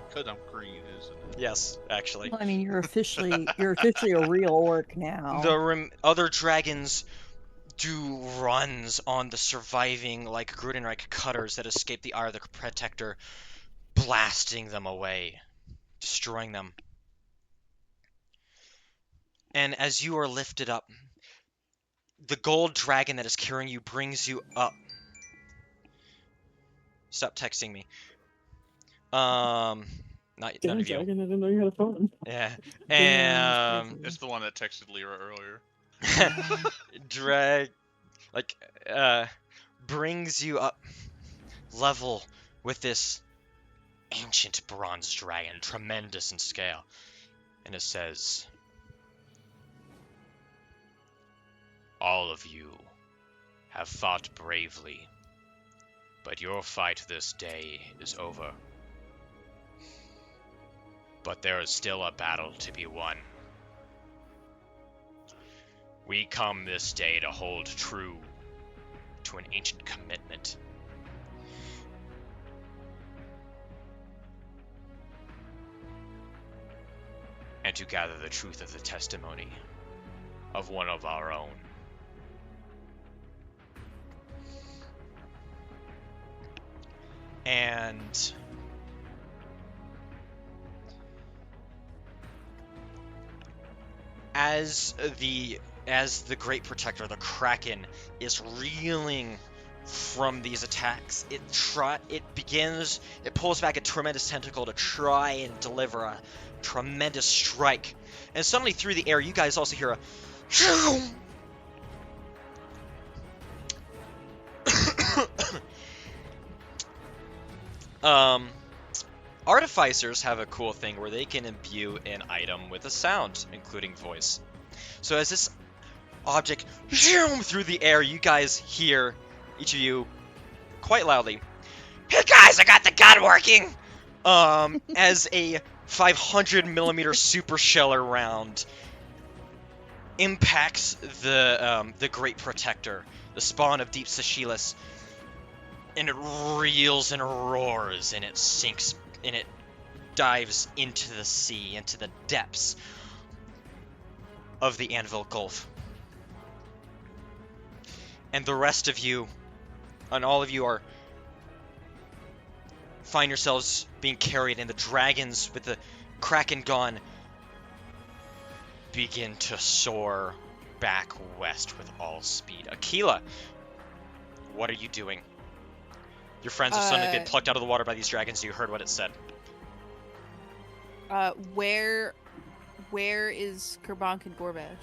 C: Because I'm green, isn't it?
E: Yes, actually.
B: Well, I mean, you're officially a real orc now.
E: The other dragons do runs on the surviving, like, Grunnenreich cutters that escape the Eye of the Protector, blasting them away, destroying them. And as you are lifted up, the gold dragon that is carrying you brings you up. Stop texting me. Not
G: Damn,
E: none of you.
G: Dragon, I didn't know you had a phone.
E: Yeah.
G: Damn,
E: And
C: It's the one that texted Lyra earlier.
E: brings you up level with this ancient bronze dragon, tremendous in scale. And it says, all of you have fought bravely, but your fight this day is over. But there is still a battle to be won. We come this day to hold true to an ancient commitment. And to gather the truth of the testimony of one of our own. And as the Great Protector, the Kraken, is reeling from these attacks, it pulls back a tremendous tentacle to try and deliver a tremendous strike. And suddenly through the air, you guys also hear a Artificers have a cool thing where they can imbue an item with a sound, including voice. So as this object through the air, you guys hear, each of you, quite loudly, "Hey guys, I got the gun working!" As a 500mm super sheller round impacts the Great Protector, the spawn of Deep Seychelles, and it reels and roars, and it sinks, and it dives into the sea, into the depths of the Anvil Gulf. And the rest of you, and all of you, find yourselves being carried, and the dragons with the Kraken gone begin to soar back west with all speed. Aquila, what are you doing? Your friends have suddenly been plucked out of the water by these dragons. You heard what it said.
D: Where is Kerbank and Gorvash?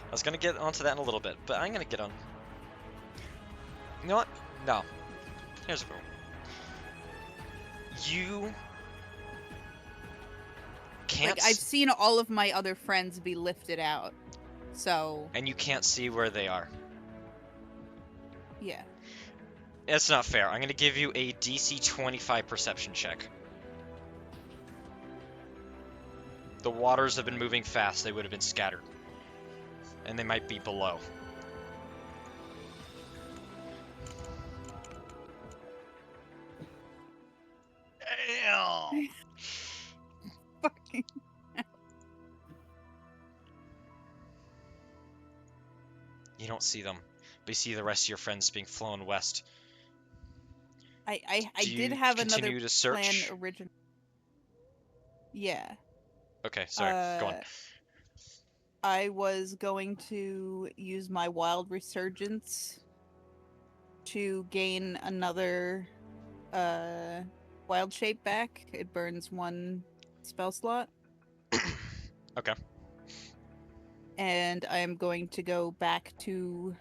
E: I was going to get onto that in a little bit, but I'm going to get on. You know what? No. Here's a boom. You can't...
D: Like, I've seen all of my other friends be lifted out, so...
E: And you can't see where they are.
D: Yeah.
E: It's not fair. I'm going to give you a DC 25 perception check. The waters have been moving fast. They would have been scattered. And they might be below.
C: Damn!
D: Fucking...
E: You don't see them, but you see the rest of your friends being flown west.
D: I
E: Do
D: did
E: you
D: have
E: continue
D: another
E: to search?
D: plan originally. Yeah.
E: Okay, sorry. Go on.
D: I was going to use my wild resurgence to gain another wild shape back. It burns one spell slot.
E: Okay.
D: And I am going to go back to...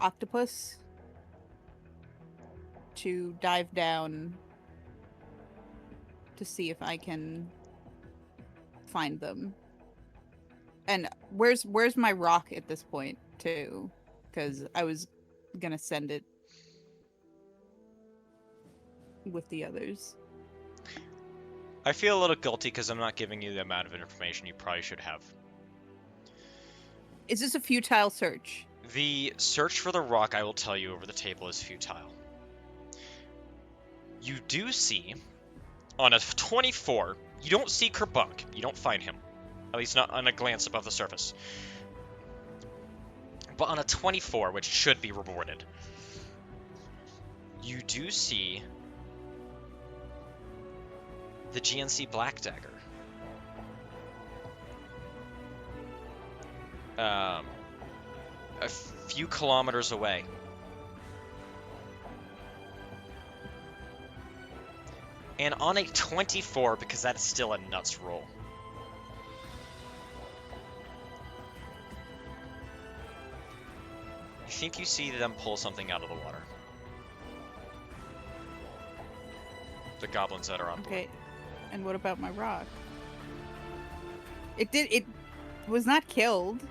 D: octopus to dive down to see if I can find them. And where's my rock at this point too? Because I was gonna send it with the others.
E: I feel a little guilty because I'm not giving you the amount of information you probably should have.
D: Is this a futile search?
E: The search for the rock, I will tell you over the table, is futile. You do see, on a 24, you don't see Kerbunk. You don't find him. At least not on a glance above the surface. But on a 24, which should be rewarded, you do see the GNC Black Dagger. A few kilometers away. And on a 24, because that's still a nuts roll, you think you see them pull something out of the water. The goblins that are on board.
D: Okay. And what about my rock? It was not killed.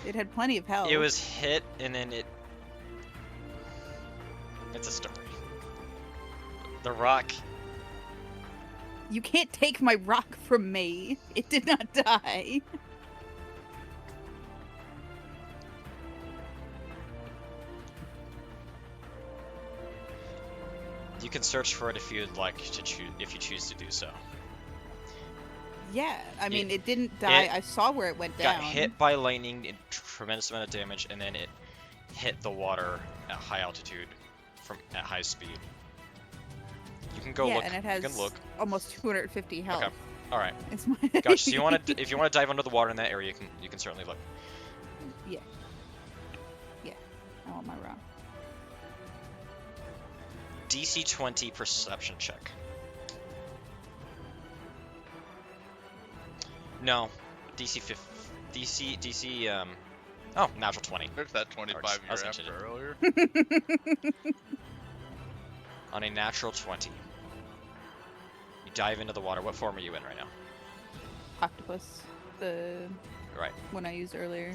D: It had plenty of health.
E: It was hit, and then it's a story. The rock...
D: You can't take my rock from me. It did not die.
E: You can search for it if you'd like to choose, if you choose to do so.
D: Yeah, I mean, it didn't die. I saw where it went down.
E: Got hit by lightning, a tremendous amount of damage, and then it hit the water at high altitude at high speed. You can go look.
D: And it has
E: you can look.
D: almost 250 health.
E: Okay. All right.
D: It's my...
E: Gotcha. So if you want to dive under the water in that area, you can certainly look.
D: Yeah. Yeah. I want my rock.
E: DC 20 perception check. No, DC 50. Oh, natural 20.
C: There's that 25
E: I was
C: you're
E: interested.
C: after earlier.
E: On a natural 20. You dive into the water. What form are you in right now?
D: Octopus. The
E: Right.
D: one I used earlier.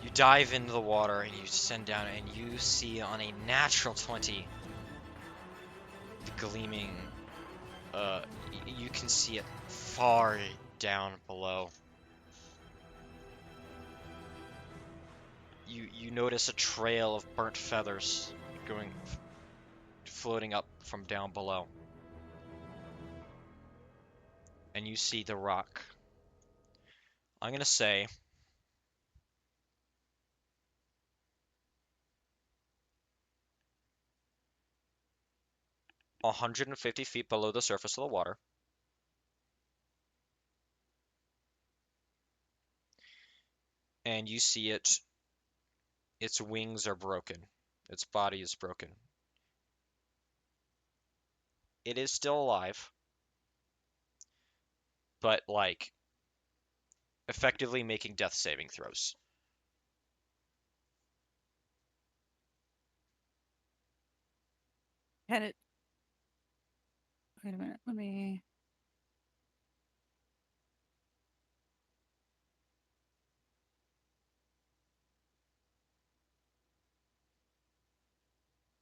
E: You dive into the water and you descend down and you see on a natural 20 the gleaming, you can see it far down below. You notice a trail of burnt feathers floating up from down below. And you see the rock. I'm gonna say 150 feet below the surface of the water. And you see its wings are broken. Its body is broken. It is still alive, but like effectively making death saving throws.
D: Had it. Wait a minute. Let me.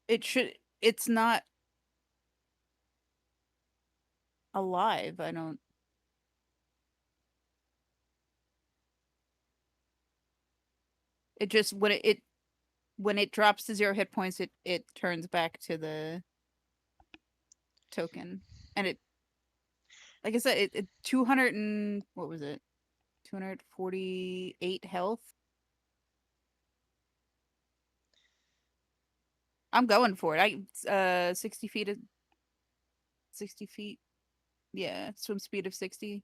D: It should. It's not alive. I don't. It just when it drops to 0 hit points, it turns back to the token, and it, like I said, it 200 and what was it? 248 health. I'm going for it. 60 feet. 60 feet. Yeah, swim speed of 60.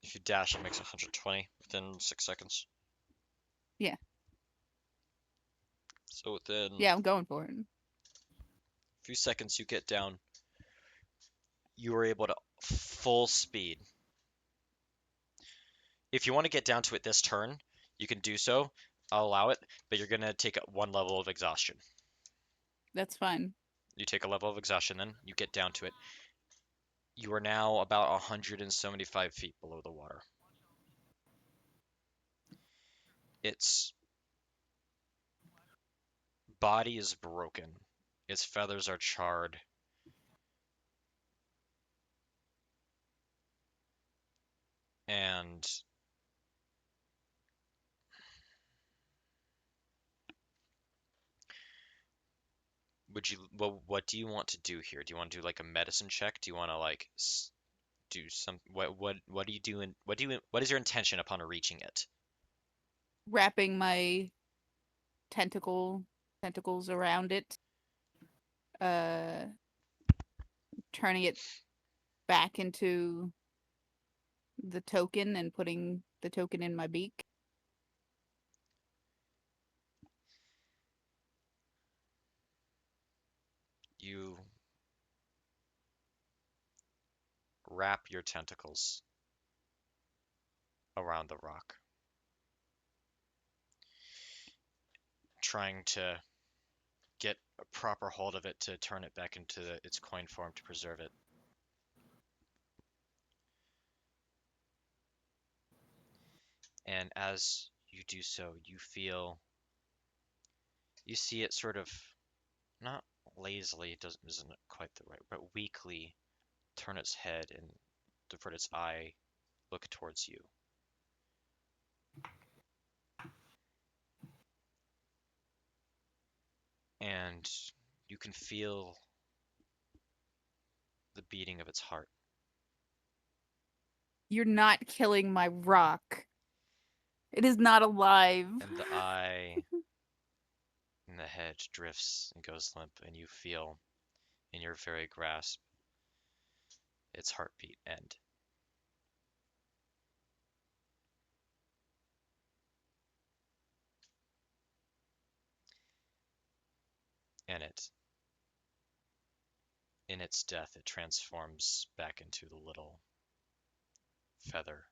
E: If you dash, it makes 120 within 6 seconds.
D: Yeah.
E: So within
D: Yeah, I'm going for it.
E: a few seconds, you get down. You were able to full speed If you want to get down to it this turn, you can do so. I'll allow it, but you're gonna take 1 level of exhaustion.
D: That's fine.
E: You take a level of exhaustion, then you get down to it. You are now about 175 feet below the water. Its body is broken. Its feathers are charred. And what do you want to do here? Do you want to do like a medicine check? Do you want to like do some what do you do and what is your intention upon reaching it?
D: Wrapping my tentacles around it. Turning it back into the token and putting the token in my beak.
E: You wrap your tentacles around the rock, trying to get a proper hold of it to turn it back into its coin form to preserve it. And as you do so, you see it sort of, not lazily, isn't quite the right, but weakly turn its head and divert its eye, look towards you. And you can feel the beating of its heart.
D: You're not killing my rock. It is not alive.
E: And the eye and the head drifts and goes limp, and you feel in your very grasp its heartbeat end. And in its death, it transforms back into the little feather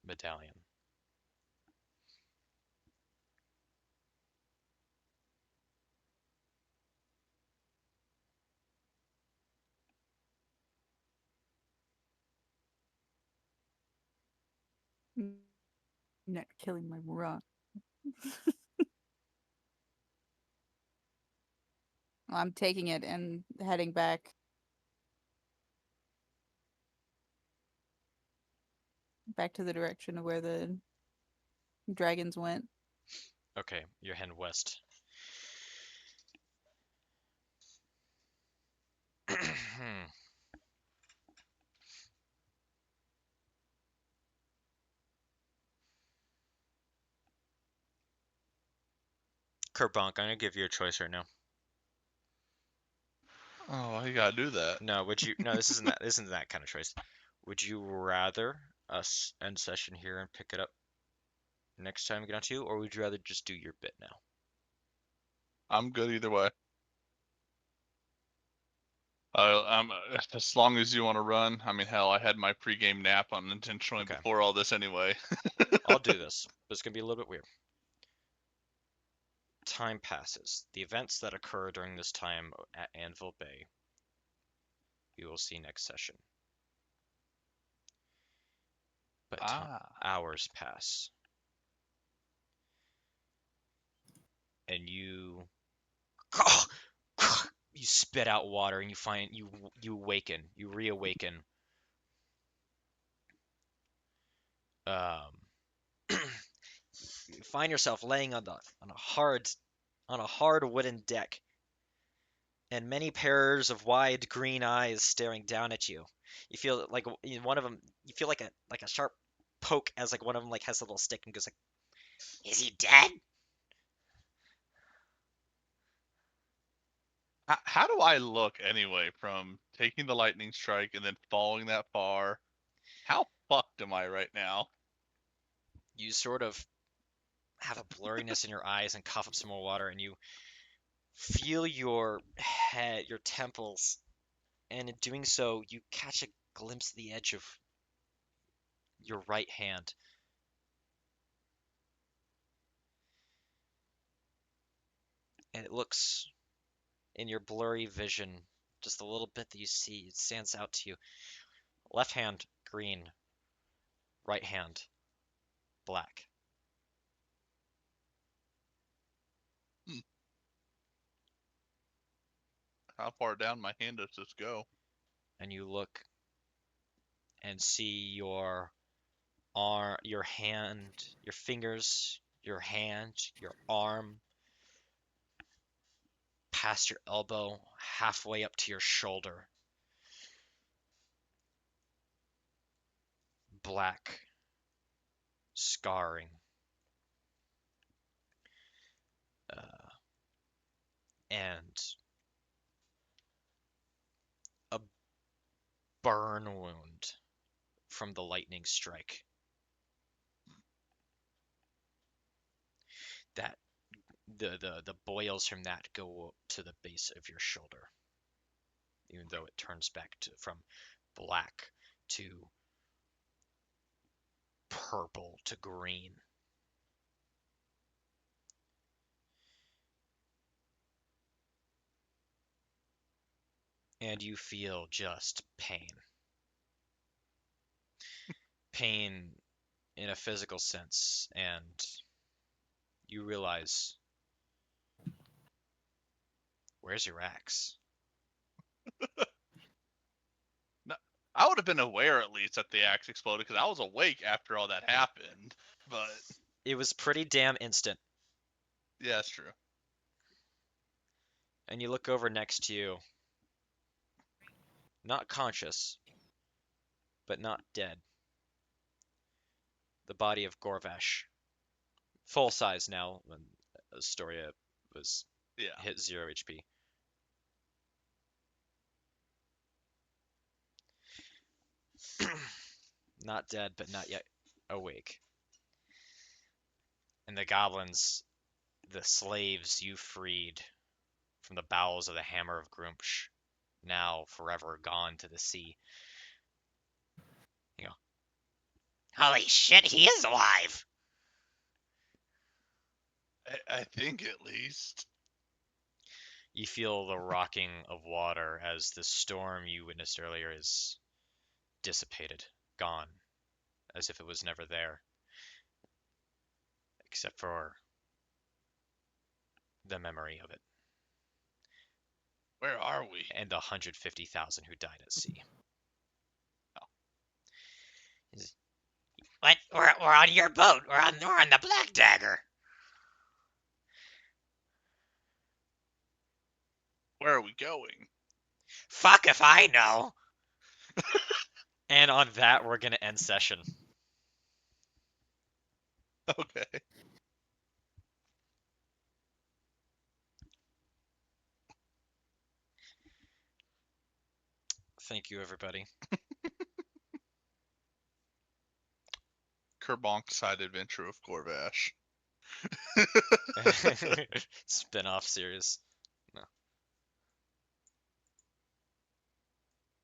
E: medallion.
D: Not killing my rock. I'm taking it and heading back. Back to the direction of where the dragons went.
E: Okay, you're heading west. Kerbonk, I'm gonna give you a choice right now.
C: Oh, why you gotta do that?
E: No, this isn't that kind of choice. Would you rather us end session here and pick it up next time we get on to you, or would you rather just do your bit now?
C: I'm good either way. I'm as long as you want to run. I mean, hell, I had my pregame nap unintentionally
E: Okay.
C: before all this anyway.
E: I'll do this, but it's gonna be a little bit weird. Time passes. The events that occur during this time at Anvil Bay, we will see next session. But hours pass. And you spit out water and you awaken. You reawaken. You find yourself laying on a hard wooden deck, and many pairs of wide green eyes staring down at you. You feel like one of them. You feel like a sharp poke as like one of them like has a little stick and goes like, "Is he dead?"
C: How do I look anyway from taking the lightning strike and then falling that far? How fucked am I right now?
E: You sort of have a blurriness in your eyes and cough up some more water, and you feel your head, your temples, and in doing so, you catch a glimpse of the edge of your right hand. And it looks, in your blurry vision, just a little bit that you see, it stands out to you. Left hand, green. Right hand, black.
C: How far down my hand does this go?
E: And you look and see your hand, your fingers, your hand, your arm, past your elbow, halfway up to your shoulder. Black scarring. And a burn wound from the lightning strike. That the boils from that go to the base of your shoulder, even though it turns back from black to purple to green. And you feel just pain. Pain in a physical sense, and you realize, where's your axe?
C: No, I would have been aware at least that the axe exploded because I was awake after all that happened. But
E: It was pretty damn instant.
C: yeah, that's true.
E: And you look over next to you, not conscious, but not dead. The body of Gorvash. Full size now, when Astoria was hit 0 HP. Not dead, but not yet awake. And the goblins, the slaves you freed from the bowels of the hammer of Gruumsh, now forever gone to the sea. You go, holy shit, he is alive!
C: I think at least.
E: You feel the rocking of water as the storm you witnessed earlier is dissipated, gone, as if it was never there. Except for the memory of it.
C: Where are we?
E: And the 150,000 who died at sea.
C: Oh.
E: What? We're on your boat. We're on the Black Dagger.
C: Where are we going?
E: Fuck if I know. And on that, we're gonna end session.
C: Okay.
E: Thank you, everybody.
C: Kerbonk's Side Adventure of Gorvash.
E: Spin-off series.